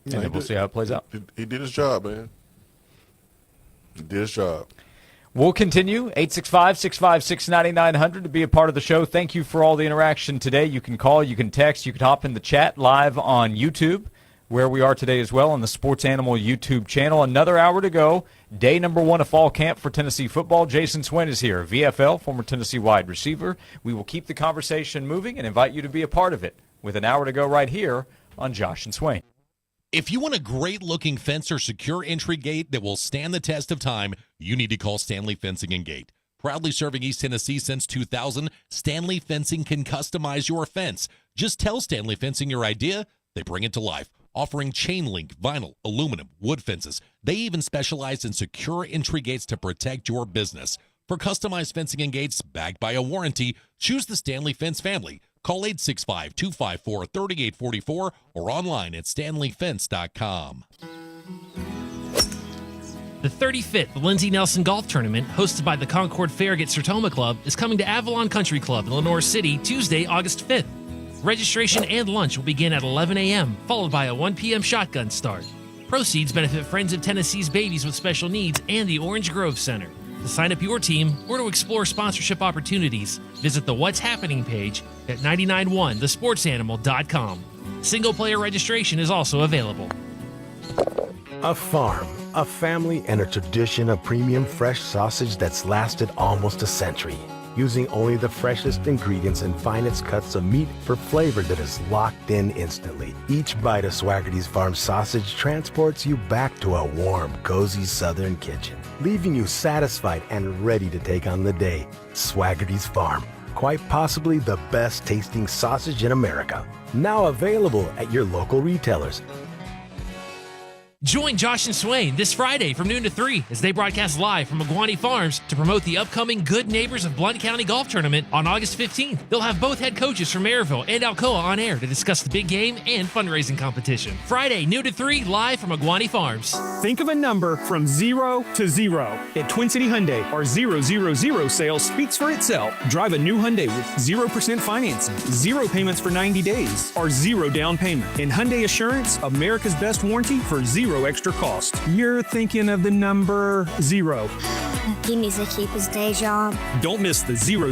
Yeah, and then we'll see how it plays out. He did his job, man. did his job. We'll continue, 865-656-9900 to be a part of the show. Thank you for all the interaction today. You can call, you can text, you can hop in the chat live on YouTube, where we are today as well on the Sports Animal YouTube channel. Another hour to go. Day number 1 of fall camp for Tennessee football. Jason Swain is here, VFL, former Tennessee wide receiver. We will keep the conversation moving and invite you to be a part of it with an hour to go right here on Josh and Swain. If you want a great-looking fence or secure entry gate that will stand the test of time, you need to call Stanley Fencing and Gate. Proudly serving East Tennessee since 2000, Stanley Fencing can customize your fence. Just tell Stanley Fencing your idea, they bring it to life. Offering chain link, vinyl, aluminum, wood fences. They even specialize in secure entry gates to protect your business. For customized fencing and gates backed by a warranty, choose the Stanley Fence family. Call 865-254-3844 or online at stanleyfence.com. The 35th Lindsey Nelson Golf Tournament, hosted by the Concord Farragut Sertoma Club, is coming to Avalon Country Club in Lenore City Tuesday, August 5th. Registration and lunch will begin at 11 a.m., followed by a 1 p.m. shotgun start. Proceeds benefit Friends of Tennessee's Babies with Special Needs and the Orange Grove Center. To sign up your team or to explore sponsorship opportunities, visit the What's Happening page at 991thesportsanimal.com. Single-player registration is also available. A farm, a family, and a tradition of premium fresh sausage that's lasted almost a century. Using only the freshest ingredients and finest cuts of meat for flavor that is locked in instantly. Each bite of Swaggerty's Farm sausage transports you back to a warm, cozy southern kitchen, leaving you satisfied and ready to take on the day. Swaggerty's Farm, quite possibly the best tasting sausage in America. Now available at your local retailers. Join Josh and Swain this Friday from noon to 3 as they broadcast live from Agwani Farms to promote the upcoming Good Neighbors of Blount County Golf Tournament on August 15th. They'll have both head coaches from Maryville and Alcoa on air to discuss the big game and fundraising competition. Friday, noon to 3, live from Agwani Farms. Think of a number from 0 to 0. At Twin City Hyundai, our 000 sale speaks for itself. Drive a new Hyundai with 0% financing, 0 payments for 90 days, or 0 down payment. And Hyundai Assurance, America's best warranty for 0 extra cost. You're thinking of the number 0. He needs to keep his day job. Don't miss the 000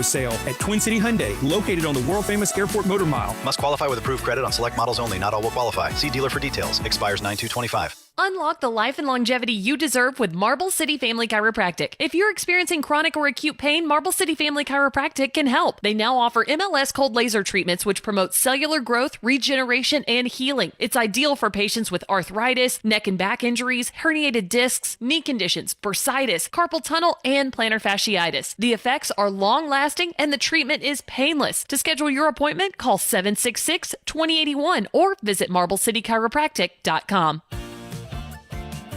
sale at Twin City Hyundai, located on the world-famous Airport Motor Mile. Must qualify with approved credit on select models only. Not all will qualify. See dealer for details. Expires 9/2/25. Unlock the life and longevity you deserve with Marble City Family Chiropractic. If you're experiencing chronic or acute pain, Marble City Family Chiropractic can help. They now offer MLS cold laser treatments, which promote cellular growth, regeneration, and healing. It's ideal for patients with arthritis, neck and back injuries, herniated discs, knee conditions, bursitis, carpal tunnel, and plantar fasciitis. The effects are long-lasting, and the treatment is painless. To schedule your appointment, call 766-2081 or visit MarbleCityChiropractic.com.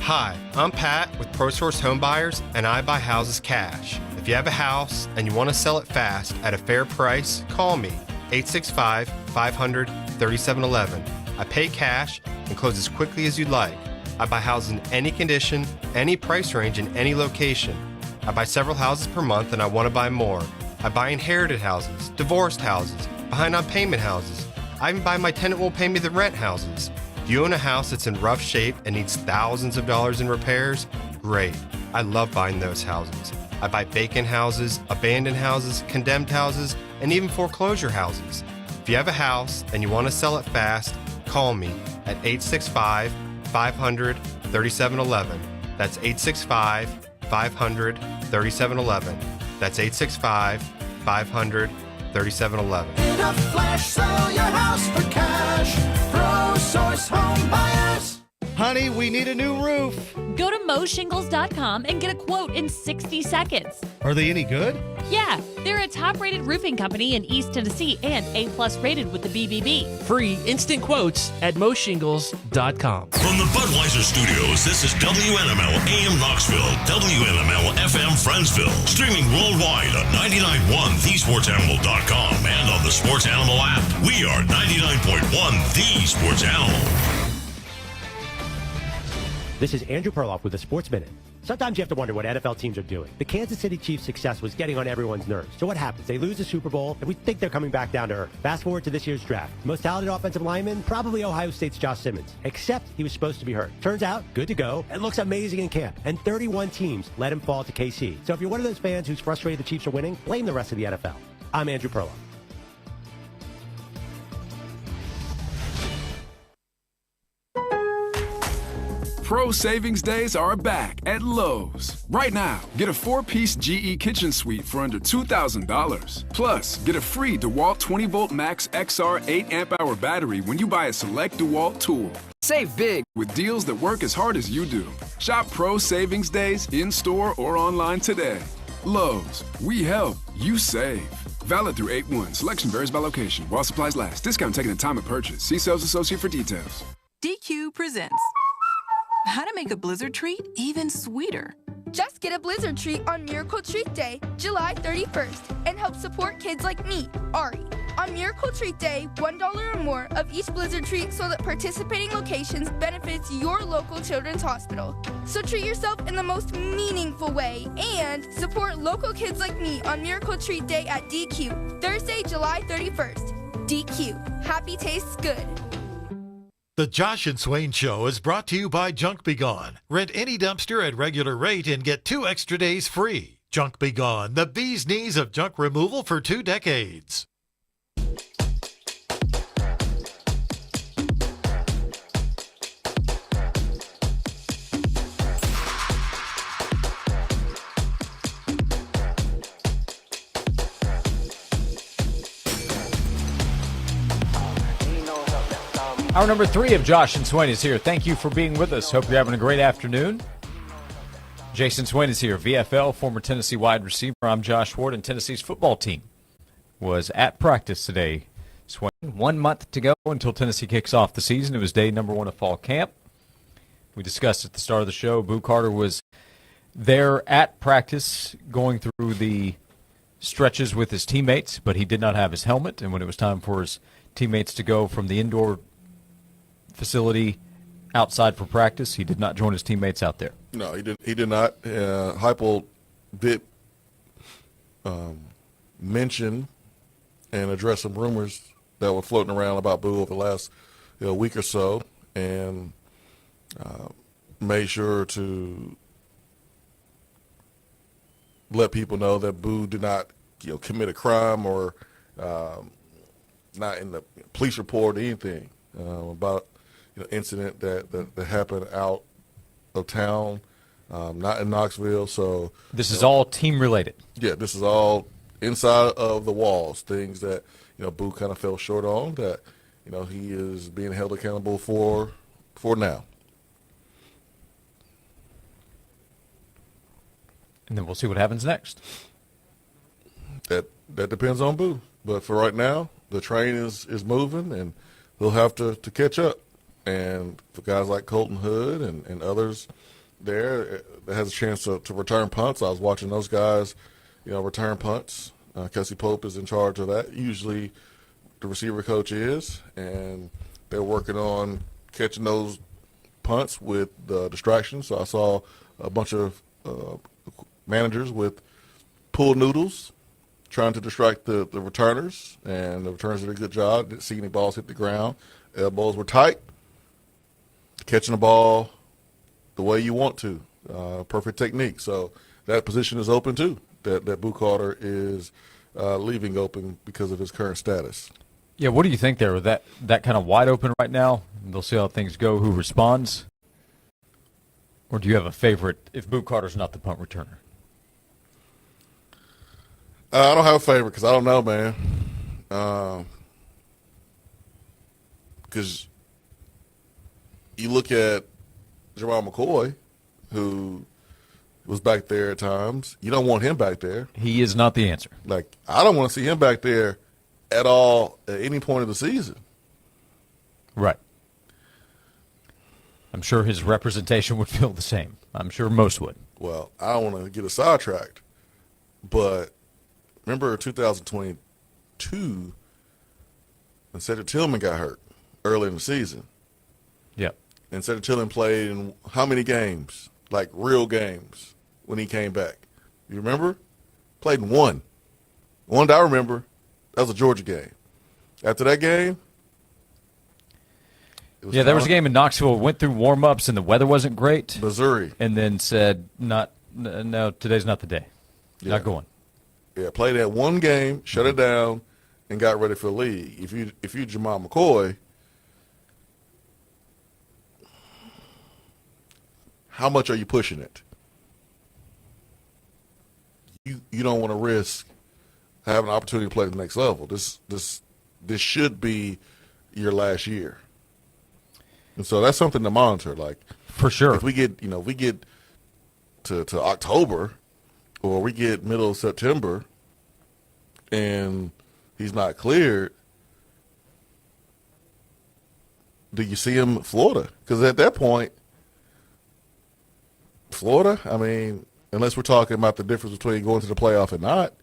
Hi, I'm Pat with ProSource Home Buyers, and I buy houses cash. If you have a house and you want to sell it fast at a fair price, call me, 865-500-3711. I pay cash and close as quickly as you'd like. I buy houses in any condition, any price range, in any location. I buy several houses per month and I want to buy more. I buy inherited houses, divorced houses, behind on payment houses. I even buy my tenant won't pay me the rent houses. Do you own a house that's in rough shape and needs thousands of dollars in repairs? Great. I love buying those houses. I buy vacant houses, abandoned houses, condemned houses, and even foreclosure houses. If you have a house and you want to sell it fast, call me at 865-500-3711. That's 865-500-3711. That's 865-500-3711. In a flash, sell your house for cash. ProSource Home Buyers. Honey, we need a new roof. Go to moshingles.com and get a quote in 60 seconds. Are they any good? Yeah, they're a top-rated roofing company in East Tennessee and A+ rated with the BBB. Free instant quotes at moshingles.com. From the Budweiser Studios, this is WNML AM Knoxville, WNML FM Friendsville. Streaming worldwide on 99.1thesportsanimal.com and on the Sports Animal app. We are 99.1 The Sports Animal. This is Andrew Perloff with the Sports Minute. Sometimes you have to wonder what NFL teams are doing. The Kansas City Chiefs' success was getting on everyone's nerves. So what happens? They lose the Super Bowl, and we think they're coming back down to earth. Fast forward to this year's draft. The most talented offensive lineman, probably Ohio State's Josh Simmons. Except he was supposed to be hurt. Turns out, good to go, and looks amazing in camp. And 31 teams let him fall to KC. So if you're one of those fans who's frustrated the Chiefs are winning, blame the rest of the NFL. I'm Andrew Perlow. Pro Savings Days are back at Lowe's. Right now, get a 4-piece GE kitchen suite for under $2,000. Plus, get a free DeWalt 20-volt Max XR 8-amp-hour battery when you buy a select DeWalt tool. Save big with deals that work as hard as you do. Shop Pro Savings Days in-store or online today. Lowe's, we help, you save. Valid through 8/1. Selection varies by location. While supplies last. Discount taken at time of purchase. See sales associate for details. DQ presents how to make a blizzard treat even sweeter. Just get a blizzard treat on Miracle Treat Day, July 31st, and help support kids like me, Ari. On Miracle Treat Day, $1 or more of each blizzard treat sold at participating locations benefits your local children's hospital. So treat yourself in the most meaningful way and support local kids like me on Miracle Treat Day at DQ, Thursday, July 31st. DQ, happy tastes good. The Josh and Swain Show is brought to you by Junk Be Gone. Rent any dumpster at regular rate and get 2 extra days free. Junk Be Gone, the bee's knees of junk removal for 2 decades. Hour number 3 of Josh and Swain is here. Thank you for being with us. Hope you're having a great afternoon. Jason Swain is here, VFL, former Tennessee wide receiver. I'm Josh Ward, and Tennessee's football team was at practice today. Swain, 1 month to go until Tennessee kicks off the season. It was day number 1 of fall camp. We discussed at the start of the show, Boo Carter was there at practice going through the stretches with his teammates, but he did not have his helmet, and when it was time for his teammates to go from the indoor facility outside for practice, he did not join his teammates out there. No, he did not. Heupel did mention and address some rumors that were floating around about Boo over the last week or so, and made sure to let people know that Boo did not commit a crime or not in the police report or anything about incident that happened out of town, not in Knoxville. So this is all team related. Yeah, this is all inside of the walls. Things that Boo kind of fell short on that he is being held accountable for now. And then we'll see what happens next. That depends on Boo, but for right now, the train is moving, and he'll have to catch up. And for guys like Colton Hood and others there that has a chance to return punts, I was watching those guys, return punts. Kelsey Pope is in charge of that. Usually the receiver coach is, and they're working on catching those punts with distractions. So I saw a bunch of managers with pool noodles trying to distract the returners, and the returners did a good job. Didn't see any balls hit the ground. Elbows were tight. Catching the ball the way you want to. Perfect technique. So that position is open too, that Boo Carter is leaving open because of his current status. Yeah, what do you think there? That kind of wide open right now? They'll see how things go, who responds? Or do you have a favorite if Boo Carter's not the punt returner? I don't have a favorite because I don't know, man. Because you look at Jamal McCoy, who was back there at times. You don't want him back there. He is not the answer. Like, I don't want to see him back there at all at any point of the season. Right. I'm sure his representation would feel the same. I'm sure most would. Well, I don't want to get us sidetracked, but remember 2022 when Cedric Tillman got hurt early in the season? Yep. And Cedric Tillman played in how many games? like real games when he came back. You remember? Played in one. One that I remember, that was a Georgia game. After that game, there was a game in Knoxville. Went through warm-ups and the weather wasn't great. Missouri, and then said, "No, today's not the day. Not going." Yeah, played that one game, shut it down, and got ready for the league. If you Jamal McCoy, how much are you pushing it? You don't want to risk having an opportunity to play at the next level. This should be your last year. And so that's something to monitor. Like, for sure, if we get to October, or we get middle of September, and he's not cleared, do you see him at Florida? Because at that point, Florida, I mean, unless we're talking about the difference between going to the playoff and not.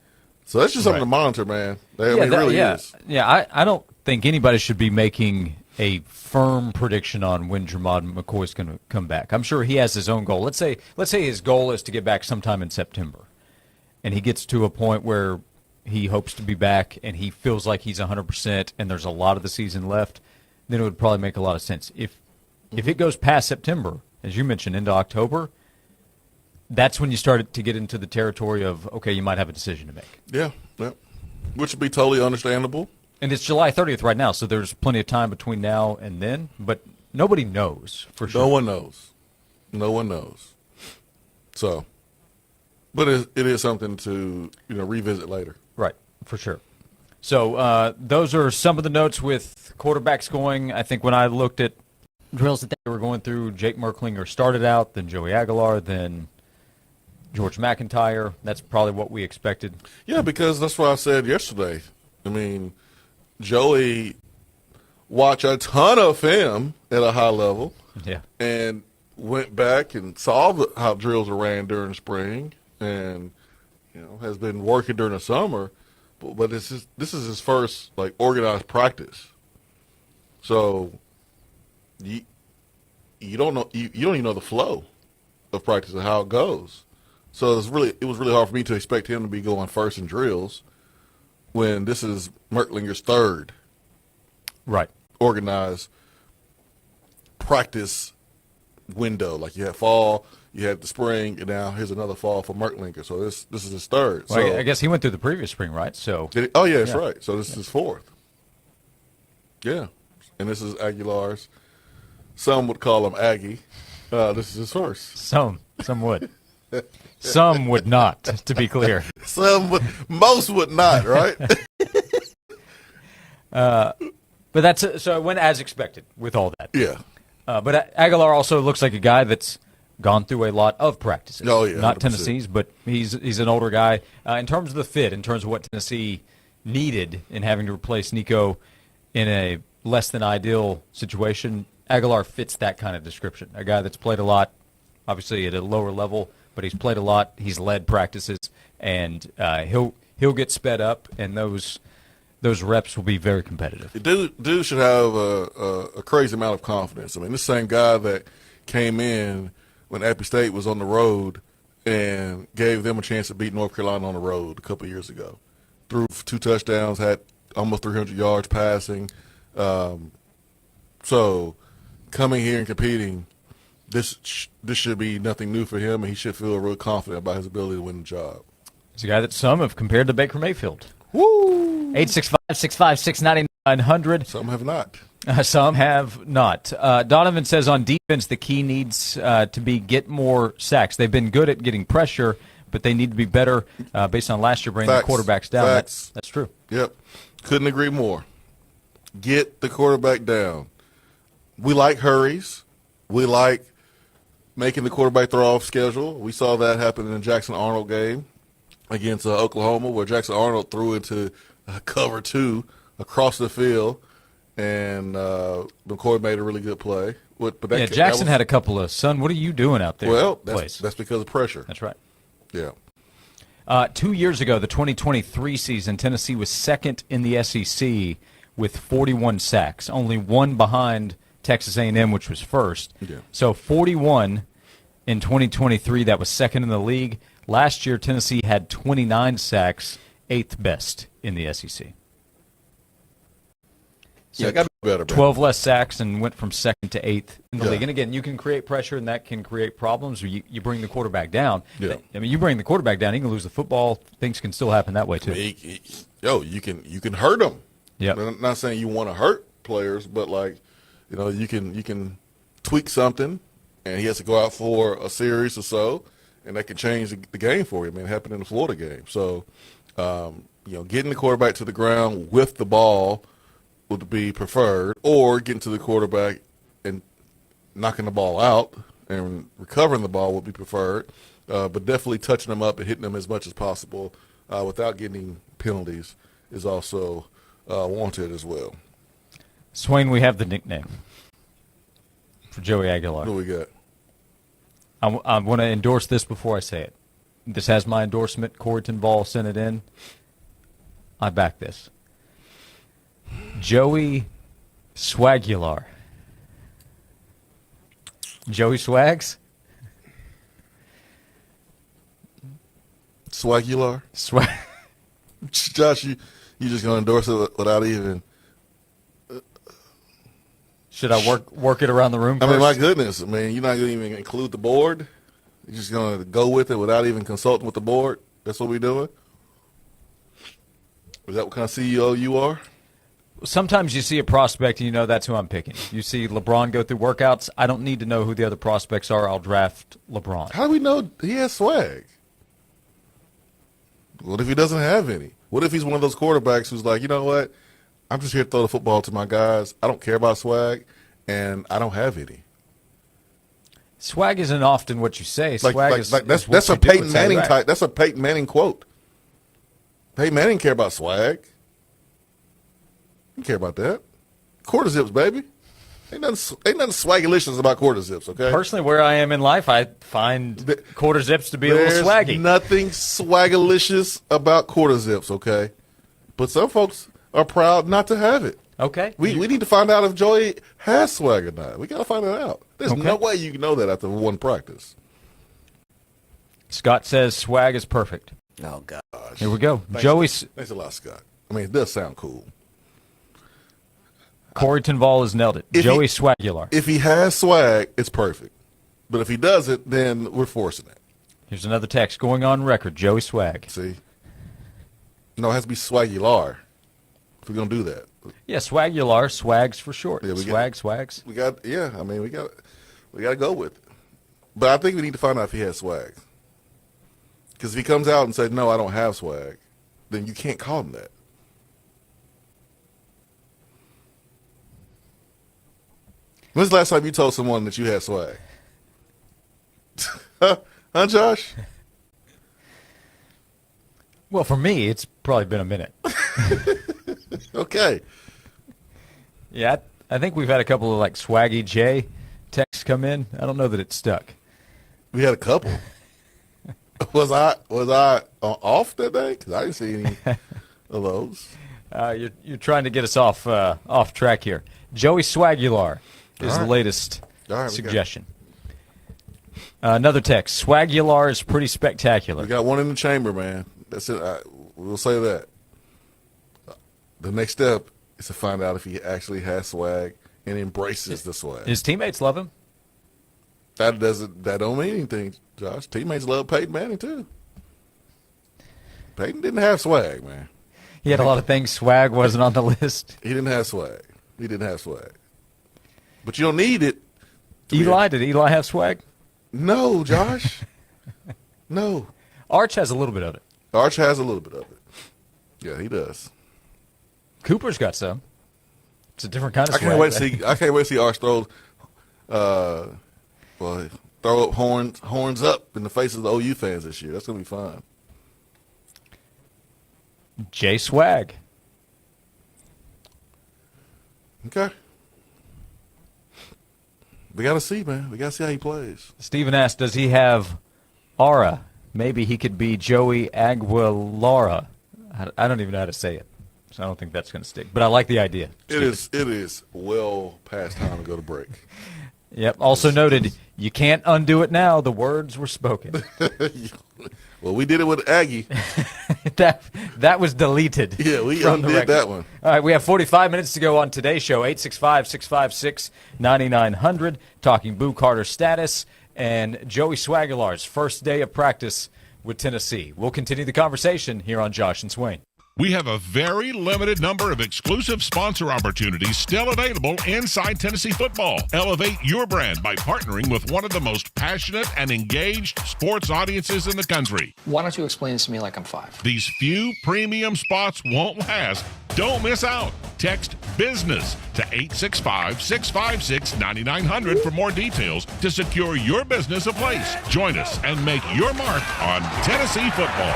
So that's just something to monitor, man. It really is. Yeah, I don't think anybody should be making a firm prediction on when Jamal McCoy's going to come back. I'm sure he has his own goal. Let's say his goal is to get back sometime in September, and he gets to a point where he hopes to be back and he feels like he's 100% and there's a lot of the season left, then it would probably make a lot of sense. If it goes past September, as you mentioned, into October, that's when you start to get into the territory of, okay, you might have a decision to make. Yeah, which would be totally understandable. And it's July 30th right now, so there's plenty of time between now and then, but nobody knows for sure. No one knows. So, but it is something to revisit later. Right, for sure. So those are some of the notes with quarterbacks going. I think when I looked at drills that they were going through, Jake Merklinger started out, then Joey Aguilar, then George McIntyre. That's probably what we expected. Yeah, because that's what I said yesterday. I mean, Joey watched a ton of film at a high level. Yeah. And went back and saw how drills are ran during spring, and has been working during the summer. But this is his first organized practice. So you don't know you don't even know the flow of practice and how it goes. So it was really hard for me to expect him to be going first in drills when this is Merklinger's third organized practice window. Like you had fall, you had the spring, and now here's another fall for Merklinger. So this is his third. Well, so I guess he went through the previous spring, right? So that's right. So this is his fourth. Yeah, and this is Aguilar's. Some would call him Aggie. This is his first. Some would. Some would not, to be clear. Most would not, right? But that's so it went as expected with all that. Yeah. But Aguilar also looks like a guy that's gone through a lot of practices. Oh, yeah. Not 100%. Tennessee's, but he's an older guy. In terms of the fit, in terms of what Tennessee needed in having to replace Nico in a less than ideal situation, Aguilar fits that kind of description. A guy that's played a lot, obviously at a lower level, but he's played a lot. He's led practices, and he'll get sped up, and those reps will be very competitive. Dude should have a crazy amount of confidence. I mean, this same guy that came in when Appy State was on the road and gave them a chance to beat North Carolina on the road a couple of years ago. Threw 2 touchdowns, had almost 300 yards passing. So coming here and competing, this should be nothing new for him, and he should feel real confident about his ability to win the job. He's a guy that some have compared to Baker Mayfield. Woo! 865-656-9900. Some have not. Some have not. Donovan says on defense the key needs to be get more sacks. They've been good at getting pressure, but they need to be better based on last year bringing the quarterbacks down. That's true. Yep. Couldn't agree more. Get the quarterback down. We like hurries. We like making the quarterback throw off schedule. We saw that happen in the Jackson Arnold game against Oklahoma, where Jackson Arnold threw into cover 2 across the field, and McCoy made a really good play. Jackson had a couple of, son, what are you doing out there? Well, that's because of pressure. That's right. Yeah. 2 years ago, the 2023 season, Tennessee was second in the SEC with 41 sacks, only one behind Texas A&M, which was first. Yeah. So 41 In 2023, that was second in the league. Last year, Tennessee had 29 sacks, 8th best in the SEC. So Yeah, got to be better. 12 less sacks and went from second to 8th in the Yeah. league. And again, you can create pressure, and that can create problems. Or you bring the quarterback down. Yeah. I mean, you bring the quarterback down, he can lose the football. Things can still happen that way too. You can hurt them. Yeah. I'm not saying you want to hurt players, but you can tweak something, and he has to go out for a series or so, and that can change the game for you. I mean, it happened in the Florida game. So, getting the quarterback to the ground with the ball would be preferred, or getting to the quarterback and knocking the ball out and recovering the ball would be preferred. But definitely touching them up and hitting them as much as possible without getting penalties is also wanted as well. Swain, we have the nickname for Joey Aguilar. What do we got? I want to endorse this before I say it. This has my endorsement. Coreyton Ball sent it in. I back this. Joey Swagular. Joey Swags? Swagular? Josh, you just going to endorse it without even... Should I work it around the room I mean, first? my goodness. I mean, you're not going to even include the board? You're just going to go with it without even consulting with the board? That's what we're doing? Is that what kind of CEO you are? Sometimes you see a prospect and you know that's who I'm picking. You see LeBron go through workouts. I don't need to know who the other prospects are. I'll draft LeBron. How do we know he has swag? What if he doesn't have any? What if he's one of those quarterbacks who's like, you know what? I'm just here to throw the football to my guys. I don't care about swag, and I don't have any. Swag isn't often what you say. That's a Peyton Manning type. That's a Peyton Manning quote. Peyton Manning care about swag. You care about that. Quarter zips, baby. Ain't nothing swaggalicious about quarter zips, okay? Personally, where I am in life, I find quarter zips to be a little swaggy. There's nothing swaggalicious about quarter zips, okay? But some folks are proud not to have it. Okay. We need to find out if Joey has swag or not. We got to find it out. There's no way you can know that after one practice. Scott says swag is perfect. Oh, gosh. Here we go. Thanks a lot, Scott. I mean, it does sound cool. Corey Tinval has nailed it. Joey Swagular. If he has swag, it's perfect. But if he doesn't, then we're forcing it. Here's another text going on record. Joey Swag. See? No, it has to be Swagular if we're going to do that. Yeah, Swagular. Swags for short. Yeah, swags. We got to go with it. But I think we need to find out if he has swag. Because if he comes out and says, no, I don't have swag, then you can't call him that. When's the last time you told someone that you had swag? Huh, Josh? Well, for me, it's probably been a minute. Okay. Yeah, I think we've had a couple of Swaggy J texts come in. I don't know that it stuck. We had a couple. Was I off that day? Because I didn't see any of those. You're trying to get us off track here. Joey Swagular is the latest suggestion. Another text. Swagular is pretty spectacular. We got one in the chamber, man. That's it. We'll say that. The next step is to find out if he actually has swag and embraces the swag. His teammates love him. That don't mean anything, Josh. Teammates love Peyton Manning too. Peyton didn't have swag, man. He had a lot of things. Swag wasn't on the list. He didn't have swag. But you don't need it. Did Eli have swag? No, Josh. No. Arch has a little bit of it. Arch has a little bit of it. Yeah, he does. Cooper's got some. It's a different kind of swag. I can't wait to see Arch throw up horns up in the faces of the OU fans this year. That's gonna be fun. J Swag. Okay. We got to see, man. We got to see how he plays. Steven asked, does he have aura? Maybe he could be Joey Aguilar. I don't even know how to say it, so I don't think that's going to stick. But I like the idea. It is well past time to go to break. Yep. Also noted, you can't undo it now. The words were spoken. Well, we did it with Aggie. that was deleted. Yeah, we from the undid record. that one. All right, we have 45 minutes to go on today's show. 865-656-9900. Talking Boo Carter status and Joey Swagular's first day of practice with Tennessee. We'll continue the conversation here on Josh and Swain. We have a very limited number of exclusive sponsor opportunities still available inside Tennessee football. Elevate your brand by partnering with one of the most passionate and engaged sports audiences in the country. Why don't you explain this to me like I'm 5? These few premium spots won't last. Don't miss out. Text BUSINESS to 865-656-9900 for more details to secure your business a place. Join us and make your mark on Tennessee football.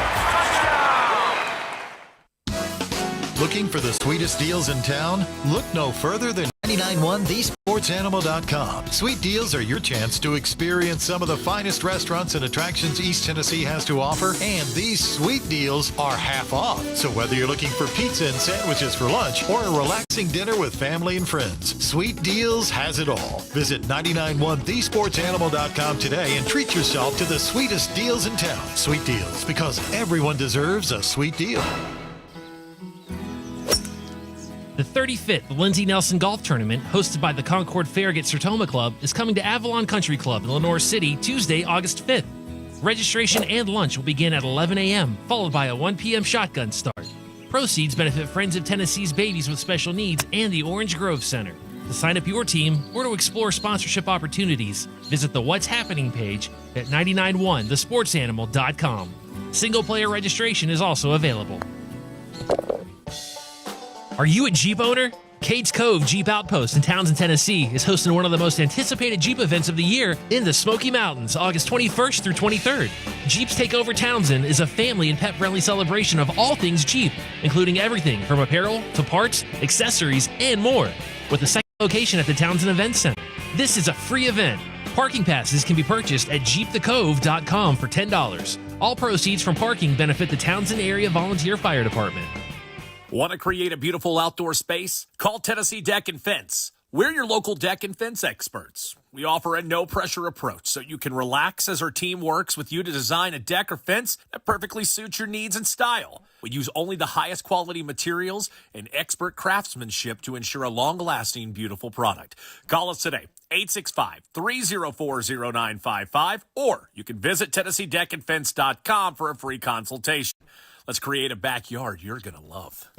Looking for the sweetest deals in town? Look no further than 991thesportsanimal.com. Sweet deals are your chance to experience some of the finest restaurants and attractions East Tennessee has to offer, and these sweet deals are half off. So whether you're looking for pizza and sandwiches for lunch or a relaxing dinner with family and friends, Sweet Deals has it all. Visit 991thesportsanimal.com today and treat yourself to the sweetest deals in town. Sweet Deals, because everyone deserves a sweet deal. The 35th Lindsey Nelson Golf Tournament, hosted by the Concord Farragut Sertoma Club, is coming to Avalon Country Club in Lenore City Tuesday, August 5th. Registration and lunch will begin at 11 a.m., followed by a 1 p.m. shotgun start. Proceeds benefit Friends of Tennessee's Babies with Special Needs and the Orange Grove Center. To sign up your team or to explore sponsorship opportunities, visit the What's Happening page at 991thesportsanimal.com. Single-player registration is also available. Are you a Jeep owner? Cades Cove Jeep Outpost in Townsend, Tennessee is hosting one of the most anticipated Jeep events of the year in the Smoky Mountains, August 21st through 23rd. Jeeps Take Over Townsend is a family and pet-friendly celebration of all things Jeep, including everything from apparel to parts, accessories, and more, with a second location at the Townsend Event Center. This is a free event. Parking passes can be purchased at jeepthecove.com for $10. All proceeds from parking benefit the Townsend Area Volunteer Fire Department. Want to create a beautiful outdoor space? Call Tennessee Deck and Fence. We're your local deck and fence experts. We offer a no-pressure approach so you can relax as our team works with you to design a deck or fence that perfectly suits your needs and style. We use only the highest quality materials and expert craftsmanship to ensure a long-lasting, beautiful product. Call us today, 865-304-0955, or you can visit TennesseeDeckandFence.com for a free consultation. Let's create a backyard you're going to love.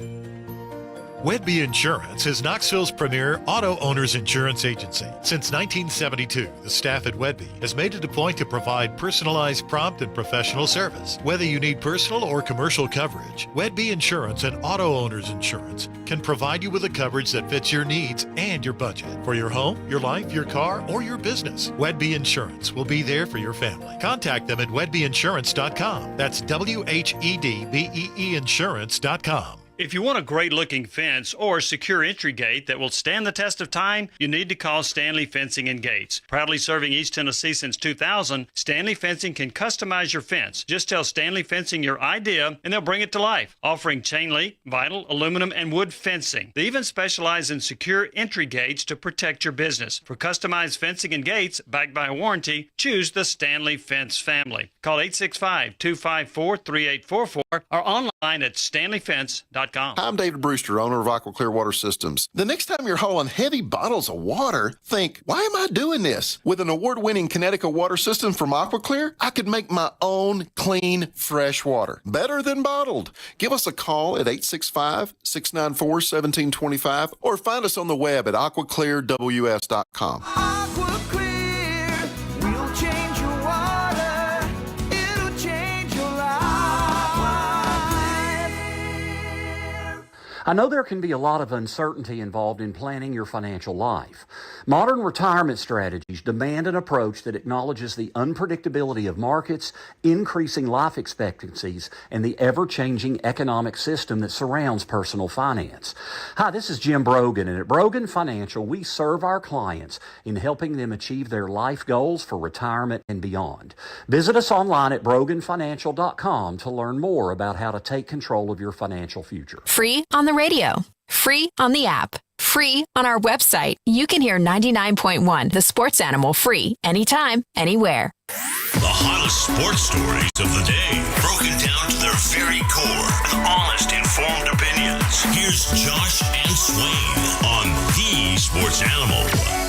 Wedby Insurance is Knoxville's premier auto owner's insurance agency. Since 1972, the staff at Wedby has made it a point to provide personalized, prompt, and professional service. Whether you need personal or commercial coverage, Wedby Insurance and Auto Owners Insurance can provide you with a coverage that fits your needs and your budget. For your home, your life, your car, or your business, Wedby Insurance will be there for your family. Contact them at wedbyinsurance.com. That's WHEDBEE Insurance.com. If you want a great-looking fence or secure entry gate that will stand the test of time, you need to call Stanley Fencing and Gates. Proudly serving East Tennessee since 2000, Stanley Fencing can customize your fence. Just tell Stanley Fencing your idea, and they'll bring it to life, offering chain link, vinyl, aluminum, and wood fencing. They even specialize in secure entry gates to protect your business. For customized fencing and gates backed by a warranty, choose the Stanley Fence family. Call 865-254-3844 or online at stanleyfence.com. I'm David Brewster, owner of Aqua Clear Water Systems. The next time you're hauling heavy bottles of water, think, why am I doing this? With an award-winning Connecticut water system from Aqua Clear, I could make my own clean, fresh water. Better than bottled. Give us a call at 865-694-1725 or find us on the web at aquaclearws.com. Aqua Clear, we'll change your water. It'll change your life. I know there can be a lot of uncertainty involved in planning your financial life. Modern retirement strategies demand an approach that acknowledges the unpredictability of markets, increasing life expectancies, and the ever-changing economic system that surrounds personal finance. Hi, this is Jim Brogan, and at Brogan Financial, we serve our clients in helping them achieve their life goals for retirement and beyond. Visit us online at broganfinancial.com to learn more about how to take control of your financial future. Free on the radio. Free on the app. Free free on our website. You can hear 99.1, The Sports Animal, free anytime, anywhere. The hottest sports stories of the day, broken down to their very core with honest, informed opinions. Here's Josh and Swain on The Sports Animal.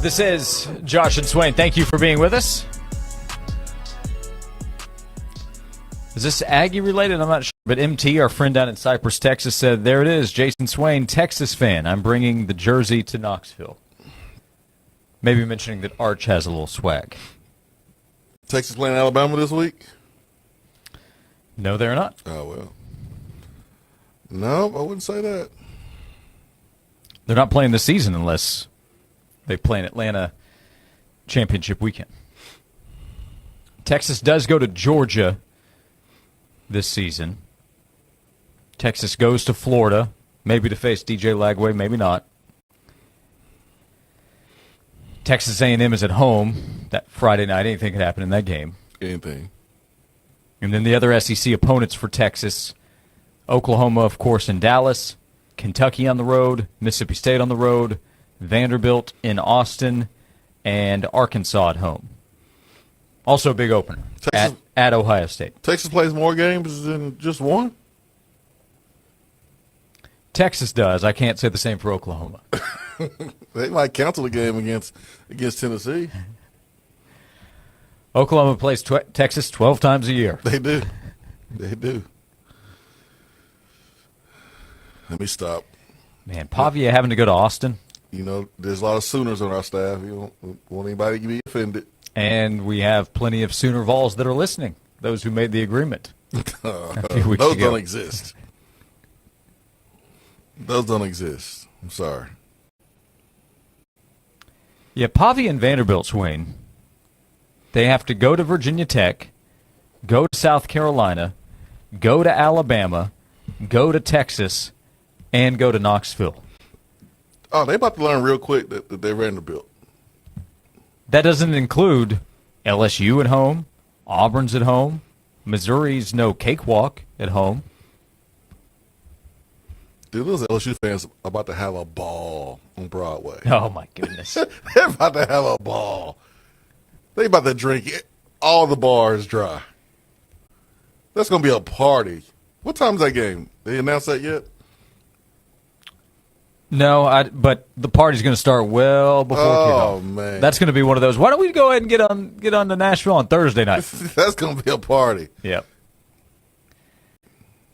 This is Josh and Swain. Thank you for being with us. Is this Aggie related? I'm not sure. But MT, our friend down in Cypress, Texas, said, there it is, Jason Swain, Texas fan. I'm bringing the jersey to Knoxville. Maybe mentioning that Arch has a little swag. Texas playing Alabama this week? No, they're not. Oh, well. No, I wouldn't say that. They're not playing this season unless they play in Atlanta championship weekend. Texas does go to Georgia this season. Texas goes to Florida, maybe to face DJ Lagway, maybe not. Texas A&M is at home that Friday night. Anything could happen in that game. Anything. And then the other SEC opponents for Texas, Oklahoma, of course, in Dallas, Kentucky on the road, Mississippi State on the road, Vanderbilt in Austin, and Arkansas at home. Also a big opener at Ohio State. Texas plays more games than just one? Texas does. I can't say the same for Oklahoma. They might cancel the game against Tennessee. Oklahoma plays Texas 12 times a year. They do. They do. Let me stop. Man, Pavia having to go to Austin. You know, there's a lot of Sooners on our staff. You don't want anybody to be offended. And we have plenty of Sooner Vols that are listening, those who made the agreement. Those don't exist. Those don't exist. I'm sorry. Yeah, Pavia and Vanderbilt, Swain, they have to go to Virginia Tech, go to South Carolina, go to Alabama, go to Texas, and go to Knoxville. Oh, they about to learn real quick that they're Vanderbilt. That doesn't include LSU at home, Auburn's at home, Missouri's no cakewalk at home. Dude, those LSU fans are about to have a ball on Broadway. Oh, my goodness. They're about to have a ball. They about to drink all the bars dry. That's going to be a party. What time's that game? They announced that yet? No, but the party's going to start well before kickoff. Oh, man. That's going to be one of those. Why don't we go ahead and get on to Nashville on Thursday night? That's going to be a party. Yep.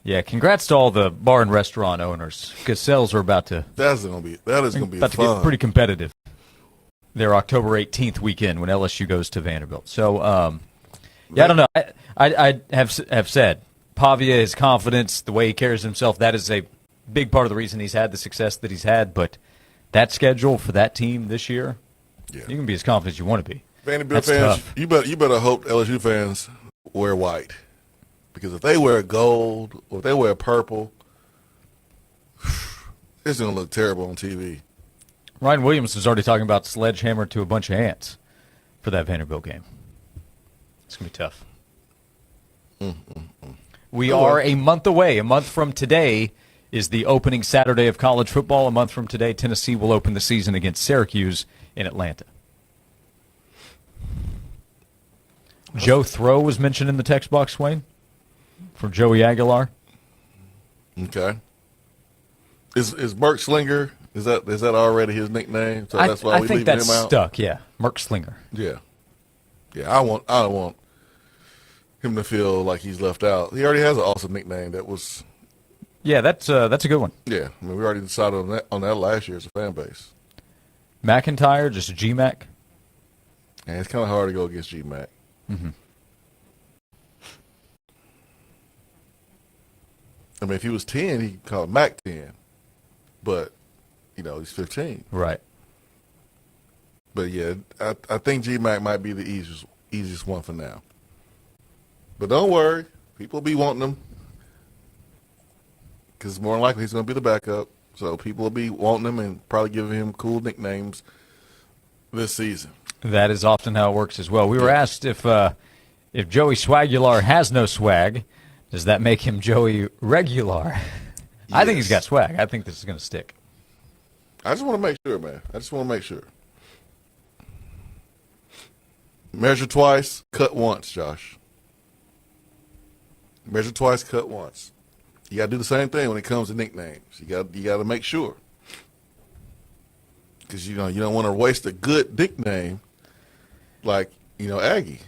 Yeah, congrats to all the bar and restaurant owners because sales are about to. That is going to be about to fun. get pretty competitive. Their October 18th weekend when LSU goes to Vanderbilt. So, I don't know. I have said Pavia, his confidence, the way he carries himself, that is a big part of the reason he's had the success that he's had. But that schedule for that team this year, you can be as confident as you want to be. Vanderbilt That's fans, tough. you better hope LSU fans wear white. Because if they wear gold or if they wear purple, it's going to look terrible on TV. Ryan Williams was already talking about sledgehammer to a bunch of ants for that Vanderbilt game. It's going to be tough. We are a month away. A month from today is the opening Saturday of college football. A month from today, Tennessee will open the season against Syracuse in Atlanta. Joe Throw was mentioned in the text box, Swain, for Joey Aguilar. Okay. Is Merk Slinger, is that already his nickname? So that's why I we think leaving that's him out? stuck, yeah. Merk Slinger. Yeah. Yeah, I don't want him to feel like he's left out. He already has an awesome nickname that was Yeah, that's a good one. Yeah, I mean, we already decided on that last year as a fan base. McIntyre, just a G-Mac. And it's kind of hard to go against G-Mac. Mm-hmm. I mean, if he was 10, he could call it Mac 10. But, he's 15. Right. But, yeah, I think G-Mac might be the easiest one for now. But don't worry. People will be wanting him. Because more than likely he's going to be the backup. So people will be wanting him and probably giving him cool nicknames this season. That is often how it works as well. We were asked if Joey Swagular has no swag, does that make him Joey Regular? Yes. I think he's got swag. I think this is going to stick. I just want to make sure, man. I just want to make sure. Measure twice, cut once, Josh. Measure twice, cut once. You got to do the same thing when it comes to nicknames. You got to make sure. Because, you don't want to waste a good nickname like, Aggie.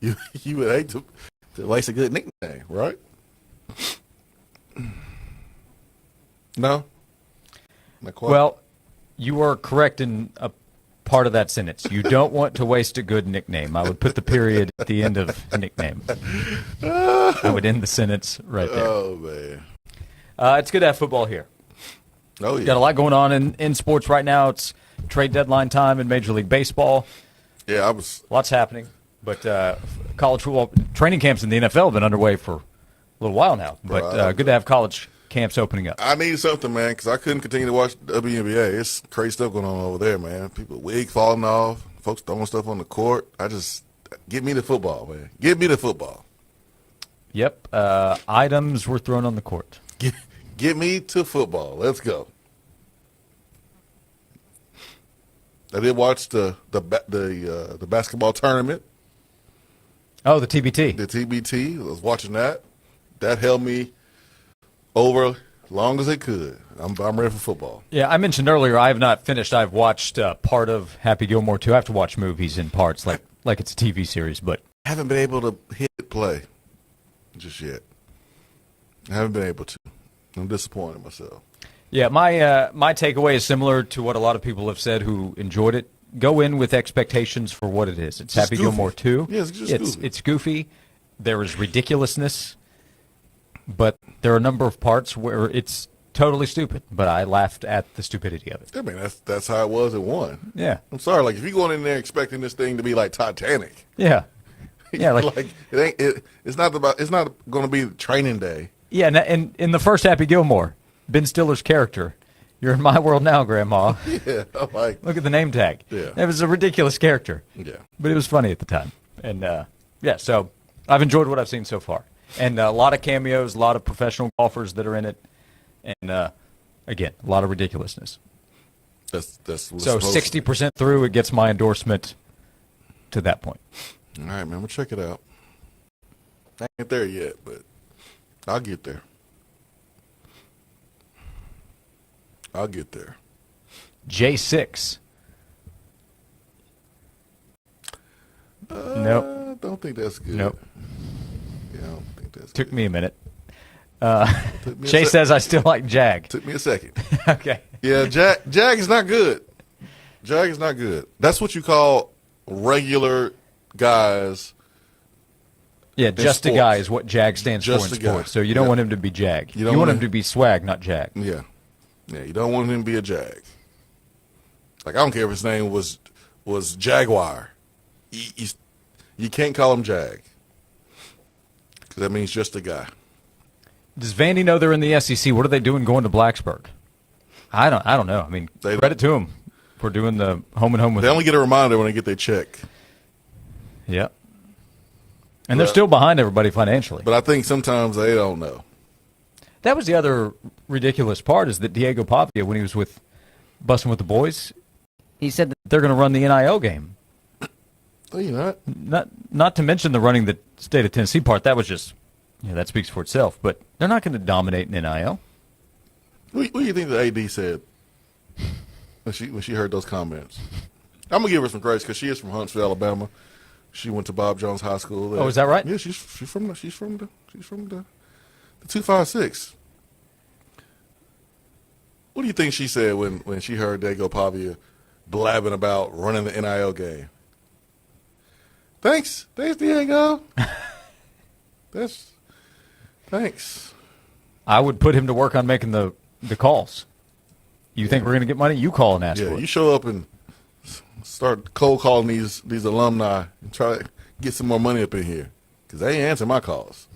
You would hate to waste a good nickname, right? No? Not quite. Well, you are correct in a part of that sentence. You don't want to waste a good nickname. I would put the period at the end of nickname. I would end the sentence right there. Oh, man. It's good to have football here. Oh, yeah. Got a lot going on in sports right now. It's trade deadline time in Major League Baseball. Yeah, Lots happening. But college football training camps in the NFL have been underway for a little while now. But good to have college camps opening up. I need something, man, because I couldn't continue to watch WNBA. It's crazy stuff going on over there, man. People, wigs falling off, folks throwing stuff on the court. Get me the football, man. Get me the football. Yep. Items were thrown on the court. Get me to football. Let's go. I did watch the basketball tournament. Oh, the TBT. The TBT. I was watching that. That held me over as long as it could. I'm ready for football. Yeah, I mentioned earlier I have not finished. I've watched part of Happy Gilmore 2. I have to watch movies in parts like it's a TV series, but I haven't been able to hit play just yet. I haven't been able to. I'm disappointed in myself. Yeah, my takeaway is similar to what a lot of people have said who enjoyed it. Go in with expectations for what it is. It's Happy Gilmore 2. Yeah, it's just goofy. It's goofy. There is ridiculousness, but there are a number of parts where it's totally stupid. But I laughed at the stupidity of it. I mean, that's how it was at one. Yeah. I'm sorry. Like, if you're going in there expecting this thing to be like Titanic. Yeah. Yeah, like it's not going to be Training Day. Yeah, and in the first Happy Gilmore, Ben Stiller's character, you're in my world now, Grandma. Yeah, look at the name tag. Yeah, it was a ridiculous character. Yeah, but it was funny at the time, and so I've enjoyed what I've seen so far, and a lot of cameos, a lot of professional golfers that are in it, and again, a lot of ridiculousness. That's so 60% through, it gets my endorsement to that point. All right, man, we'll check it out. I ain't there yet, but I'll get there. J6. Nope. I don't think that's good. Nope. Yeah, I don't think that's Took good. me a minute. Shay says I still like Jag. Took me a second. Okay. Yeah, Jag is not good. Jag is not good. That's what you call regular guys. Yeah, just a guy is what Jag stands for in sports. So you don't want him to be Jag. You want him to be swag, not Jag. Yeah. Yeah, you don't want him to be a Jag. Like, I don't care if his name was Jaguar. You can't call him Jag. Because that means just a guy. Does Vandy know they're in the SEC? What are they doing going to Blacksburg? I don't know. I mean, credit to them for doing the home and home with They only get a reminder when they get their check. Yeah. And they're still behind everybody financially. But I think sometimes they don't know. That was the other ridiculous part is that Diego Pavia, when he was with Bussin' with the Boys, he said that they're going to run the NIL game. No, you're not. Not to mention the running the state of Tennessee part. That was just, that speaks for itself. But they're not going to dominate in NIL. What do you think the AD said when she heard those comments? I'm going to give her some grace because she is from Huntsville, Alabama. She went to Bob Jones High School there. Oh, is that right? Yeah, she's from the 256. What do you think she said when she heard Dago Pavia blabbing about running the NIL game? Thanks, Diego. Thanks. I would put him to work on making the calls. You think we're going to get money? You call and ask for it. Yeah, you show up and start cold calling these alumni and try to get some more money up in here because they ain't answering my calls.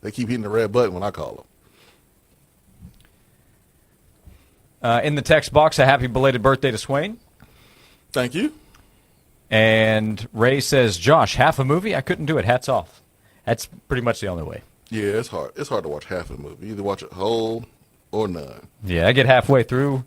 They keep hitting the red button when I call them. In the text box, a happy belated birthday to Swain. Thank you. And Ray says, Josh, half a movie? I couldn't do it. Hats off. That's pretty much the only way. Yeah, it's hard. It's hard to watch half a movie. Either watch it whole or none. Yeah, I get halfway through.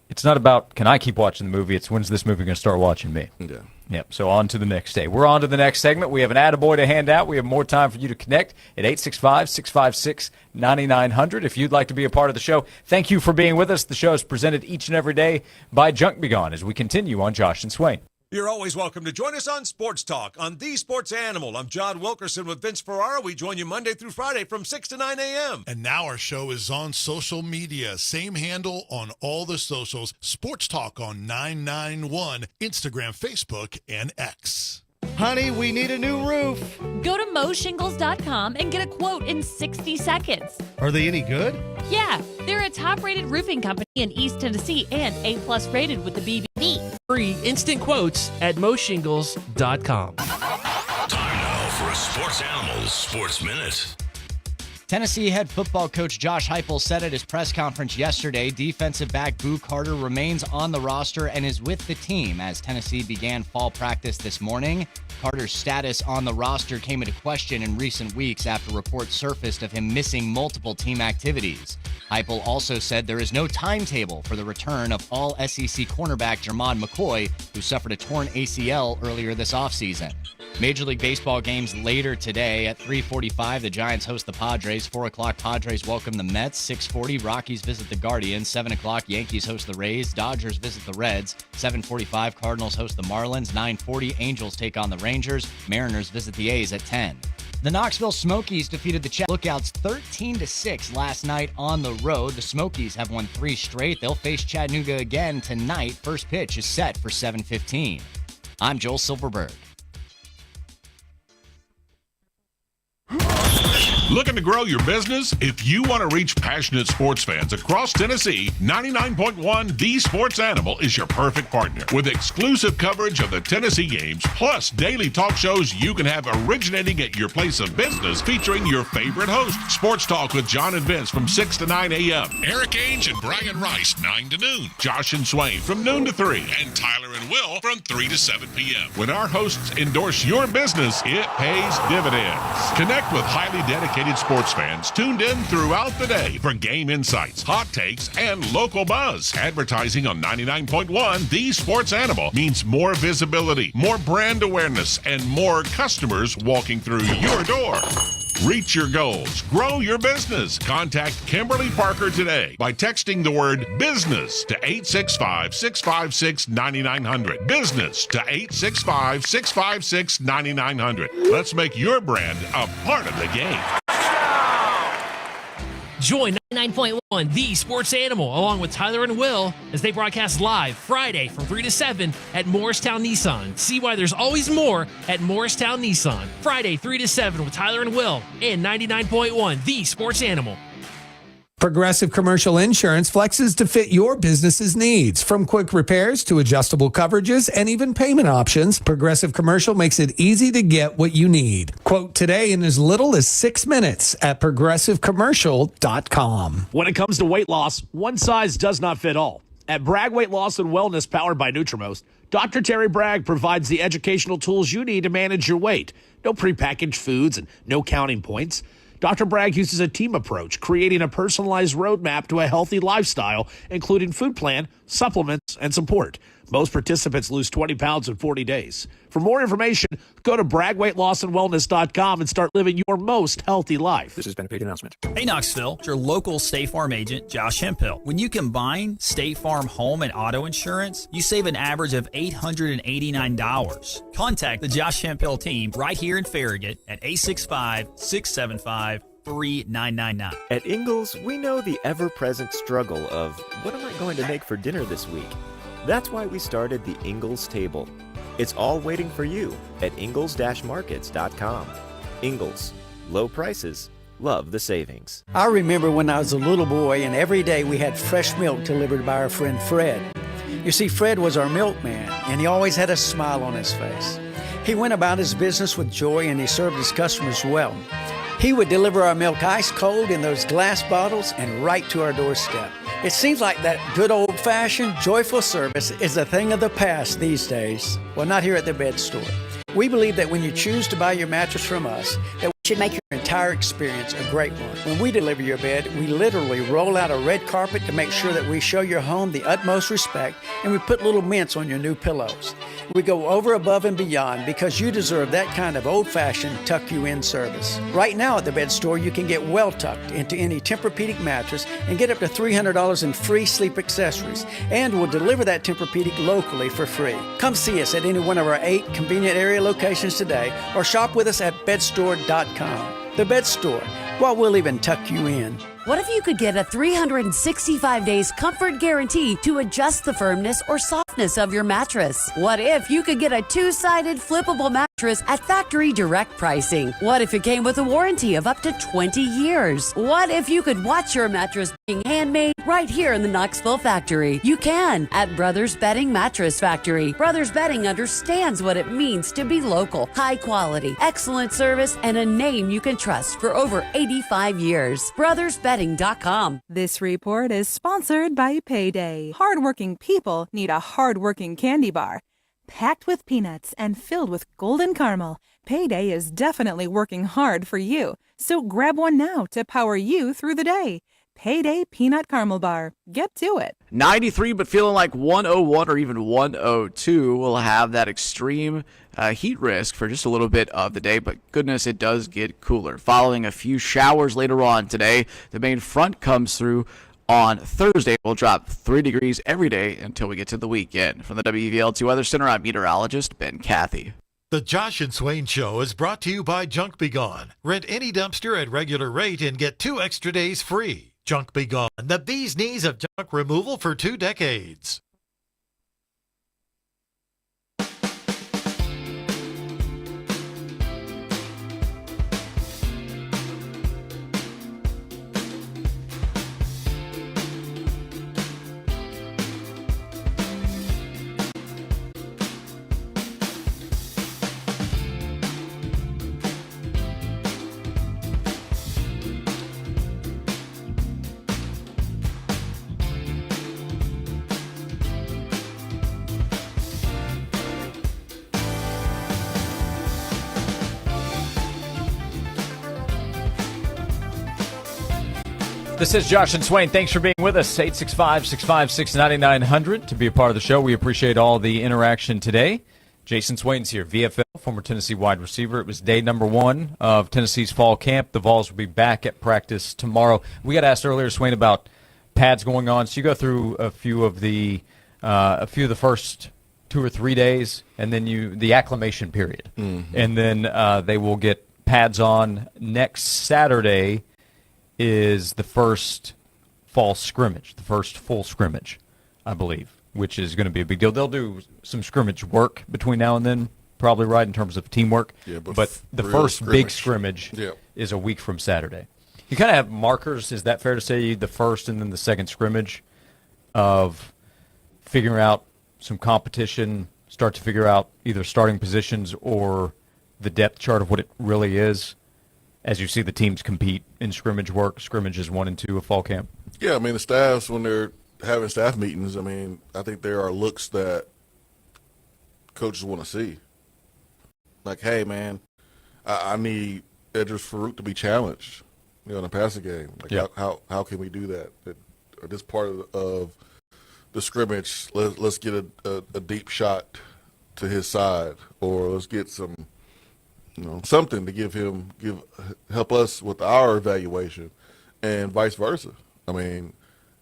It's not about can I keep watching the movie. It's when's this movie going to start watching me. Yeah. Yep, so on to the next day. We're on to the next segment. We have an Attaboy to hand out. We have more time for you to connect at 865-656-9900 if you'd like to be a part of the show. Thank you for being with us. The show is presented each and every day by Junk Be Gone as we continue on Josh and Swain. You're always welcome to join us on Sports Talk on The Sports Animal. I'm John Wilkerson with Vince Ferrara. We join you Monday through Friday from 6 to 9 a.m. And now our show is on social media. Same handle on all the socials. Sports Talk on 991, Instagram, Facebook, and X. Honey, we need a new roof. Go to moshingles.com and get a quote in 60 seconds. Are they any good? Yeah, they're a top-rated roofing company in East Tennessee and A+ rated with the BBB. Free instant quotes at moshingles.com. Time now for a Sports Animals Sports Minute. Tennessee head football coach Josh Heupel said at his press conference yesterday defensive back Boo Carter remains on the roster and is with the team as Tennessee began fall practice this morning. Carter's status on the roster came into question in recent weeks after reports surfaced of him missing multiple team activities. Heupel also said there is no timetable for the return of all SEC cornerback Jermon McCoy, who suffered a torn ACL earlier this offseason. Major League Baseball games later today. At 3:45, the Giants host the Padres. 4 o'clock, Padres welcome the Mets. 6:40, Rockies visit the Guardians. 7 o'clock, Yankees host the Rays. Dodgers visit the Reds. 7:45, Cardinals host the Marlins. 9:40, Angels take on the Rangers. Mariners visit the A's at 10. The Knoxville Smokies defeated the Lookouts 13-6 last night on the road. The Smokies have won 3 straight. They'll face Chattanooga again tonight. First pitch is set for 7:15. I'm Joel Silverberg. Looking to grow your business? If you want to reach passionate sports fans across Tennessee, 99.1 The Sports Animal is your perfect partner. With exclusive coverage of the Tennessee games, plus daily talk shows you can have originating at your place of business featuring your favorite hosts. Sports Talk with John and Vince from 6 to 9 a.m. Eric Ainge and Brian Rice, 9 to noon. Josh and Swain from noon to 3. And Tyler and Will from 3 to 7 p.m. When our hosts endorse your business, it pays dividends. Connect with highly dedicated sports fans tuned in throughout the day for game insights, hot takes, and local buzz. Advertising on 99.1 The Sports Animal means more visibility, more brand awareness, and more customers walking through your door. Reach your goals. Grow your business. Contact Kimberly Parker today by texting the word business to 865-656-9900. Business to 865-656-9900. Let's make your brand a part of the game. Join 99.1 The Sports Animal along with Tyler and Will as they broadcast live Friday from 3 to 7 at Morristown Nissan. See why there's always more at Morristown Nissan. Friday 3 to 7 with Tyler and Will and 99.1 The Sports Animal. Progressive Commercial Insurance flexes to fit your business's needs. From quick repairs to adjustable coverages and even payment options, Progressive Commercial makes it easy to get what you need. Quote today in as little as 6 minutes at progressivecommercial.com. When it comes to weight loss, one size does not fit all. At Bragg Weight Loss and Wellness, powered by Nutrimost, Dr. Terry Bragg provides the educational tools you need to manage your weight. No prepackaged foods and no counting points. Dr. Bragg uses a team approach, creating a personalized roadmap to a healthy lifestyle, including food plan, supplements, and support. Most participants lose 20 pounds in 40 days. For more information, go to BraggWeightLossAndWellness.com and start living your most healthy life. This has been a paid announcement. Hey, Knoxville, it's your local State Farm agent, Josh Hemphill. When you combine State Farm home and auto insurance, you save an average of $889. Contact the Josh Hemphill team right here in Farragut at 865-675 $3,999. At Ingles, we know the ever-present struggle of what am I going to make for dinner this week? That's why we started the Ingles table. It's all waiting for you at ingles-markets.com. Ingles, low prices, love the savings. I remember when I was a little boy and every day we had fresh milk delivered by our friend Fred. You see, Fred was our milkman and he always had a smile on his face. He went about his business with joy and he served his customers well. He would deliver our milk ice cold in those glass bottles and right to our doorstep. It seems like that good old-fashioned, joyful service is a thing of the past these days. Well, not here at the Bed Store. We believe that when you choose to buy your mattress from us, that we should make your entire experience a great one. When we deliver your bed, we literally roll out a red carpet to make sure that we show your home the utmost respect, and we put little mints on your new pillows. We go over, above, and beyond because you deserve that kind of old-fashioned tuck-you-in service. Right now at the Bed Store, you can get well tucked into any Tempur-Pedic mattress and get up to $300 in free sleep accessories, and we'll deliver that Tempur-Pedic locally for free. Come see us at any one of our 8 convenient area locations today or shop with us at bedstore.com. The Bed Store. Well, we'll even tuck you in. What if you could get a 365 days comfort guarantee to adjust the firmness or softness of your mattress? What if you could get a 2-sided flippable mattress at factory direct pricing? What if it came with a warranty of up to 20 years? What if you could watch your mattress being handmade right here in the Knoxville factory? You can at Brothers Bedding Mattress Factory. Brothers Bedding understands what it means to be local, high quality, excellent service, and a name you can trust for over 85 years. BrothersBedding.com. This report is sponsored by Payday. Hardworking people need a hardworking candy bar. Packed with peanuts and filled with golden caramel, Payday is definitely working hard for you. So grab one now to power you through the day. Payday Peanut Caramel Bar. Get to it. 93, but feeling like 101 or even 102. We'll have that extreme heat risk for just a little bit of the day, but goodness, it does get cooler. Following a few showers later on today, the main front comes through on Thursday. We'll drop 3 degrees every day until we get to the weekend. From the WVL2 Weather Center, I'm meteorologist Ben Cathy. The Josh and Swain Show is brought to you by Junk Be Gone. Rent any dumpster at regular rate and get 2 extra days free. Junk Be Gone, the bee's knees of junk removal for 2 decades. This is Josh and Swain. Thanks for being with us. 865-656-9900 to be a part of the show. We appreciate all the interaction today. Jason Swain's here, VFL, former Tennessee wide receiver. It was day number 1 of Tennessee's fall camp. The Vols will be back at practice tomorrow. We got asked earlier, Swain, about pads going on. So you go through a few of the first 2 or 3 days, and then the acclimation period. Mm-hmm. And then they will get pads on next Saturday. Is the first fall scrimmage, the first full scrimmage, I believe, which is going to be a big deal. They'll do some scrimmage work between now and then, probably right, in terms of teamwork. Yeah, but the first big scrimmage is a week from Saturday. You kind of have markers, is that fair to say, the first and then the second scrimmage of figuring out some competition, start to figure out either starting positions or the depth chart of what it really is? As you see the teams compete in scrimmage work, scrimmages 1 and 2 of fall camp? Yeah, I mean, the staffs, when they're having staff meetings, I mean, I think there are looks that coaches want to see. Like, hey, man, I need Edris Farouk to be challenged, in the passing game. Like, how can we do that? Or this part of the scrimmage, let's get a deep shot to his side, or let's get some – something to help us with our evaluation, and vice versa. I mean,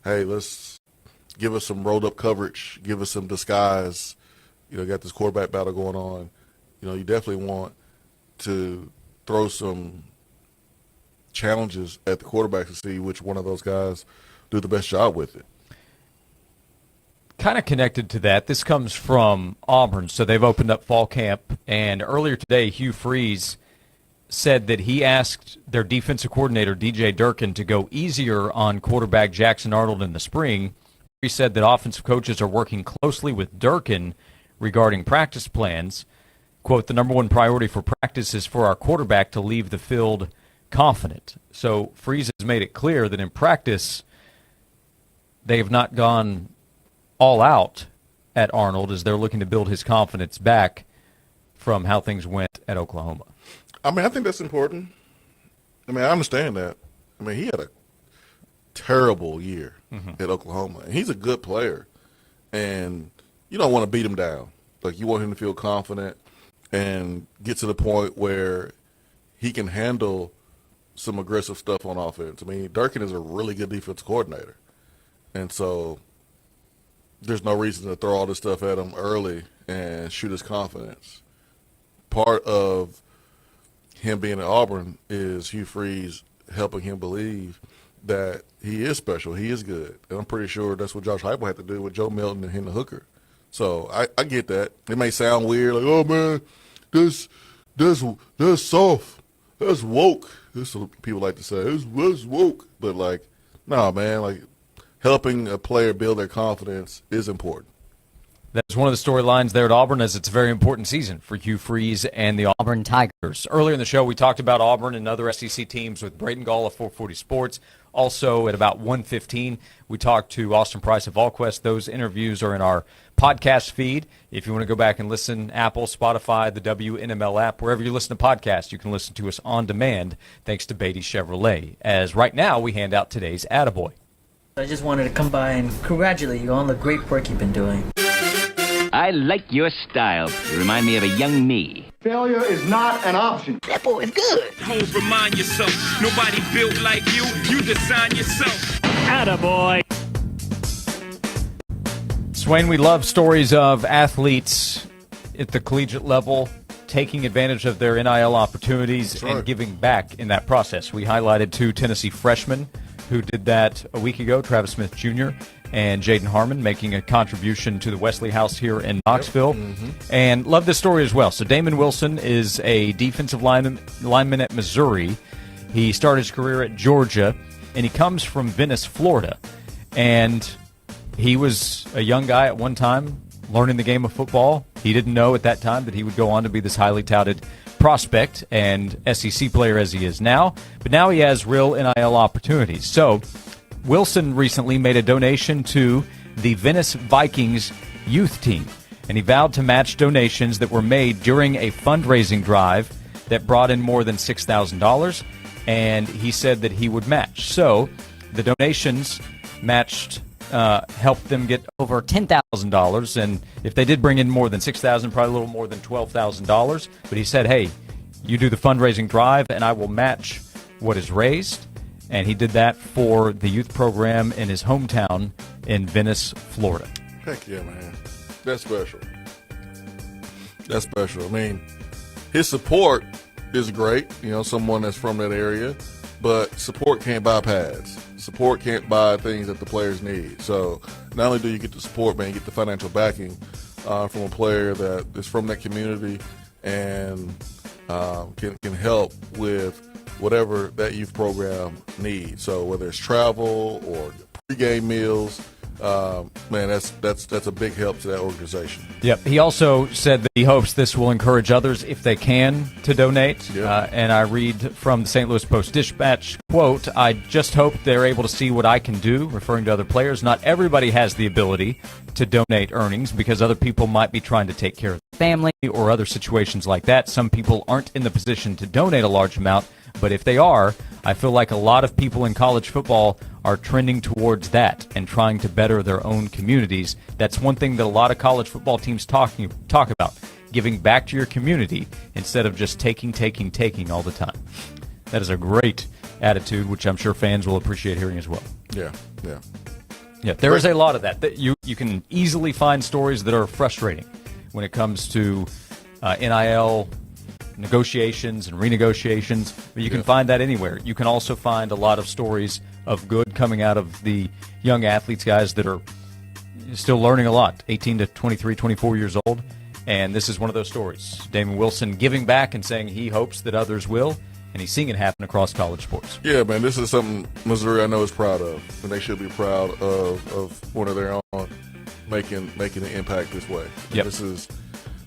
hey, let's give us some rolled up coverage, give us some disguise. Got this quarterback battle going on. You definitely want to throw some challenges at the quarterback to see which one of those guys do the best job with it. Kind of connected to that, this comes from Auburn. So they've opened up fall camp, and earlier today, Hugh Freeze said that he asked their defensive coordinator, DJ Durkin, to go easier on quarterback Jackson Arnold in the spring. He said that offensive coaches are working closely with Durkin regarding practice plans. Quote, the number one priority for practice is for our quarterback to leave the field confident. So Freeze has made it clear that in practice they have not gone all out at Arnold as they're looking to build his confidence back from how things went at Oklahoma. I mean, I think that's important. I mean, I understand that. I mean, he had a terrible year at Oklahoma, and he's a good player. And you don't want to beat him down. Like, you want him to feel confident and get to the point where he can handle some aggressive stuff on offense. I mean, Durkin is a really good defensive coordinator. And so there's no reason to throw all this stuff at him early and shoot his confidence. Part of him being at Auburn is Hugh Freeze helping him believe that he is special, he is good. And I'm pretty sure that's what Josh Heupel had to do with Joe Milton and Hendon Hooker. So I get that. It may sound weird, like, oh, man, that's soft. That's woke. This is what people like to say. That's woke. But, like, nah, man, like, helping a player build their confidence is important. That's one of the storylines there at Auburn, as it's a very important season for Hugh Freeze and the Auburn Tigers. Earlier in the show, we talked about Auburn and other SEC teams with Braden Gall of 440 Sports. Also, at about 1:15, we talked to Austin Price of VolQuest. Those interviews are in our podcast feed. If you want to go back and listen, Apple, Spotify, the WNML app, wherever you listen to podcasts, you can listen to us on demand, thanks to Beatty Chevrolet. As right now, we hand out today's Attaboy. I just wanted to come by and congratulate you on the great work you've been doing. I like your style. You remind me of a young me. Failure is not an option. That boy is good. Homes, remind yourself, nobody built like you. You design yourself. Attaboy. Swain, we love stories of athletes at the collegiate level taking advantage of their NIL opportunities and giving back in that process. We highlighted two Tennessee freshmen who did that a week ago, Travis Smith Jr. and Jaden Harmon, making a contribution to the Wesley House here in Knoxville. And love this story as well. So Damon Wilson is a defensive lineman at Missouri. He started his career at Georgia, and he comes from Venice, Florida. And he was a young guy at one time learning the game of football. He didn't know at that time that he would go on to be this highly touted prospect and SEC player as he is now. But now he has real NIL opportunities. So Wilson recently made a donation to the Venice Vikings youth team, and he vowed to match donations that were made during a fundraising drive that brought in more than $6,000, and he said that he would match. So the donations matched, helped them get over $10,000, and if they did bring in more than $6,000, probably a little more than $12,000. But he said, hey, you do the fundraising drive, and I will match what is raised. And he did that for the youth program in his hometown in Venice, Florida. Heck yeah, man. That's special. That's special. I mean, his support is great, you know, someone that's from that area, but support can't buy pads. Support can't buy things that the players need. So not only do you get the support, man, you get the financial backing from a player that is from that community and can help with whatever that youth program needs. So whether it's travel or pregame meals, man, that's a big help to that organization. Yep. He also said that he hopes this will encourage others, if they can, to donate. And I read from the St. Louis Post-Dispatch, quote, I just hope they're able to see what I can do, referring to other players. Not everybody has the ability to donate earnings because other people might be trying to take care of their family or other situations like that. Some people aren't in the position to donate a large amount, but if they are, I feel like a lot of people in college football are trending towards that and trying to better their own communities. That's one thing that a lot of college football teams talk about, giving back to your community instead of just taking all the time. That is a great attitude, which I'm sure fans will appreciate hearing as well. Yeah. Yeah, there is a lot of that. You can easily find stories that are frustrating when it comes to NIL negotiations and renegotiations. But you can find that anywhere. You can also find a lot of stories of good coming out of the young athletes, guys that are still learning a lot, 18 to 23, 24 years old. And this is one of those stories. Damon Wilson giving back and saying he hopes that others will, and he's seeing it happen across college sports. Yeah, man, this is something Missouri I know is proud of, and they should be proud of one of their own making an impact this way. Yep. This is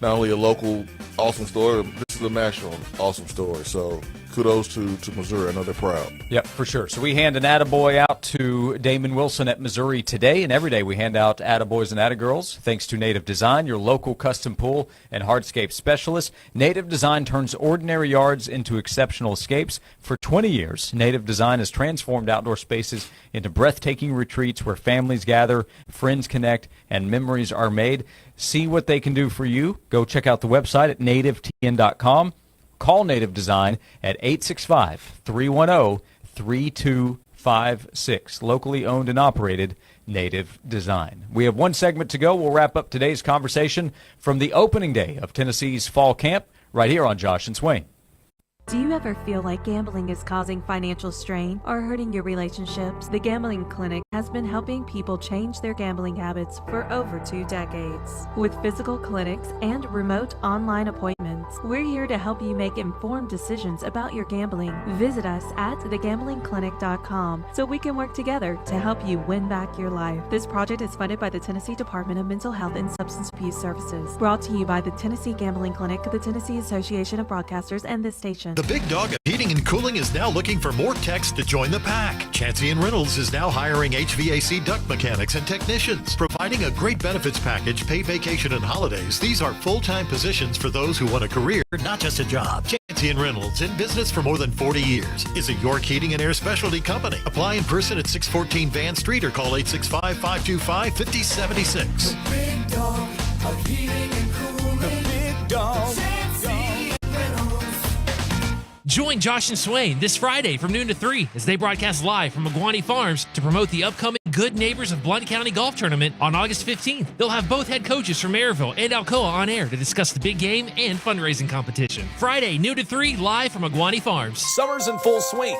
not only a local awesome story, this is a national awesome story. So kudos to Missouri. I know they're proud. Yep, for sure. So we hand an Attaboy out to Damon Wilson at Missouri today, and every day we hand out Attaboys and Attagirls thanks to Native Design, your local custom pool and hardscape specialist. Native Design turns ordinary yards into exceptional escapes. For 20 years, Native Design has transformed outdoor spaces into breathtaking retreats where families gather, friends connect, and memories are made. See what they can do for you. Go check out the website at nativetn.com. Call Native Design at 865-310-3256. Locally owned and operated Native Design. We have one segment to go. We'll wrap up today's conversation from the opening day of Tennessee's fall camp right here on Josh and Swain. Do you ever feel like gambling is causing financial strain or hurting your relationships? The Gambling Clinic has been helping people change their gambling habits for over 2 decades. With physical clinics and remote online appointments, we're here to help you make informed decisions about your gambling. Visit us at thegamblingclinic.com so we can work together to help you win back your life. This project is funded by the Tennessee Department of Mental Health and Substance Abuse Services. Brought to you by the Tennessee Gambling Clinic, the Tennessee Association of Broadcasters, and this station. The big dog of heating and cooling is now looking for more techs to join the pack. Chancey & Reynolds is now hiring HVAC duct mechanics and technicians, providing a great benefits package, paid vacation and holidays. These are full-time positions for those who want a career, not just a job. Chancey & Reynolds, in business for more than 40 years, is a York Heating and Air Specialty company. Apply in person at 614 Van Street or call 865-525-5076. The big dog of heating and cooling. The big dog. Join Josh and Swain this Friday from noon to 3 as they broadcast live from Aguani Farms to promote the upcoming Good Neighbors of Blount County Golf Tournament on August 15th. They'll have both head coaches from Maryville and Alcoa on air to discuss the big game and fundraising competition. Friday, noon to 3, live from Aguani Farms. Summer's in full swing,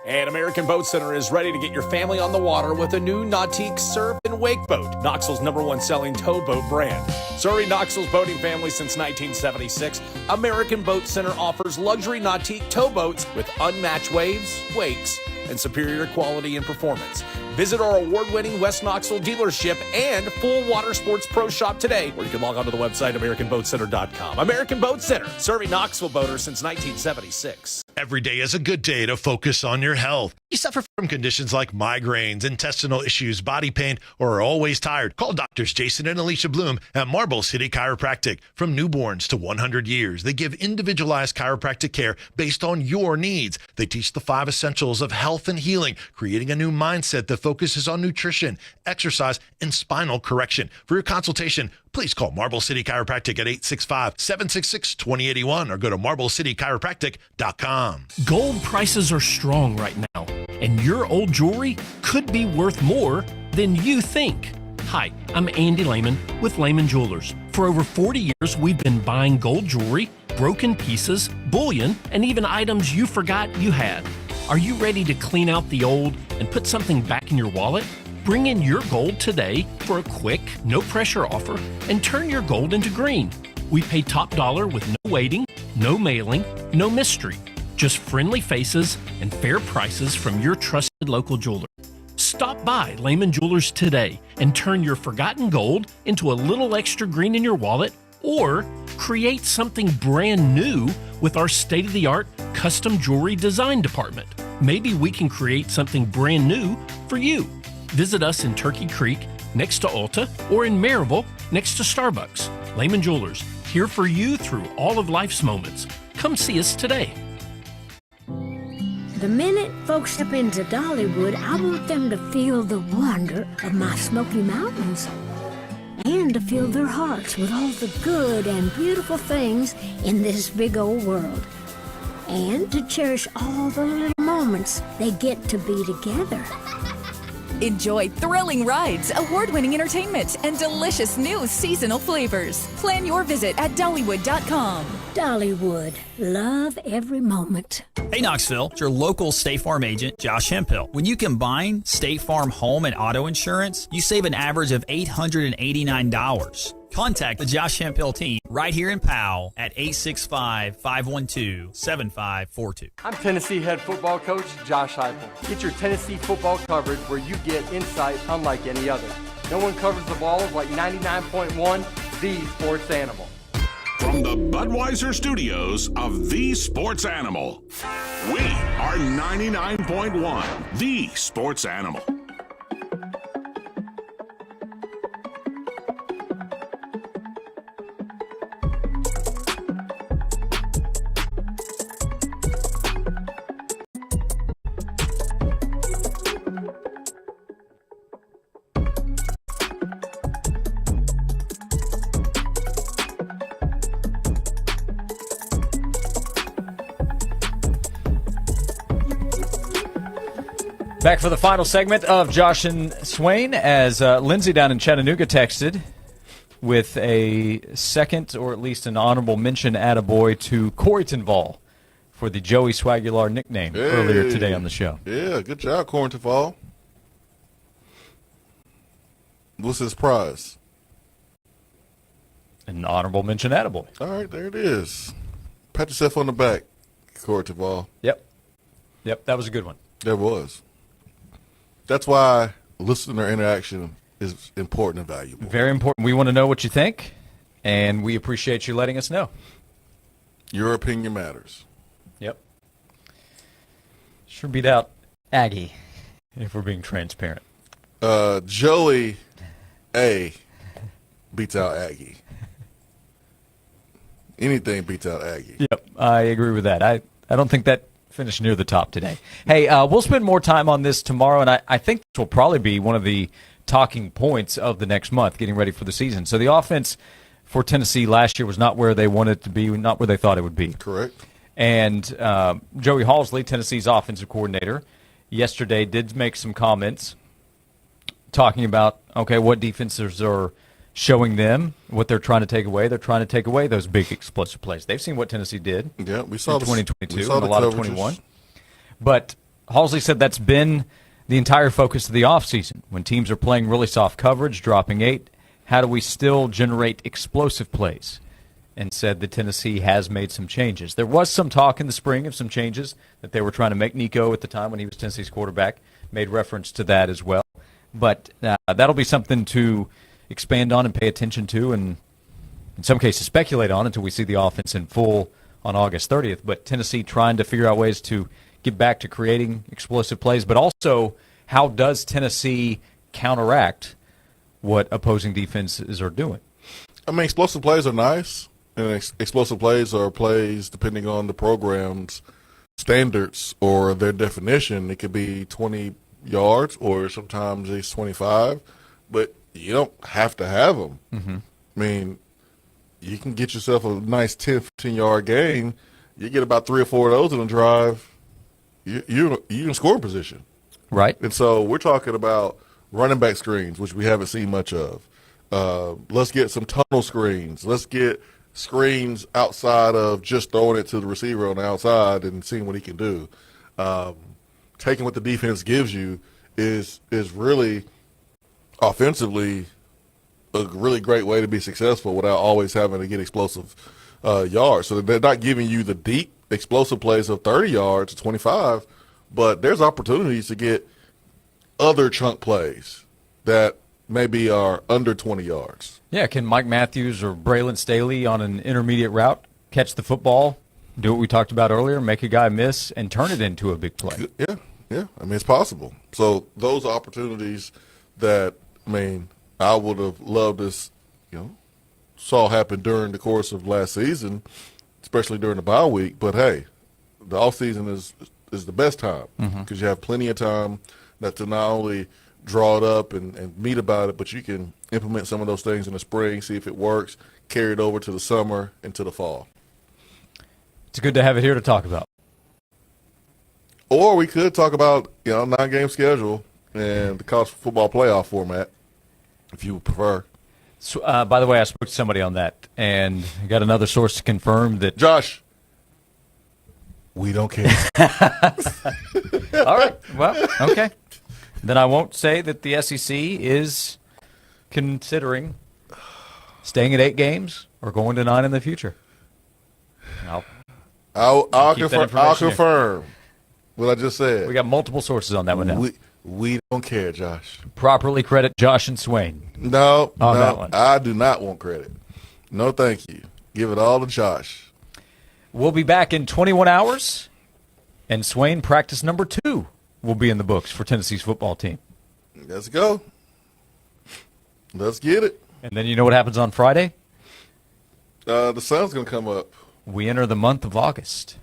and American Boat Center is ready to get your family on the water with a new Nautique surf and wake boat, Knoxville's #1 selling towboat brand. Serving Knoxville's boating family since 1976, American Boat Center offers luxury Nautique towboats with unmatched waves, wakes, and superior quality and performance. Visit our award-winning West Knoxville dealership and full water sports pro shop today, or you can log on to the website AmericanBoatCenter.com. American Boat Center, serving Knoxville boaters since 1976. Every day is a good day to focus on your health. You suffer from conditions like migraines, intestinal issues, body pain, or are always tired. Call doctors Jason and Alicia Bloom at Marble City Chiropractic. From newborns to 100 years, they give individualized chiropractic care based on your needs. They teach the 5 essentials of health and healing, creating a new mindset that focuses on nutrition, exercise, and spinal correction. For your consultation, please call Marble City Chiropractic at 865-766-2081 or go to MarbleCityChiropractic.com. Gold prices are strong right now, and your old jewelry could be worth more than you think. Hi, I'm Andy Lehman with Lehman Jewelers. For over 40 years, we've been buying gold jewelry, broken pieces, bullion, and even items you forgot you had. Are you ready to clean out the old and put something back in your wallet? Bring in your gold today for a quick, no-pressure offer and turn your gold into green. We pay top dollar with no waiting, no mailing, no mystery. Just friendly faces and fair prices from your trusted local jeweler. Stop by Lehman Jewelers today and turn your forgotten gold into a little extra green in your wallet, or create something brand new with our state-of-the-art custom jewelry design department. Maybe we can create something brand new for you. Visit us in Turkey Creek next to Ulta or in Maryville next to Starbucks. Lehman Jewelers, here for you through all of life's moments. Come see us today. The minute folks step into Dollywood, I want them to feel the wonder of my Smoky Mountains and to fill their hearts with all the good and beautiful things in this big old world, and to cherish all the little moments they get to be together. Enjoy thrilling rides, award-winning entertainment, and delicious new seasonal flavors. Plan your visit at Dollywood.com. Dollywood. Love every moment. Hey Knoxville, it's your local State Farm agent, Josh Hemphill. When you combine State Farm home and auto insurance, you save an average of $889. Contact the Josh Hemphill team right here in Powell at 865-512-7542. I'm Tennessee head football coach Josh Heupel. Get your Tennessee football coverage where you get insight unlike any other. No one covers the balls like 99.1 The Sports Animal. From the Budweiser studios of The Sports Animal, we are 99.1 The Sports Animal. Back for the final segment of Josh and Swain as Lindsay down in Chattanooga texted with a second or at least an honorable mention attaboy to Coreytonval for the Joey Swagular nickname earlier today on the show. Yeah, good job, Coreytonval. What's his prize? An honorable mention attaboy. All right, there it is. Pat yourself on the back, Coreytonval. Yep, that was a good one. There was. That's why listener interaction is important and valuable. Very important. We want to know what you think, and we appreciate you letting us know. Your opinion matters. Yep. Sure beat out Aggie, if we're being transparent. Joey A beats out Aggie. Anything beats out Aggie. Yep, I agree with that. I don't think that finished near the top today. Hey, we'll spend more time on this tomorrow, and I think this will probably be one of the talking points of the next month, getting ready for the season. So the offense for Tennessee last year was not where they wanted it to be, not where they thought it would be. Correct. And Joey Halsley, Tennessee's offensive coordinator, yesterday did make some comments talking about, okay, what defenses are showing them, what they're trying to take away. They're trying to take away those big explosive plays. They've seen what Tennessee did in 2022 and a lot of 21. But Halsley said that's been the entire focus of the offseason. When teams are playing really soft coverage, dropping 8, how do we still generate explosive plays? And said that Tennessee has made some changes. There was some talk in the spring of some changes that they were trying to make. Nico, at the time when he was Tennessee's quarterback, made reference to that as well. But that'll be something to expand on and pay attention to, and in some cases speculate on until we see the offense in full on August 30th. But Tennessee trying to figure out ways to get back to creating explosive plays, but also how does Tennessee counteract what opposing defenses are doing? I mean, explosive plays are nice, and explosive plays are plays depending on the program's standards or their definition. It could be 20 yards or sometimes it's 25, but you don't have to have them. Mm-hmm. I mean, you can get yourself a nice 10, 15-yard gain. You get about 3 or 4 of those in a drive, you in scoring position. Right. And so we're talking about running back screens, which we haven't seen much of. Let's get some tunnel screens. Let's get screens outside of just throwing it to the receiver on the outside and seeing what he can do. Taking what the defense gives you is really – offensively, a really great way to be successful without always having to get explosive yards. So they're not giving you the deep explosive plays of 30 yards, 25, but there's opportunities to get other chunk plays that maybe are under 20 yards. Yeah, can Mike Matthews or Braylon Staley on an intermediate route catch the football, do what we talked about earlier, make a guy miss, and turn it into a big play? Yeah. I mean, it's possible. So those opportunities that – I mean, I would have loved this, saw happen during the course of last season, especially during the bye week. But, hey, the offseason is the best time because you have plenty of time to not only draw it up and meet about it, but you can implement some of those things in the spring, see if it works, carry it over to the summer and to the fall. It's good to have it here to talk about. Or we could talk about, 9-game schedule and the college football playoff format, if you would prefer. So, by the way, I spoke to somebody on that, and I got another source to confirm that. Josh, we don't care. All right. Well, okay. Then I won't say that the SEC is considering staying at 8 games or going to 9 in the future. I'll confirm what I just said. We got multiple sources on that one now. We don't care, Josh. Properly credit Josh and Swain. No, that one. I do not want credit. No, thank you. Give it all to Josh. We'll be back in 21 hours, and Swain practice number 2 will be in the books for Tennessee's football team. Let's go. Let's get it. And then you know what happens on Friday? The sun's going to come up. We enter the month of August,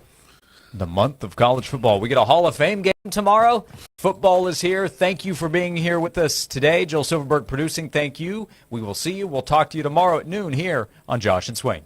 the month of college football. We get a Hall of Fame game tomorrow. Football is here. Thank you for being here with us today. Joel Silverberg producing. Thank you. We will see you. We'll talk to you tomorrow at noon here on Josh and Swain.